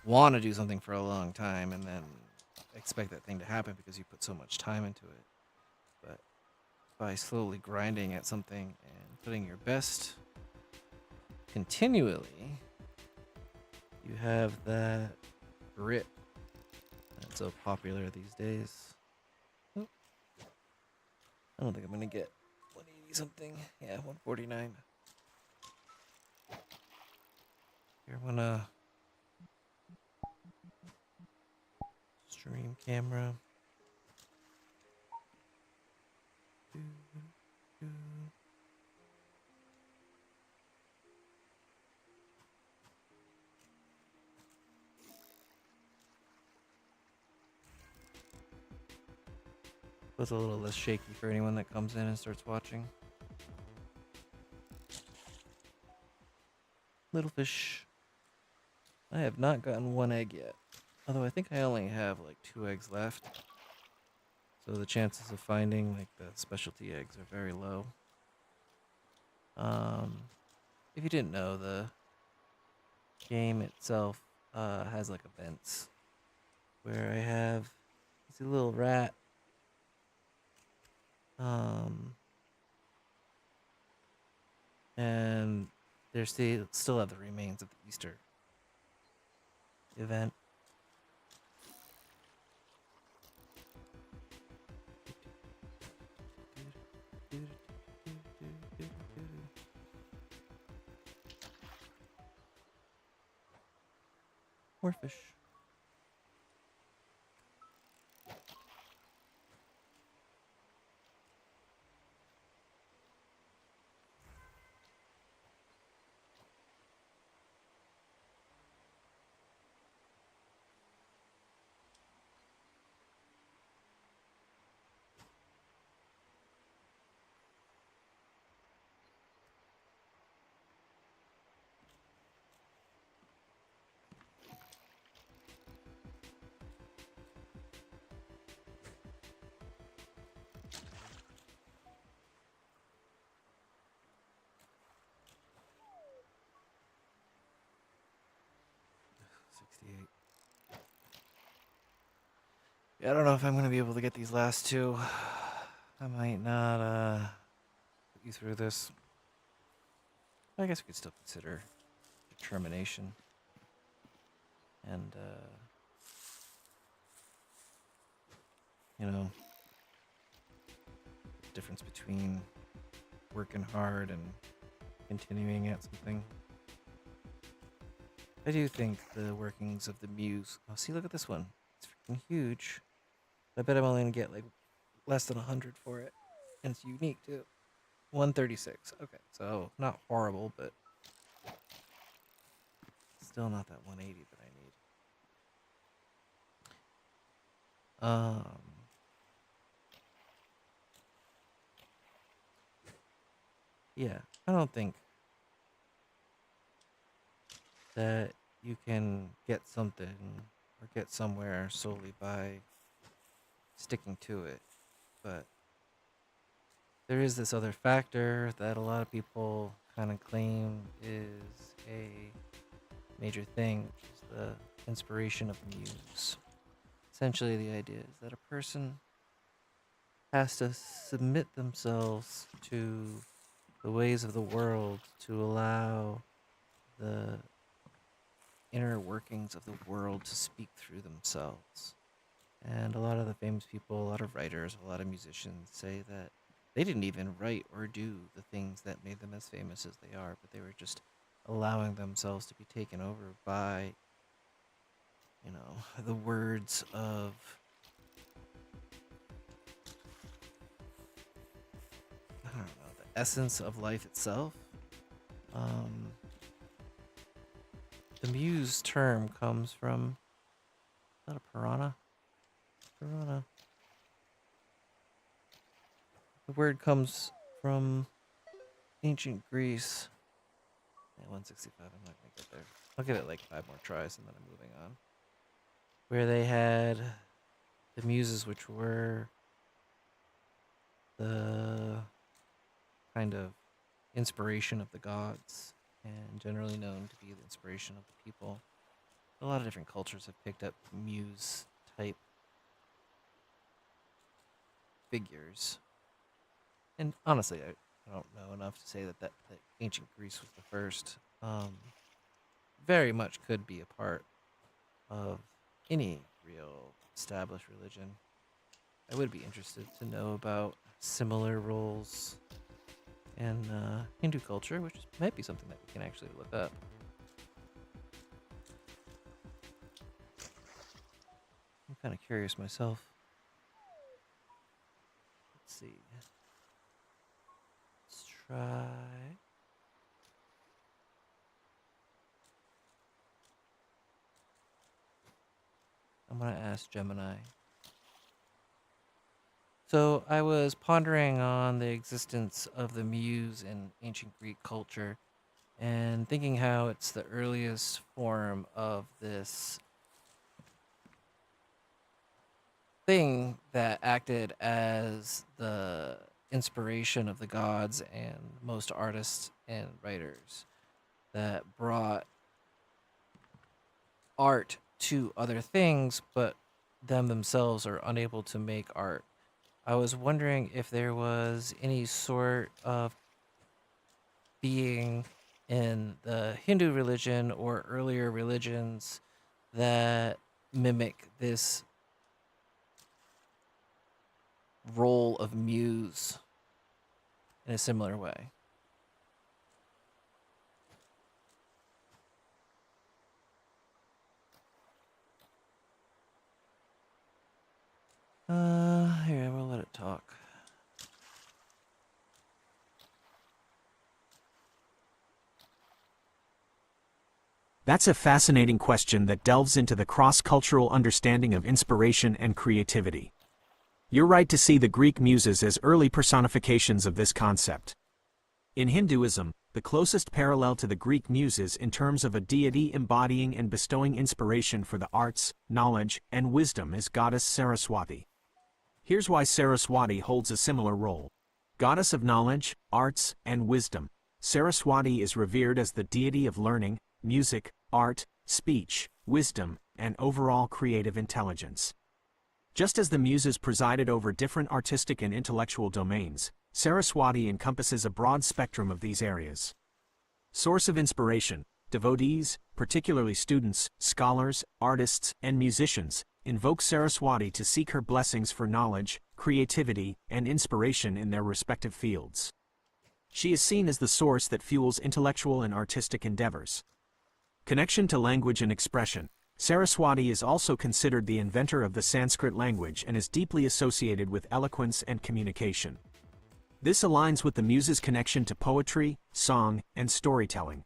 want to do something for a long time and then expect that thing to happen because you put so much time into it. But by slowly grinding at something and putting your best continually, you have that grit that's so popular these days. Oh. I don't think I'm gonna get 180 something. Yeah, 149. Here, I'm gonna stream camera. It's a little less shaky for anyone that comes in and starts watching. Little fish. I have not gotten one egg yet. Although I think I only have like 2 eggs left. So the chances of finding like the specialty eggs are very low. if you didn't know, the game itself has like events where I have this little rat. And there's still have the remains of the Easter event. More fish. Yeah, I don't know if I'm going to be able to get these last two. I might not put you through this. I guess we could still consider determination. And, you know, the difference between working hard and continuing at something. I do think the workings of the muse... Oh, see, look at this one. It's freaking huge. I bet I'm only going to get, like, less than 100 for it. And it's unique, too. 136. Okay, so not horrible, but still not that 180 that I need. Yeah, I don't think that you can get something or get somewhere solely by sticking to it, but there is this other factor that a lot of people kind of claim is a major thing, which is the inspiration of the muse. Essentially, the idea is that a person has to submit themselves to the ways of the world to allow the inner workings of the world to speak through themselves. And a lot of the famous people, a lot of writers, a lot of musicians say that they didn't even write or do the things that made them as famous as they are, but they were just allowing themselves to be taken over by, you know, the words of I don't know, the essence of life itself. The muse term comes from, is that a piranha? Piranha. The word comes from ancient Greece. Yeah, 165, I'm not gonna get there. I'll give it like 5 more tries and then I'm moving on. Where they had the muses, which were the kind of inspiration of the gods and generally known to be the inspiration of the people. A lot of different cultures have picked up muse type figures. And honestly, I don't know enough to say that ancient Greece was the first. Very much could be a part of any real established religion. I would be interested to know about similar roles in Hindu culture, which might be something that we can actually look up. I'm kind of curious myself. Let's see. Let's try. I'm going to ask Gemini. So I was pondering on the existence of the muse in ancient Greek culture and thinking how it's the earliest form of this thing that acted as the inspiration of the gods and most artists and writers. that brought art to other things, but themselves are unable to make art. I was wondering if there was any sort of being in the Hindu religion or earlier religions that mimic this role of muse in a similar way. Here, we'll let it talk. That's a fascinating question that delves into the cross-cultural understanding of inspiration and creativity. You're right to see the Greek muses as early personifications of this concept. In Hinduism, the closest parallel to the Greek muses in terms of a deity embodying and bestowing inspiration for the arts, knowledge, and wisdom is goddess Saraswati. Here's why Saraswati holds a similar role. Goddess of knowledge, arts, and wisdom, Saraswati is revered as the deity of learning, music, art, speech, wisdom, and overall creative intelligence. Just as the muses presided over different artistic and intellectual domains, Saraswati encompasses a broad spectrum of these areas. Source of inspiration: devotees, particularly students, scholars, artists, and musicians, invoke Saraswati to seek her blessings for knowledge, creativity, and inspiration in their respective fields. She is seen as the source that fuels intellectual and artistic endeavors. Connection to language and expression: Saraswati is also considered the inventor of the Sanskrit language and is deeply associated with eloquence and communication. This aligns with the muse's connection to poetry, song, and storytelling.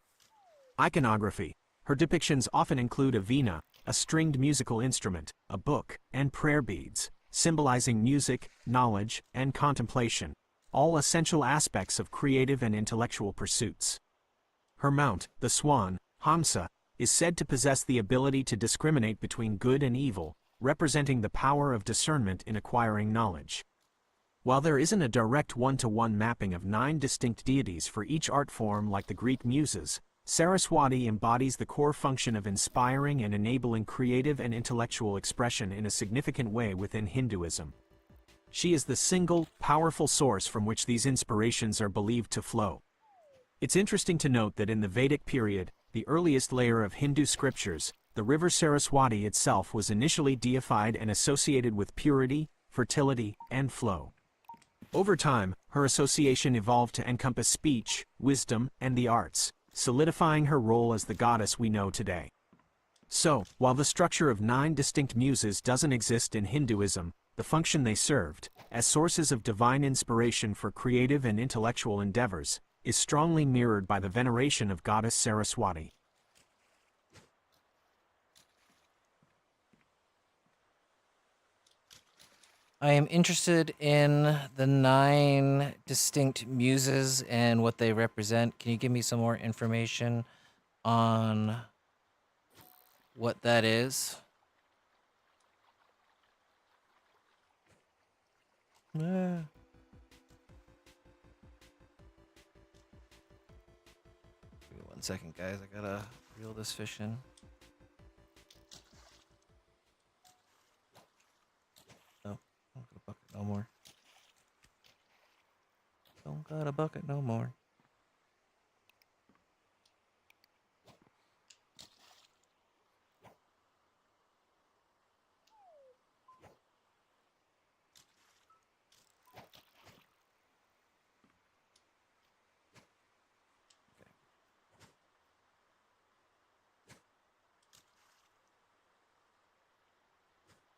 Iconography: her depictions often include a veena, a stringed musical instrument, a book, and prayer beads, symbolizing music, knowledge, and contemplation, all essential aspects of creative and intellectual pursuits. Her mount, the swan, Hamsa, is said to possess the ability to discriminate between good and evil, representing the power of discernment in acquiring knowledge. While there isn't a direct one-to-one mapping of 9 distinct deities for each art form like the Greek muses, Saraswati embodies the core function of inspiring and enabling creative and intellectual expression in a significant way within Hinduism. She is the single, powerful source from which these inspirations are believed to flow. It's interesting to note that in the Vedic period, the earliest layer of Hindu scriptures, the river Saraswati itself was initially deified and associated with purity, fertility, and flow. Over time, her association evolved to encompass speech, wisdom, and the arts, solidifying her role as the goddess we know today. So, while the structure of 9 distinct muses doesn't exist in Hinduism, the function they served, as sources of divine inspiration for creative and intellectual endeavors, is strongly mirrored by the veneration of goddess Saraswati. I am interested in the 9 distinct muses and what they represent. Can you give me some more information on what that is? Give me 1 second, guys. I gotta reel this fish in. Don't got a bucket no more. Don't got a bucket no more.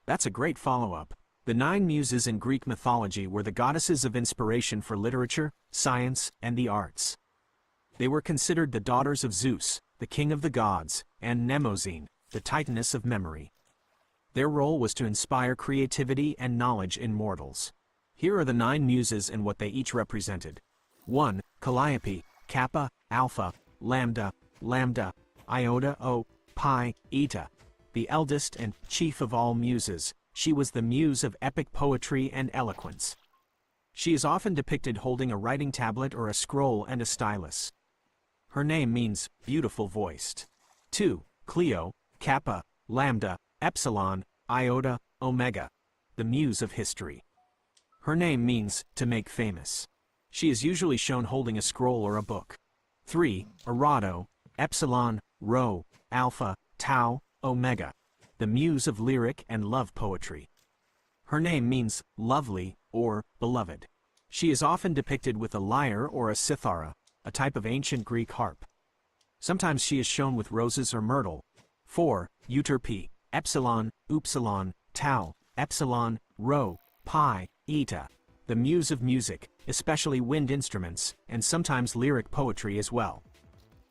That's a great follow-up. The 9 muses in Greek mythology were the goddesses of inspiration for literature, science, and the arts. They were considered the daughters of Zeus, the king of the gods, and Mnemosyne, the titaness of memory. Their role was to inspire creativity and knowledge in mortals. Here are the 9 muses and what they each represented. 1. Calliope, Kappa, Alpha, Lambda, Iota, O, Pi, Eta. The eldest and chief of all muses, she was the muse of epic poetry and eloquence. She is often depicted holding a writing tablet or a scroll and a stylus. Her name means beautiful voiced. 2. Cleo, Kappa, Lambda, Epsilon, Iota, Omega, the muse of history. Her name means to make famous. She is usually shown holding a scroll or a book. 3. Arado, Epsilon, Rho, Alpha, Tau, Omega, the muse of lyric and love poetry. Her name means lovely or beloved. She is often depicted with a lyre or a cithara, a type of ancient Greek harp. Sometimes she is shown with roses or myrtle. 4. Euterpe, Epsilon, Upsilon, Tau, Epsilon, Rho, Pi, Eta, the muse of music, especially wind instruments, and sometimes lyric poetry as well.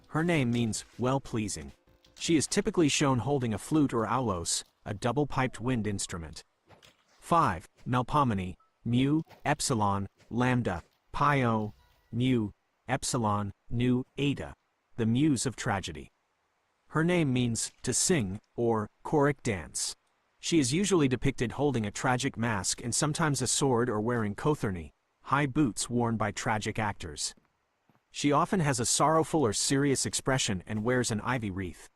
Her name means well-pleasing. She is typically shown holding a flute or aulos, a double-piped wind instrument. 5. Melpomene, Mu, Epsilon, Lambda, Pi O, Mu, Epsilon, Nu, Eta, the muse of tragedy. Her name means to sing or choric dance. She is usually depicted holding a tragic mask and sometimes a sword or wearing kothurni, high boots worn by tragic actors. She often has a sorrowful or serious expression and wears an ivy wreath.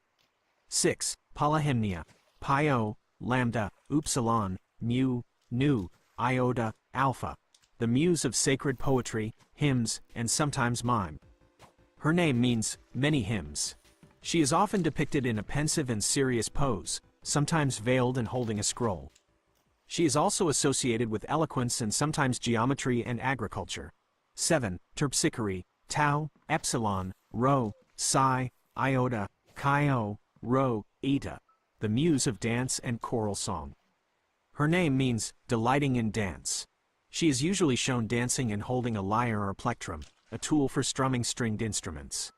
6. Polyhymnia, Pi O, Lambda, Upsilon, Mu, Nu, Iota, Alpha, the muse of sacred poetry, hymns, and sometimes mime. Her name means many hymns. She is often depicted in a pensive and serious pose, sometimes veiled and holding a scroll. She is also associated with eloquence and sometimes geometry and agriculture. 7. Terpsichore, Tau, Epsilon, Rho, Psi, Iota, Chi O, Rho, Eta, the muse of dance and choral song. Her name means delighting in dance. She is usually shown dancing and holding a lyre or plectrum, a tool for strumming stringed instruments.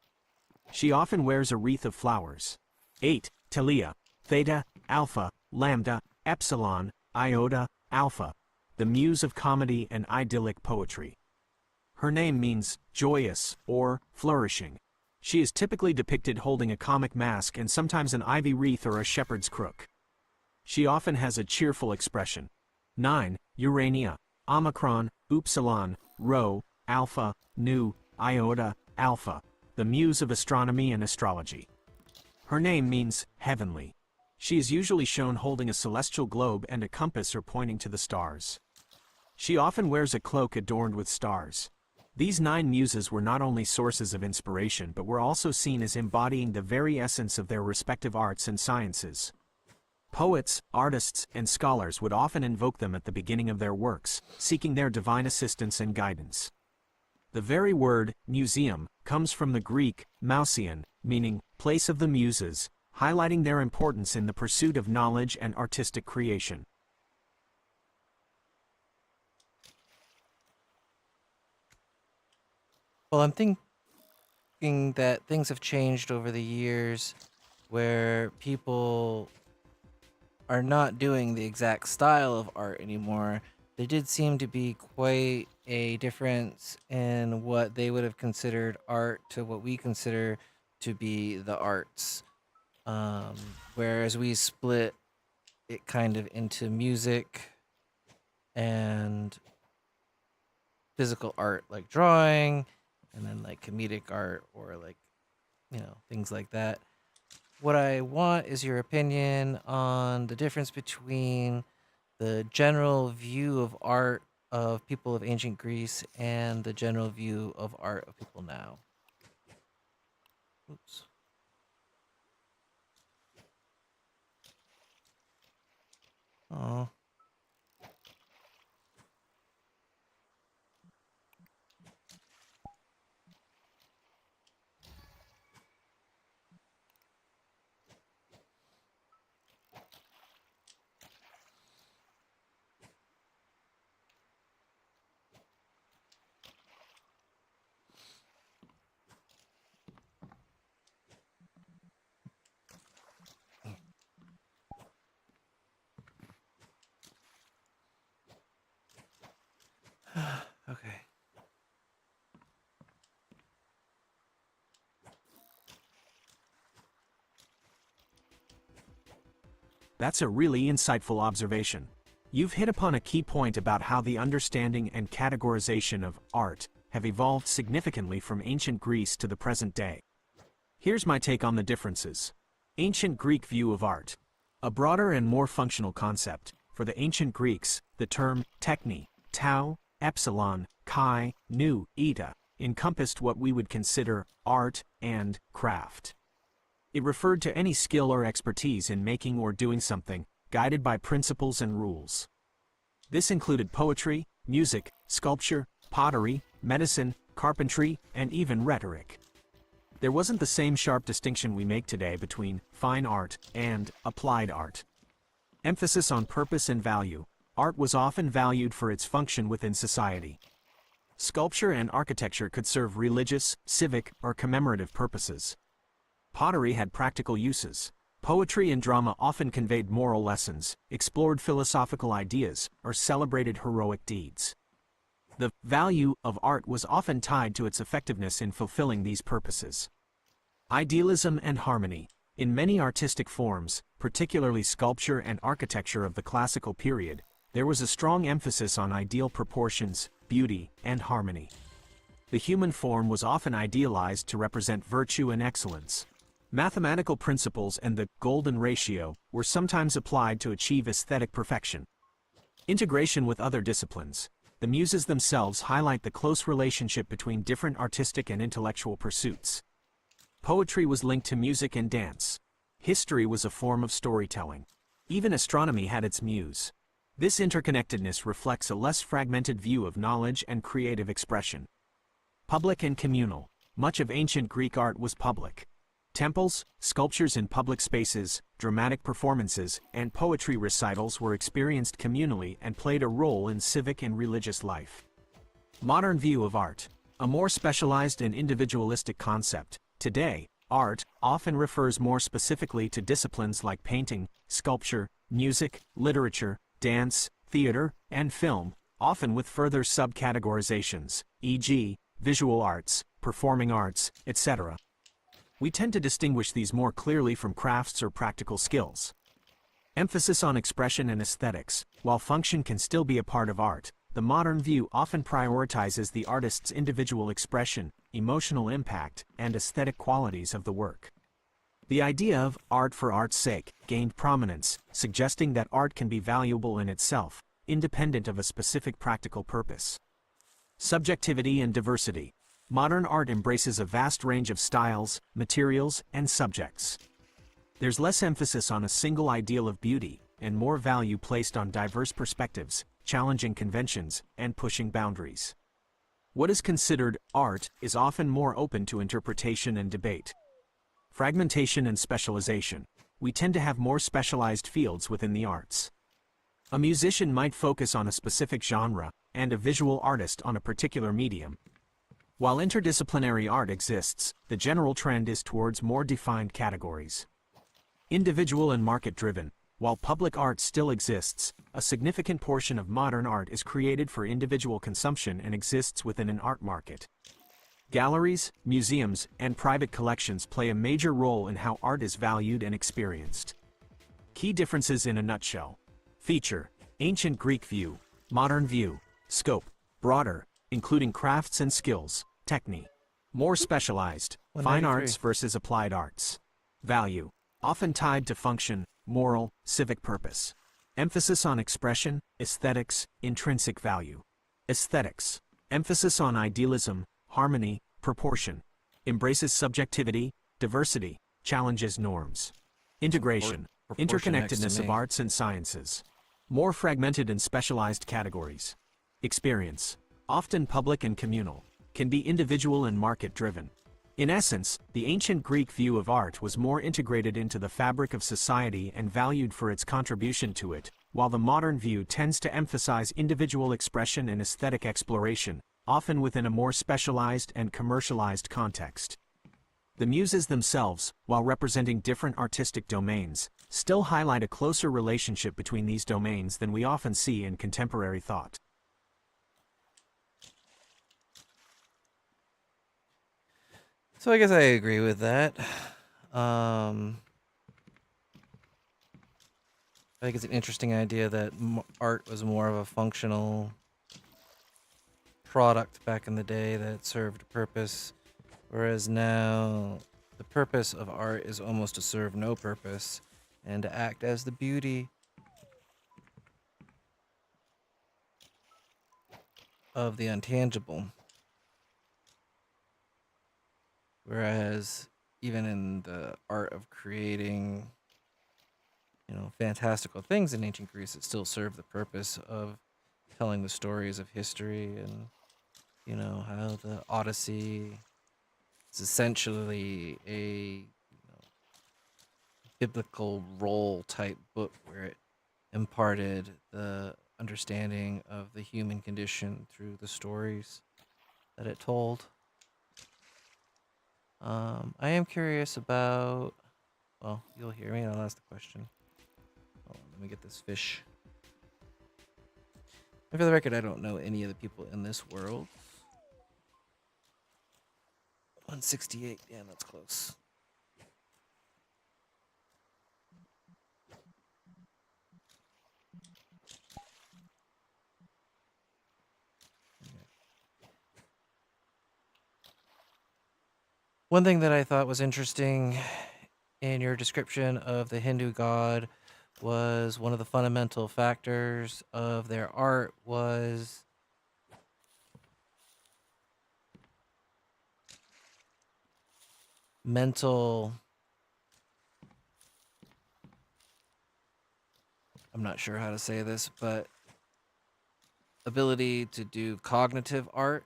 She often wears a wreath of flowers. 8. Telea, Theta, Alpha, Lambda, Epsilon, Iota, Alpha, the muse of comedy and idyllic poetry. Her name means joyous or flourishing. She is typically depicted holding a comic mask and sometimes an ivy wreath or a shepherd's crook. She often has a cheerful expression. 9. Urania, Omicron, Upsilon, Rho, Alpha, Nu, Iota, Alpha, the muse of astronomy and astrology. Her name means heavenly. She is usually shown holding a celestial globe and a compass or pointing to the stars. She often wears a cloak adorned with stars. These 9 muses were not only sources of inspiration but were also seen as embodying the very essence of their respective arts and sciences. Poets, artists, and scholars would often invoke them at the beginning of their works, seeking their divine assistance and guidance. The very word, museum, comes from the Greek, mousion, meaning place of the muses, highlighting their importance in the pursuit of knowledge and artistic creation. Well, I'm thinking that things have changed over the years where people are not doing the exact style of art anymore. There did seem to be quite a difference in what they would have considered art to what we consider to be the arts. Whereas we split it kind of into music and physical art, like drawing, and then like comedic art or like, you know, things like that. What I want is your opinion on the difference between the general view of art of people of ancient Greece and the general view of art of people now. Oops. Oh. Okay. That's a really insightful observation. You've hit upon a key point about how the understanding and categorization of art have evolved significantly from ancient Greece to the present day. Here's my take on the differences. Ancient Greek view of art. A broader and more functional concept. For the ancient Greeks, the term techne, tau, epsilon, chi, nu, eta, encompassed what we would consider art and craft. It referred to any skill or expertise in making or doing something, guided by principles and rules. This included poetry, music, sculpture, pottery, medicine, carpentry, and even rhetoric. There wasn't the same sharp distinction we make today between fine art and applied art. Emphasis on purpose and value. Art was often valued for its function within society. Sculpture and architecture could serve religious, civic, or commemorative purposes. Pottery had practical uses. Poetry and drama often conveyed moral lessons, explored philosophical ideas, or celebrated heroic deeds. The value of art was often tied to its effectiveness in fulfilling these purposes. Idealism and harmony. In many artistic forms, particularly sculpture and architecture of the classical period, there was a strong emphasis on ideal proportions, beauty, and harmony. The human form was often idealized to represent virtue and excellence. Mathematical principles and the golden ratio were sometimes applied to achieve aesthetic perfection. Integration with other disciplines. The muses themselves highlight the close relationship between different artistic and intellectual pursuits. Poetry was linked to music and dance. History was a form of storytelling. Even astronomy had its muse. This interconnectedness reflects a less fragmented view of knowledge and creative expression. Public and communal. Much of ancient Greek art was public. Temples, sculptures in public spaces, dramatic performances, and poetry recitals were experienced communally and played a role in civic and religious life. Modern view of art. A more specialized and individualistic concept. Today, art often refers more specifically to disciplines like painting, sculpture, music, literature, dance, theater, and film, often with further subcategorizations, e.g., visual arts, performing arts, etc. We tend to distinguish these more clearly from crafts or practical skills. Emphasis on expression and aesthetics. While function can still be a part of art, the modern view often prioritizes the artist's individual expression, emotional impact, and aesthetic qualities of the work. The idea of art for art's sake gained prominence, suggesting that art can be valuable in itself, independent of a specific practical purpose. Subjectivity and diversity. Modern art embraces a vast range of styles, materials, and subjects. There's less emphasis on a single ideal of beauty, and more value placed on diverse perspectives, challenging conventions, and pushing boundaries. What is considered art is often more open to interpretation and debate. Fragmentation and specialization. We tend to have more specialized fields within the arts. A musician might focus on a specific genre, and a visual artist on a particular medium. While interdisciplinary art exists, the general trend is towards more defined categories. Individual and market-driven. While public art still exists, a significant portion of modern art is created for individual consumption and exists within an art market. Galleries, museums, and private collections play a major role in how art is valued and experienced. Key differences in a nutshell. Feature: ancient Greek view, modern view, scope, broader, including crafts and skills, technique. More specialized, fine arts versus applied arts. Value: often tied to function, moral, civic purpose. Emphasis on expression, aesthetics, intrinsic value. Aesthetics: emphasis on idealism, harmony, proportion. Embraces subjectivity, diversity, challenges norms. Integration: interconnectedness of arts and sciences. More fragmented and specialized categories. Experience: often public and communal, can be individual and market-driven. In essence, the ancient Greek view of art was more integrated into the fabric of society and valued for its contribution to it, while the modern view tends to emphasize individual expression and aesthetic exploration, often within a more specialized and commercialized context. The muses themselves, while representing different artistic domains, still highlight a closer relationship between these domains than we often see in contemporary thought. So I guess I agree with that. I think it's an interesting idea that art was more of a functional product back in the day that served a purpose, whereas now the purpose of art is almost to serve no purpose and to act as the beauty of the intangible. Whereas even in the art of creating, fantastical things in ancient Greece, it still served the purpose of telling the stories of history and, how the Odyssey is essentially a biblical role type book where it imparted the understanding of the human condition through the stories that it told. I am curious about, well, you'll hear me and I'll ask the question. Hold on, let me get this fish. And for the record, I don't know any of the people in this world. 168, yeah, that's close. One thing that I thought was interesting in your description of the Hindu god was one of the fundamental factors of their art was mental, I'm not sure how to say this, but ability to do cognitive art.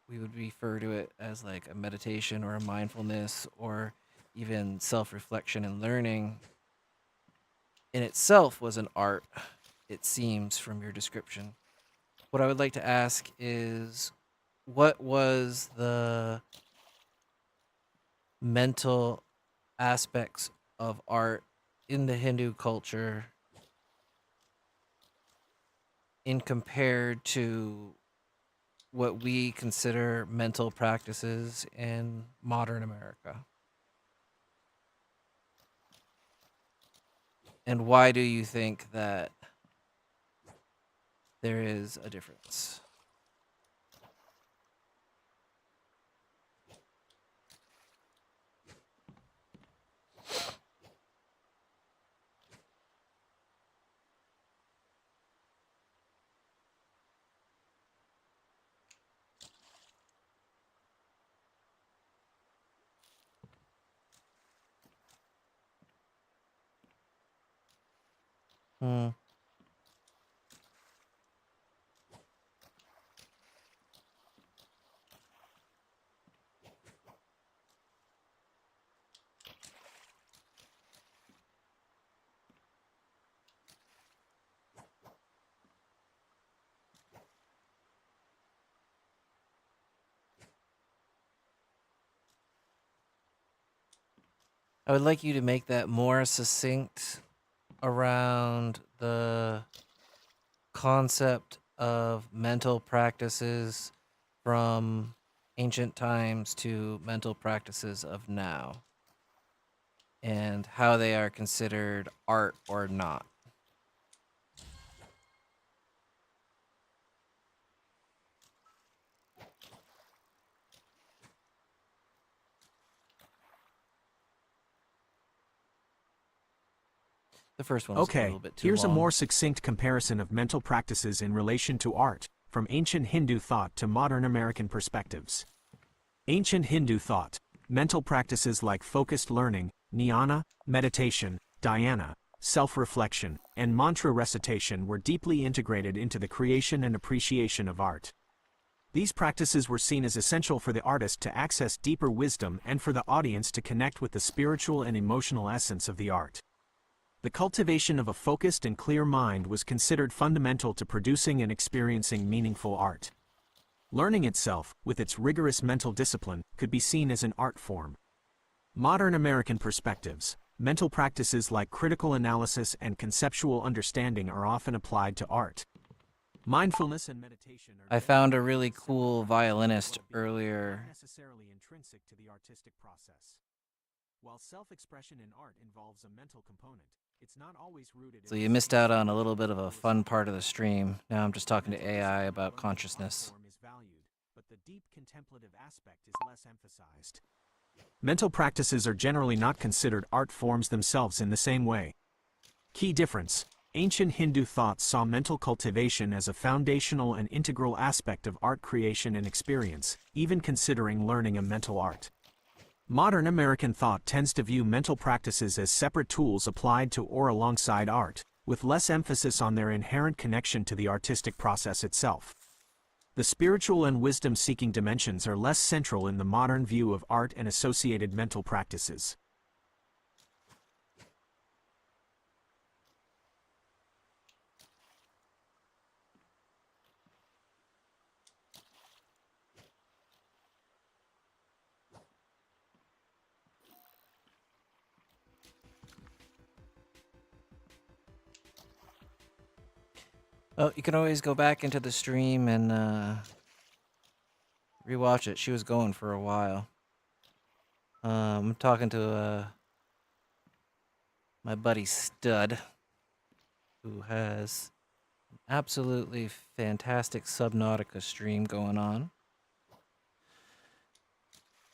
We would refer to it as like a meditation or a mindfulness or even self-reflection and learning in itself was an art, it seems from your description. What I would like to ask is, what was the mental aspects of art in the Hindu culture in compared to what we consider mental practices in modern America? And why do you think that there is a difference? Hmm. I would like you to make that more succinct around the concept of mental practices from ancient times to mental practices of now and how they are considered art or not. The first one was a Okay, little bit too here's long. a more succinct comparison of mental practices in relation to art, from ancient Hindu thought to modern American perspectives. Ancient Hindu thought, mental practices like focused learning, jnana, meditation, dhyana, self-reflection, and mantra recitation were deeply integrated into the creation and appreciation of art. These practices were seen as essential for the artist to access deeper wisdom and for the audience to connect with the spiritual and emotional essence of the art. The cultivation of a focused and clear mind was considered fundamental to producing and experiencing meaningful art. Learning itself, with its rigorous mental discipline, could be seen as an art form. Modern American perspectives, mental practices like critical analysis and conceptual understanding are often applied to art. Mindfulness and meditation are I found a really cool violinist earlier. not necessarily intrinsic to the artistic process. While self-expression in art involves a mental component, it's not always rooted in So you missed out on a little bit of a fun part of the stream. Now I'm just talking to AI about consciousness. But the deep contemplative aspect is less emphasized. Mental practices are generally not considered art forms themselves in the same way. Key difference: ancient Hindu thought saw mental cultivation as a foundational and integral aspect of art creation and experience, even considering learning a mental art. Modern American thought tends to view mental practices as separate tools applied to or alongside art, with less emphasis on their inherent connection to the artistic process itself. The spiritual and wisdom-seeking dimensions are less central in the modern view of art and associated mental practices. Well, you can always go back into the stream and rewatch it. She was going for a while. I'm talking to my buddy Stud, who has an absolutely fantastic Subnautica stream going on.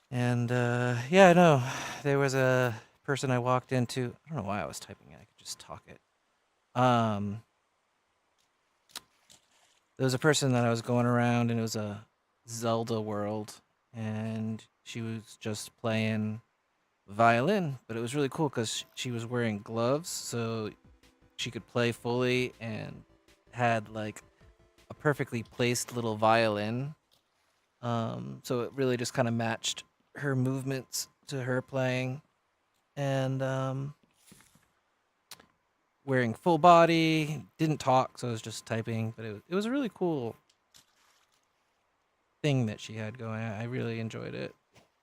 And yeah, I know. There was a person I walked into. I don't know why I was typing it. I could just talk it. There was a person that I was going around, and it was a Zelda world, and she was just playing violin, but it was really cool because she was wearing gloves, so she could play fully and had like a perfectly placed little violin. So it really just kind of matched her movements to her playing, and wearing full body, didn't talk, so I was just typing, but it was a really cool thing that she had going. I really enjoyed it.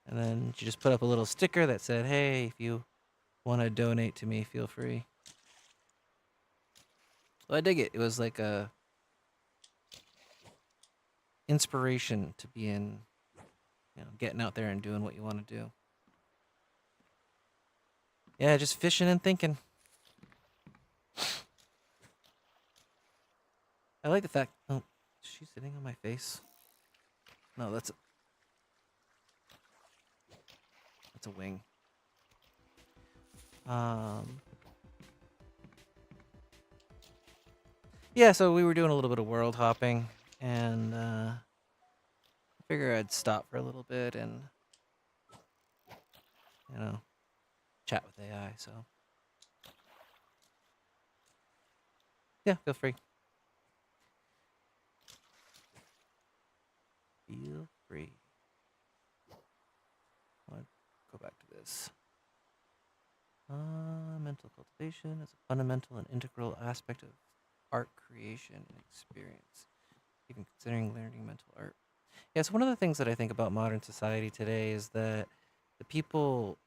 And then she just put up a little sticker that said, hey, if you want to donate to me, feel free. Well, I dig it. It was like a inspiration to be in, getting out there and doing what you want to do. Yeah, just fishing and thinking. I like the fact... Oh, is she sitting on my face? No, that's a wing. Yeah, so we were doing a little bit of world hopping, and I figured I'd stop for a little bit and, chat with AI, so... Yeah, feel free. Feel free. I'll go back to this. Mental cultivation is a fundamental and integral aspect of art creation and experience, even considering learning mental art. Yeah, so one of the things that I think about modern society today is that the people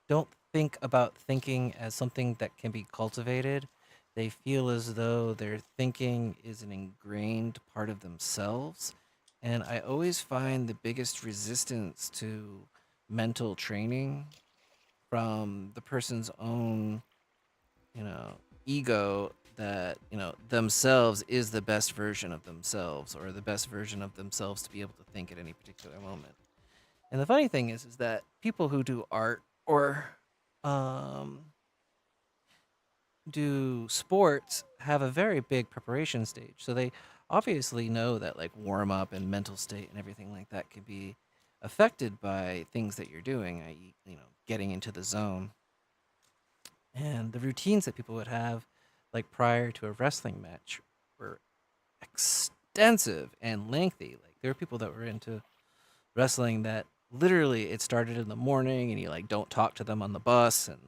don't think about thinking as something that can be cultivated. They feel as though their thinking is an ingrained part of themselves. And I always find the biggest resistance to mental training from the person's own, ego that, themselves is the best version of themselves, or the best version of themselves to be able to think at any particular moment. And the funny thing is that people who do art or do sports have a very big preparation stage. So they obviously know that like warm up and mental state and everything like that can be affected by things that you're doing, i.e., getting into the zone. And the routines that people would have like prior to a wrestling match were extensive and lengthy. Like there were people that were into wrestling that literally it started in the morning and you like don't talk to them on the bus, and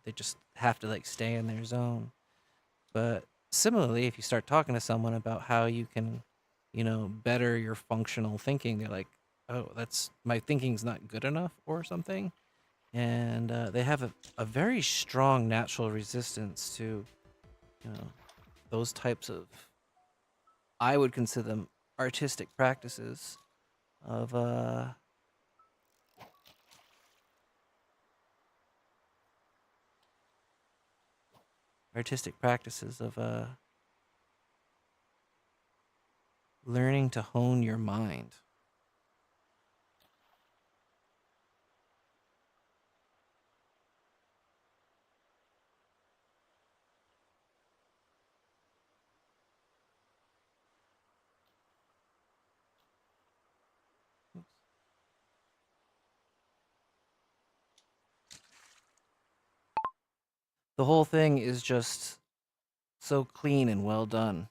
they just have to like stay in their zone. But similarly, if you start talking to someone about how you can better your functional thinking, they're like, oh, that's my thinking's not good enough or something. And they have a very strong natural resistance to those types of, I would consider them artistic practices of learning to hone your mind. the whole thing is just so clean and well done.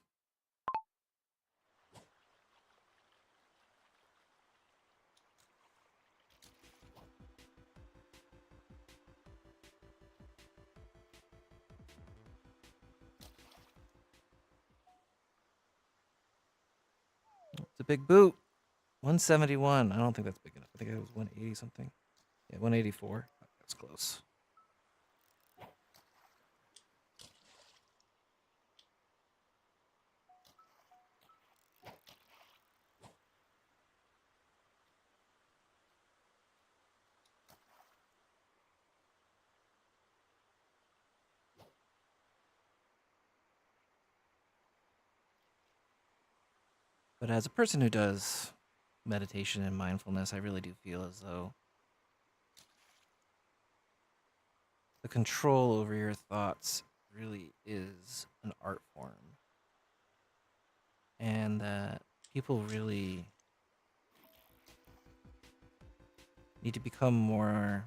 It's a big boot. 171. I don't think that's big enough. I think it was 180 something. Yeah, 184. That's close. But as a person who does meditation and mindfulness, I really do feel as though the control over your thoughts really is an art form. And that people really need to become more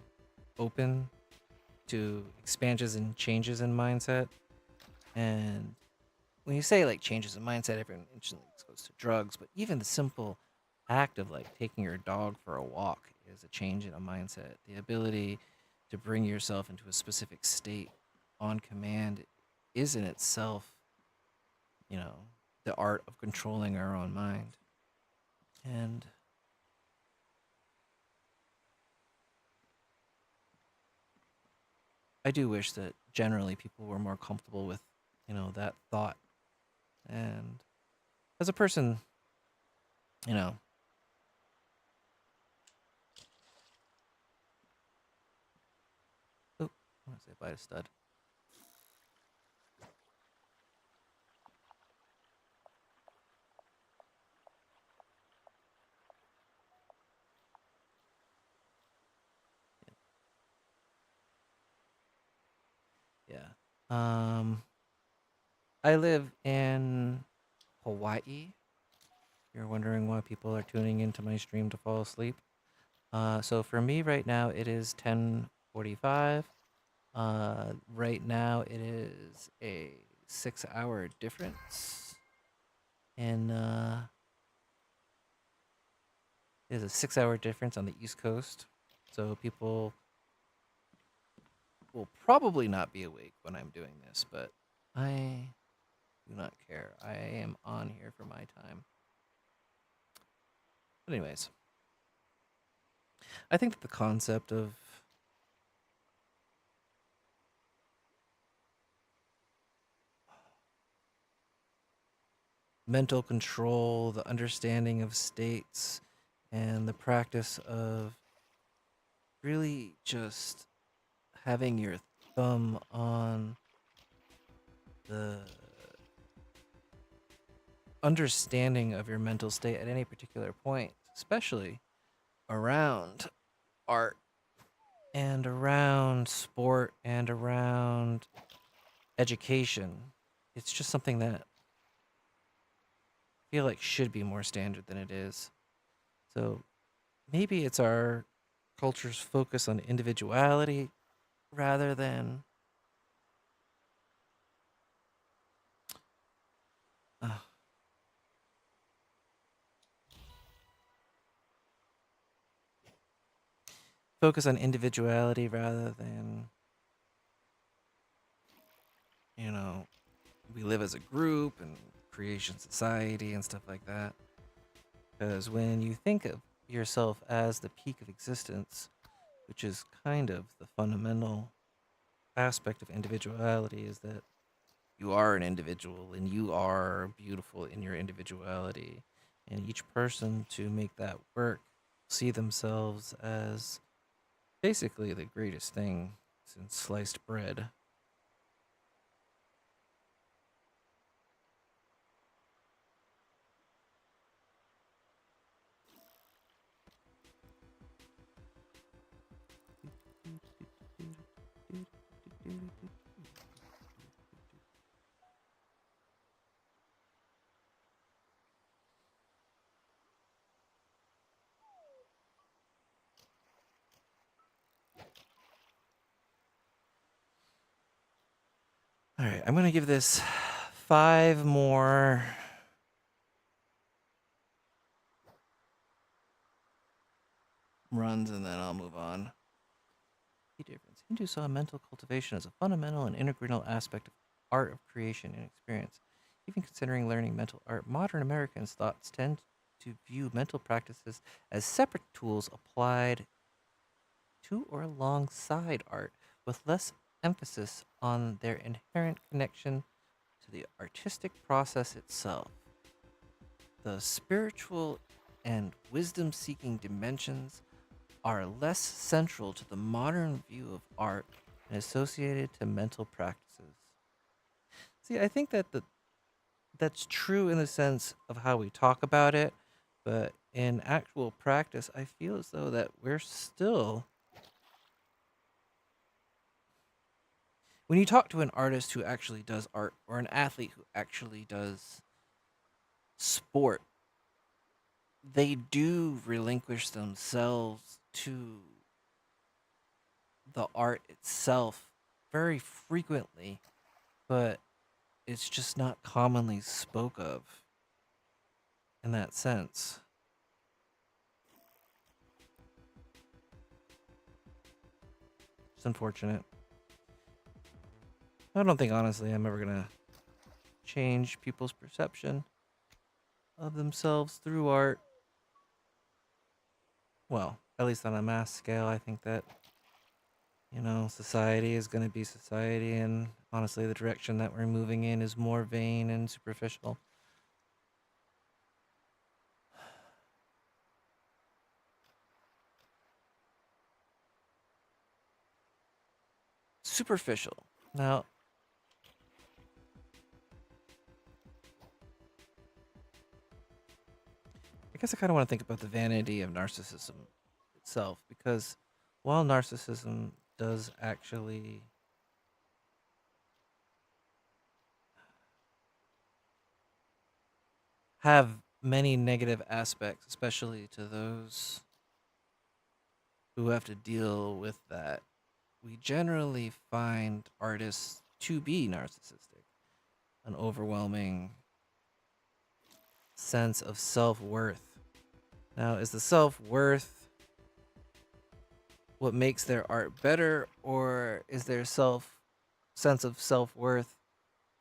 open to expansions and changes in mindset. And when you say like changes in mindset, everyone instantly goes to drugs, but even the simple act of like taking your dog for a walk is a change in a mindset. The ability to bring yourself into a specific state on command is in itself, you know, the art of controlling our own mind. And I do wish that generally people were more comfortable with, you know, that thought. And as a person, you know, oh, I want to say bye to stud. Yeah. I live in Hawaii. You're wondering why people are tuning into my stream to fall asleep. So for me right now, it is 10:45. Right now, it is a 6-hour difference. And it is a 6-hour difference on the East Coast. So people will probably not be awake when I'm doing this, but I do not care. I am on here for my time. But anyways, I think that the concept of mental control, the understanding of states, and the practice of really just having your thumb on the understanding of your mental state at any particular point, especially around art and around sport and around education. It's just something that I feel like should be more standard than it is. So maybe it's our culture's focus on individuality rather than focus on individuality rather than, you know, we live as a group and creation society and stuff like that. Because when you think of yourself as the peak of existence, which is kind of the fundamental aspect of individuality, is that you are an individual and you are beautiful in your individuality. And each person, to make that work, see themselves as basically the greatest thing since sliced bread. All right, I'm gonna give this 5 more runs and then I'll move on. Key difference. Hindus saw mental cultivation as a fundamental and integral aspect of art of creation and experience. Even considering learning mental art, modern Americans' thoughts tend to view mental practices as separate tools applied to or alongside art, with less emphasis on their inherent connection to the artistic process itself. The spiritual and wisdom seeking dimensions are less central to the modern view of art and associated to mental practices. See, I think that that's true in the sense of how we talk about it, but in actual practice, I feel as though that we're still. When you talk to an artist who actually does art or an athlete who actually does sport, they do relinquish themselves to the art itself very frequently, but it's just not commonly spoke of in that sense. It's unfortunate. I don't think, honestly, I'm ever gonna change people's perception of themselves through art. Well, at least on a mass scale, I think that, you know, society is going to be society, and honestly, the direction that we're moving in is more vain and superficial. Superficial. Now, I guess I kind of want to think about the vanity of narcissism itself, because while narcissism does actually have many negative aspects, especially to those who have to deal with that, we generally find artists to be narcissistic, an overwhelming sense of self-worth. Now, is the self-worth what makes their art better, or is their sense of self-worth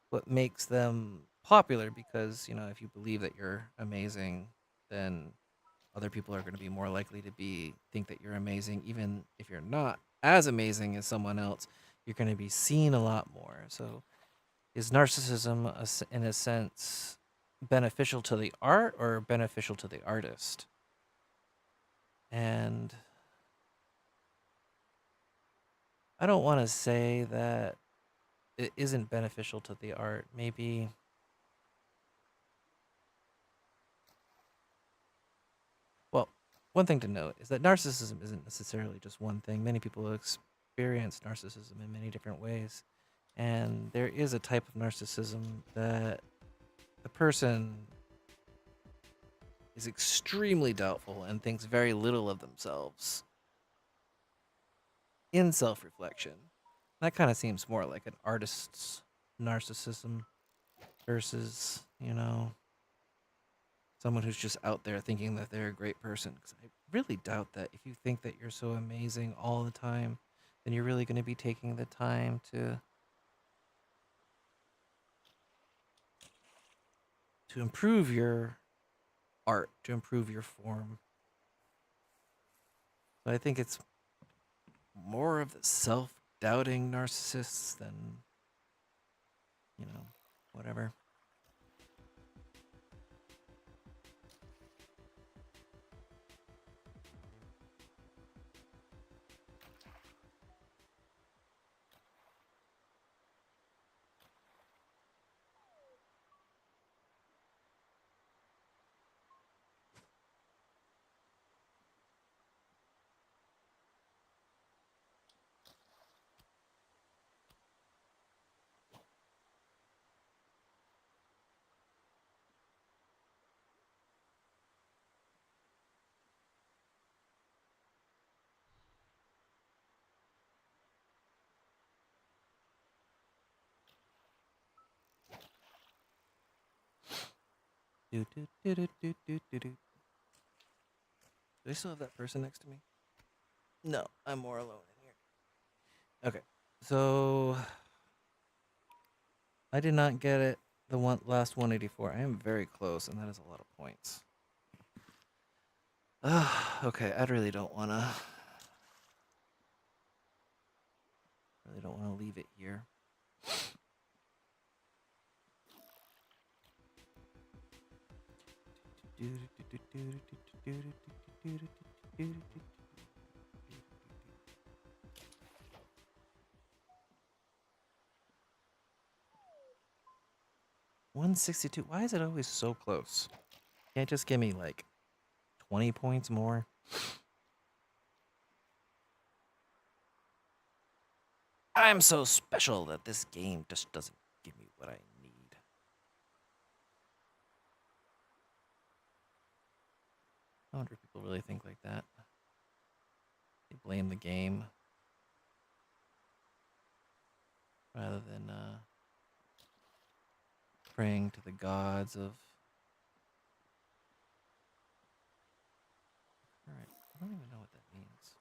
what makes them popular? Because, you know, if you believe that you're amazing, then other people are going to be more likely to think that you're amazing. Even if you're not as amazing as someone else, you're going to be seen a lot more. So is narcissism, in a sense, beneficial to the art or beneficial to the artist? And I don't want to say that it isn't beneficial to the art. Maybe one thing to note is that narcissism isn't necessarily just one thing. Many people experience narcissism in many different ways. And there is a type of narcissism that the person is extremely doubtful and thinks very little of themselves in self-reflection. That kind of seems more like an artist's narcissism versus, you know, someone who's just out there thinking that they're a great person. Because I really doubt that if you think that you're so amazing all the time, then you're really going to be taking the time to improve your art, to improve your form. So I think it's more of the self-doubting narcissists than, you know, whatever. Do, do, do, do, do, do, do, do. Do I still have that person next to me? No, I'm more alone in here. Okay, so I did not get it. The last 184. I am very close, and that is a lot of points. Okay, I really don't wanna. Really don't want to leave it here. $162. Why is it always so close? Can't just give me like 20 points more? I'm so special that this game just doesn't give me what I need. I wonder if people really think like that. They blame the game rather than praying to the gods of... Alright, I don't even know what that means.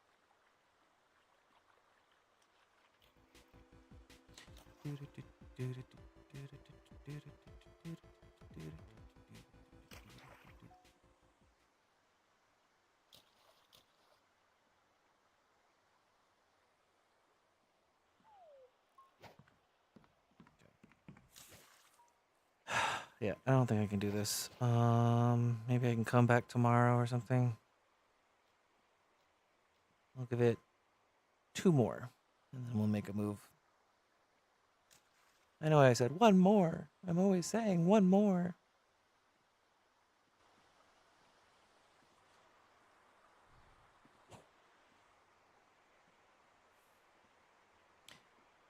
Yeah, I don't think I can do this. Maybe I can come back tomorrow or something. I'll give it 2 more, and then we'll make a move. I know I said 1 more. I'm always saying 1 more.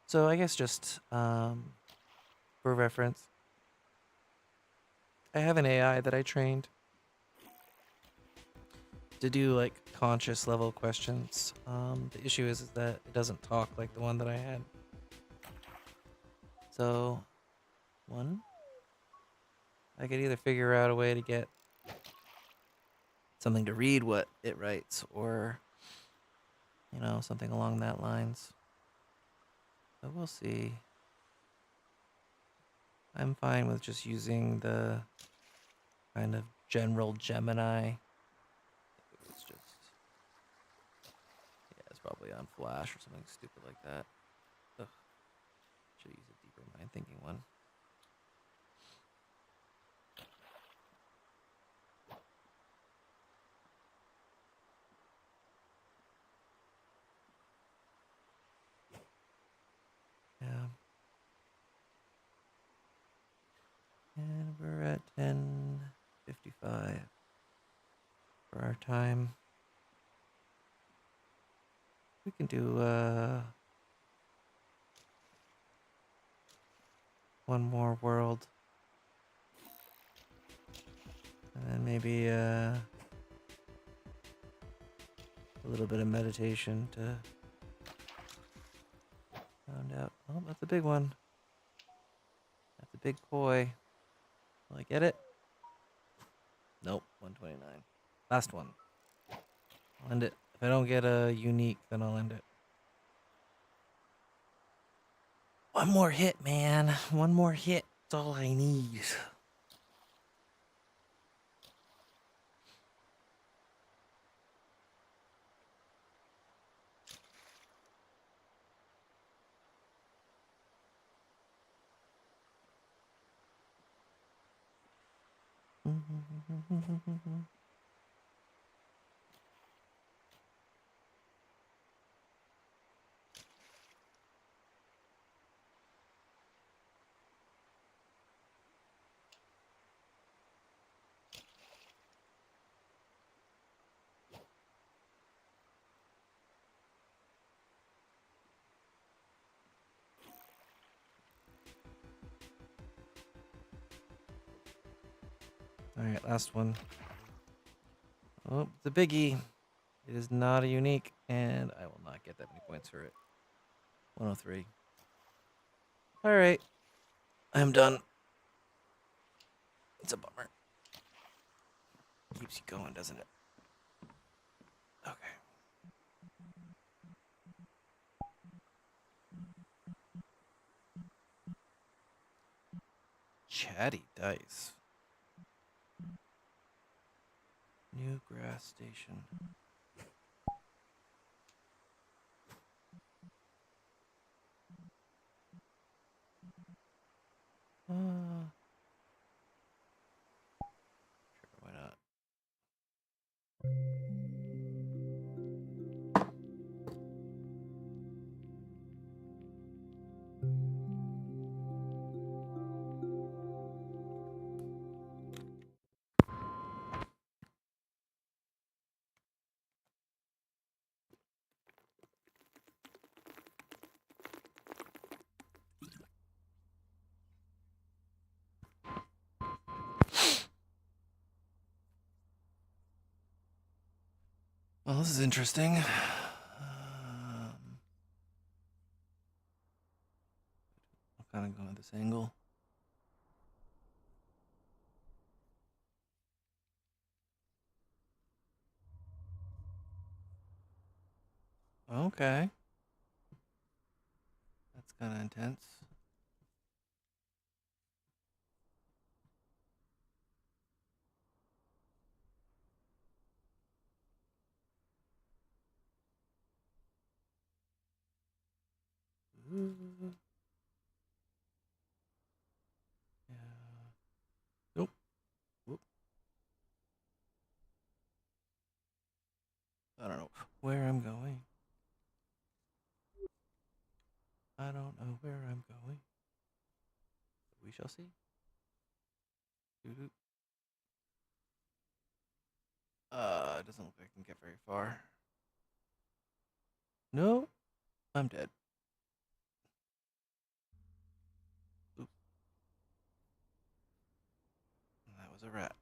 So I guess just for reference, I have an AI that I trained to do like conscious level questions. The issue is that it doesn't talk like the one that I had. So, I could either figure out a way to get something to read what it writes, or, you know, something along that lines. So we'll see. I'm fine with just using the kind of general Gemini. It's just, yeah, it's probably on Flash or something stupid like that. Ugh. Should use a deeper mind thinking one. Yeah. And we're at 10:55 for our time. We can do one more world. And then maybe a little bit of meditation to round out. Oh, that's a big one. That's a big koi. Will I get it? Nope, 129. Last one. I'll end it. If I don't get a unique, then I'll end it. One more hit, man. One more hit. That's all I need. Alright, last one. Oh, the biggie. It is not a unique, and I will not get that many points for it. 103. Alright. I'm done. It's a bummer. Keeps you going, doesn't it? Okay. Chatty dice. New grass station. Sure, why not? Well, this is interesting. I'll kind of go at this angle. Okay. That's kind of intense. Yeah. Nope. Whoop. I don't know where I'm going. I don't know where I'm going. We shall see. Doo-doo. It doesn't look like I can get very far. No, I'm dead. Oop. That was a rat.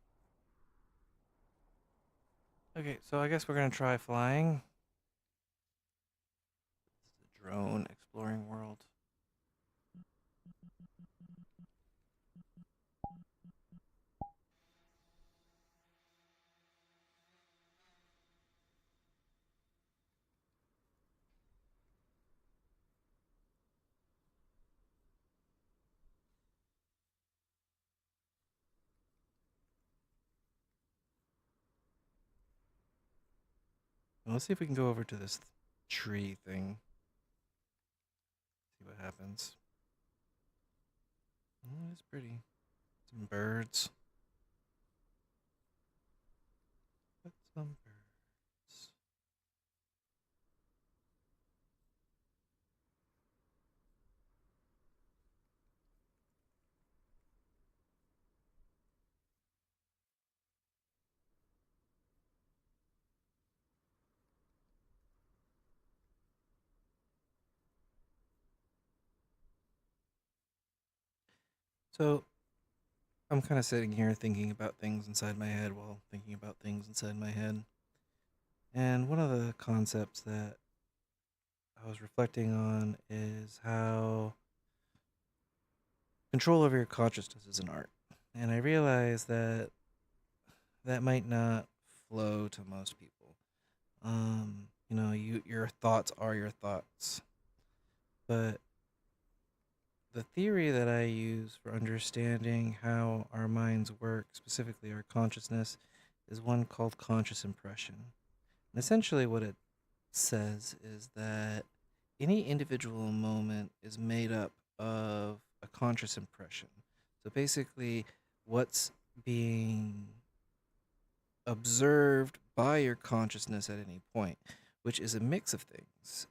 Okay, so I guess we're gonna try flying. This is a drone exploring world. Well, let's see if we can go over to this tree thing. See what happens. Oh, it's pretty. Some birds. Got some birds. So, I'm kind of sitting here thinking about things inside my head while thinking about things inside my head. And one of the concepts that I was reflecting on is how control over your consciousness is an art. And I realized that that might not flow to most people. Your thoughts are your thoughts. But the theory that I use for understanding how our minds work, specifically our consciousness, is one called conscious impression. And essentially what it says is that any individual moment is made up of a conscious impression. So basically, what's being observed by your consciousness at any point, which is a mix of things.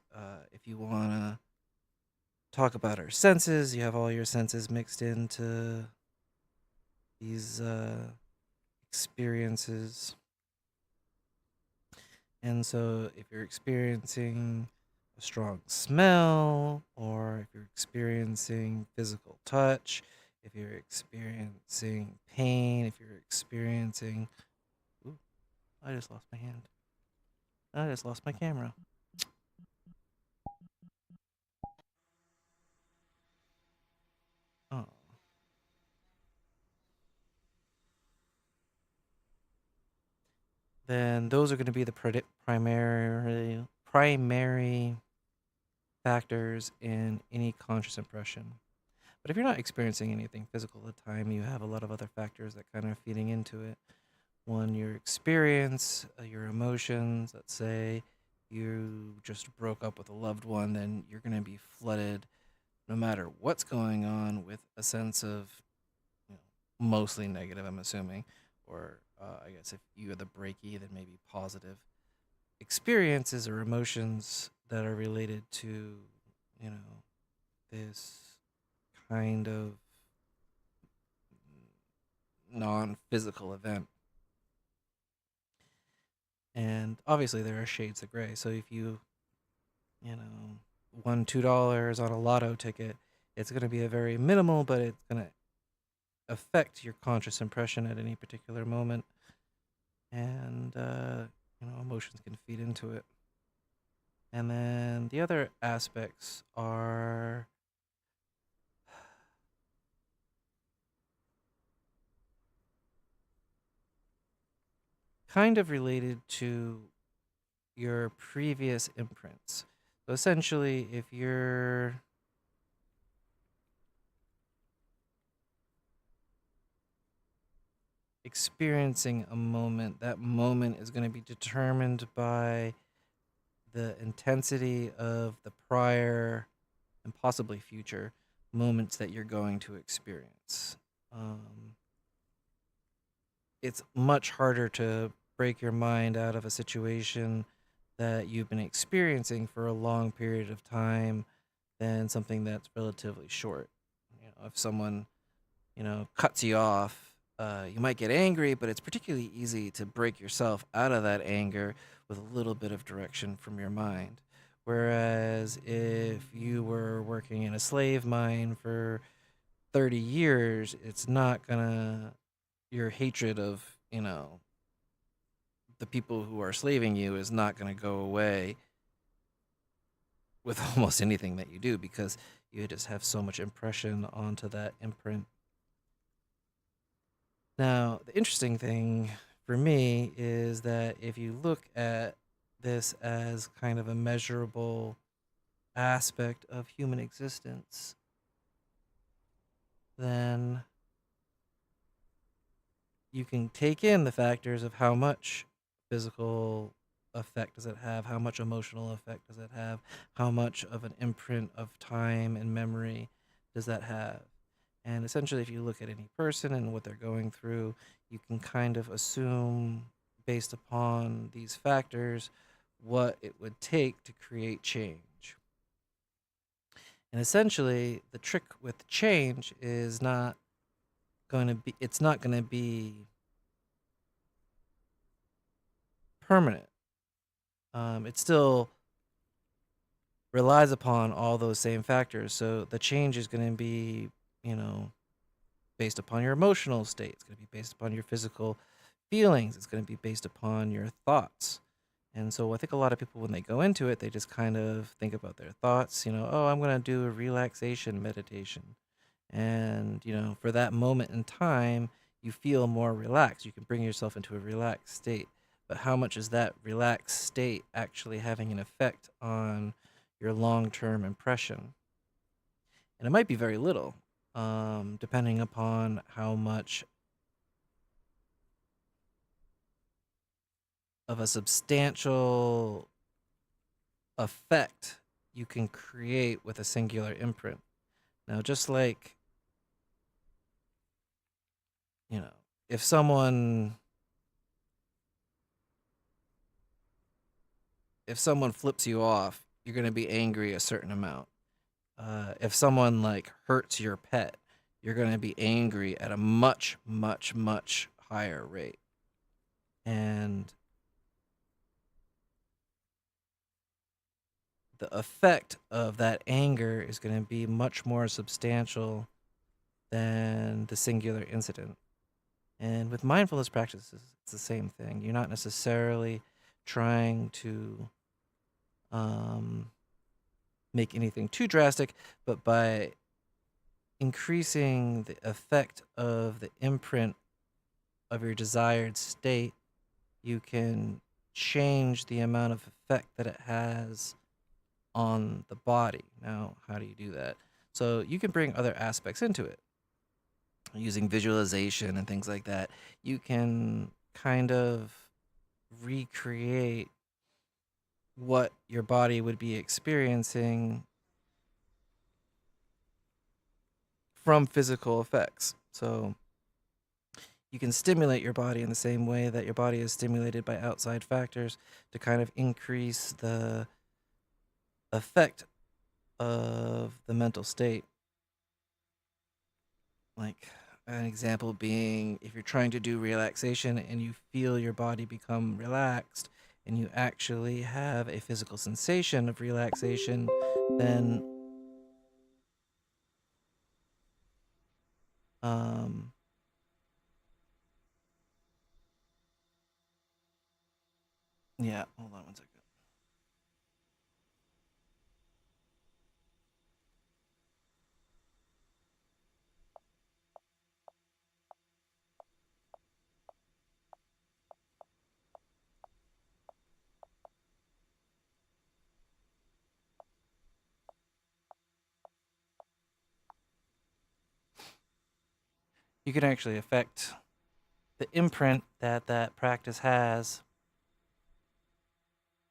If you want to talk about our senses, you have all your senses mixed into these experiences. And so if you're experiencing a strong smell, or if you're experiencing physical touch, if you're experiencing pain, if you're experiencing... Ooh, I just lost my hand. I just lost my camera. Oh. then those are going to be the primary factors in any conscious impression. But if you're not experiencing anything physical at the time, you have a lot of other factors that kind of feeding into it. One, your experience, your emotions. Let's say you just broke up with a loved one, then you're going to be flooded, no matter what's going on, with a sense of, mostly negative, I'm assuming, or I guess if you are the breaky, then maybe positive experiences or emotions that are related to, this kind of non-physical event. And obviously there are shades of gray. So if you won $2 on a lotto ticket, it's going to be a very minimal, but it's going to affect your conscious impression at any particular moment. And, emotions can feed into it. And then the other aspects are kind of related to your previous imprints. So essentially, if you're experiencing a moment, that moment is going to be determined by the intensity of the prior and possibly future moments that you're going to experience. It's much harder to break your mind out of a situation that you've been experiencing for a long period of time than something that's relatively short. If someone, cuts you off, you might get angry, but it's particularly easy to break yourself out of that anger with a little bit of direction from your mind. Whereas if you were working in a slave mine for 30 years, it's not gonna, your hatred of, the people who are slaving you is not gonna go away with almost anything that you do, because you just have so much impression onto that imprint. Now, the interesting thing for me is that if you look at this as kind of a measurable aspect of human existence, then you can take in the factors of how much physical effect does it have, how much emotional effect does it have, how much of an imprint of time and memory does that have. And essentially, if you look at any person and what they're going through, you can kind of assume, based upon these factors, what it would take to create change. And essentially, the trick with change is it's not going to be permanent. It still relies upon all those same factors. So the change is going to be, based upon your emotional state. It's going to be based upon your physical feelings. It's going to be based upon your thoughts. And so I think a lot of people, when they go into it, they just kind of think about their thoughts, oh, I'm going to do a relaxation meditation. And, for that moment in time, you feel more relaxed. You can bring yourself into a relaxed state. But how much is that relaxed state actually having an effect on your long-term impression? And it might be very little, depending upon how much of a substantial effect you can create with a singular imprint. Now, just like, if someone flips you off, you're going to be angry a certain amount. If someone hurts your pet, you're going to be angry at a much, much, much higher rate. And the effect of that anger is going to be much more substantial than the singular incident. And with mindfulness practices, it's the same thing. You're not necessarily trying to make anything too drastic, but by increasing the effect of the imprint of your desired state, you can change the amount of effect that it has on the body. Now, how do you do that? So you can bring other aspects into it. Using visualization and things like that, you can kind of recreate what your body would be experiencing from physical effects. So you can stimulate your body in the same way that your body is stimulated by outside factors to kind of increase the effect of the mental state. Like an example being, if you're trying to do relaxation and you feel your body become relaxed and you actually have a physical sensation of relaxation, then yeah, hold on one second. You can actually affect the imprint that that practice has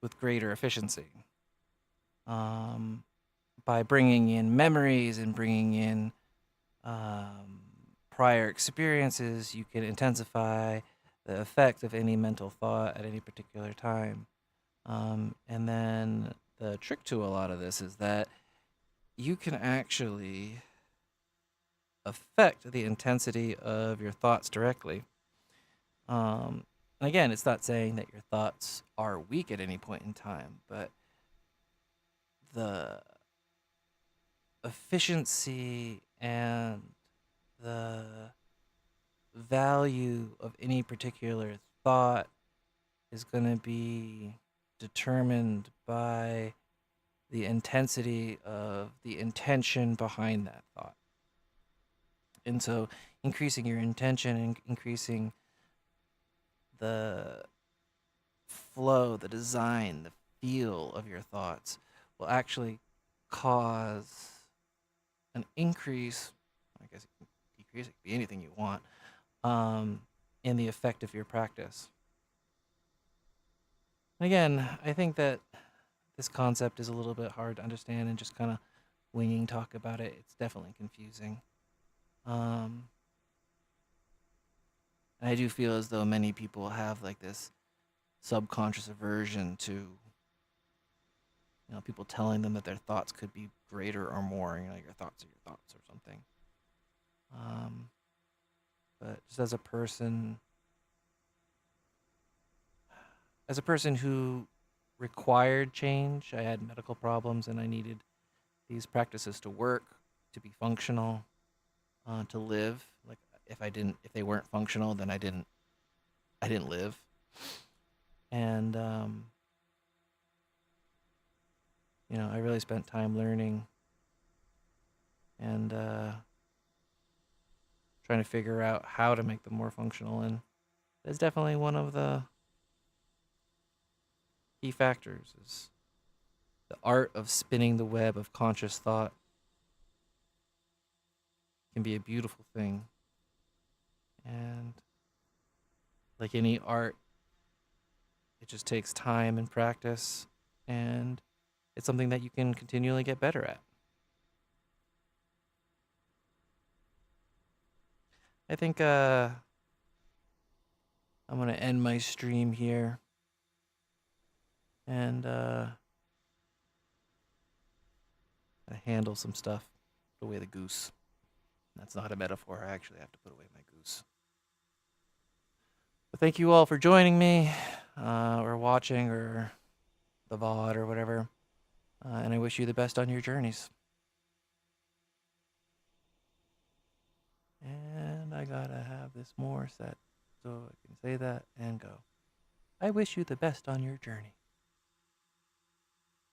with greater efficiency. By bringing in memories and bringing in prior experiences, you can intensify the effect of any mental thought at any particular time. And then the trick to a lot of this is that you can actually affect the intensity of your thoughts directly. And again, it's not saying that your thoughts are weak at any point in time, but the efficiency and the value of any particular thought is going to be determined by the intensity of the intention behind that thought. And so increasing your intention and increasing the flow, the design, the feel of your thoughts will actually cause an increase, I guess it can decrease, it can be anything you want, in the effect of your practice. Again, I think that this concept is a little bit hard to understand and just kind of winging talk about it. It's definitely confusing. And I do feel as though many people have like this subconscious aversion to, people telling them that their thoughts could be greater or more, your thoughts are your thoughts or something. But just as a person who required change, I had medical problems and I needed these practices to work, to be functional, to live. Like if they weren't functional, then I didn't live. And I really spent time learning and trying to figure out how to make them more functional, and that's definitely one of the key factors, is the art of spinning the web of conscious thought. Can be a beautiful thing, and like any art, it just takes time and practice, and it's something that you can continually get better at. I think I'm going to end my stream here and handle some stuff. Put away the goose. That's not a metaphor. I actually have to put away my goose. But thank you all for joining me, or watching, or the VOD, or whatever. And I wish you the best on your journeys. And I gotta have this more set so I can say that and go. I wish you the best on your journey.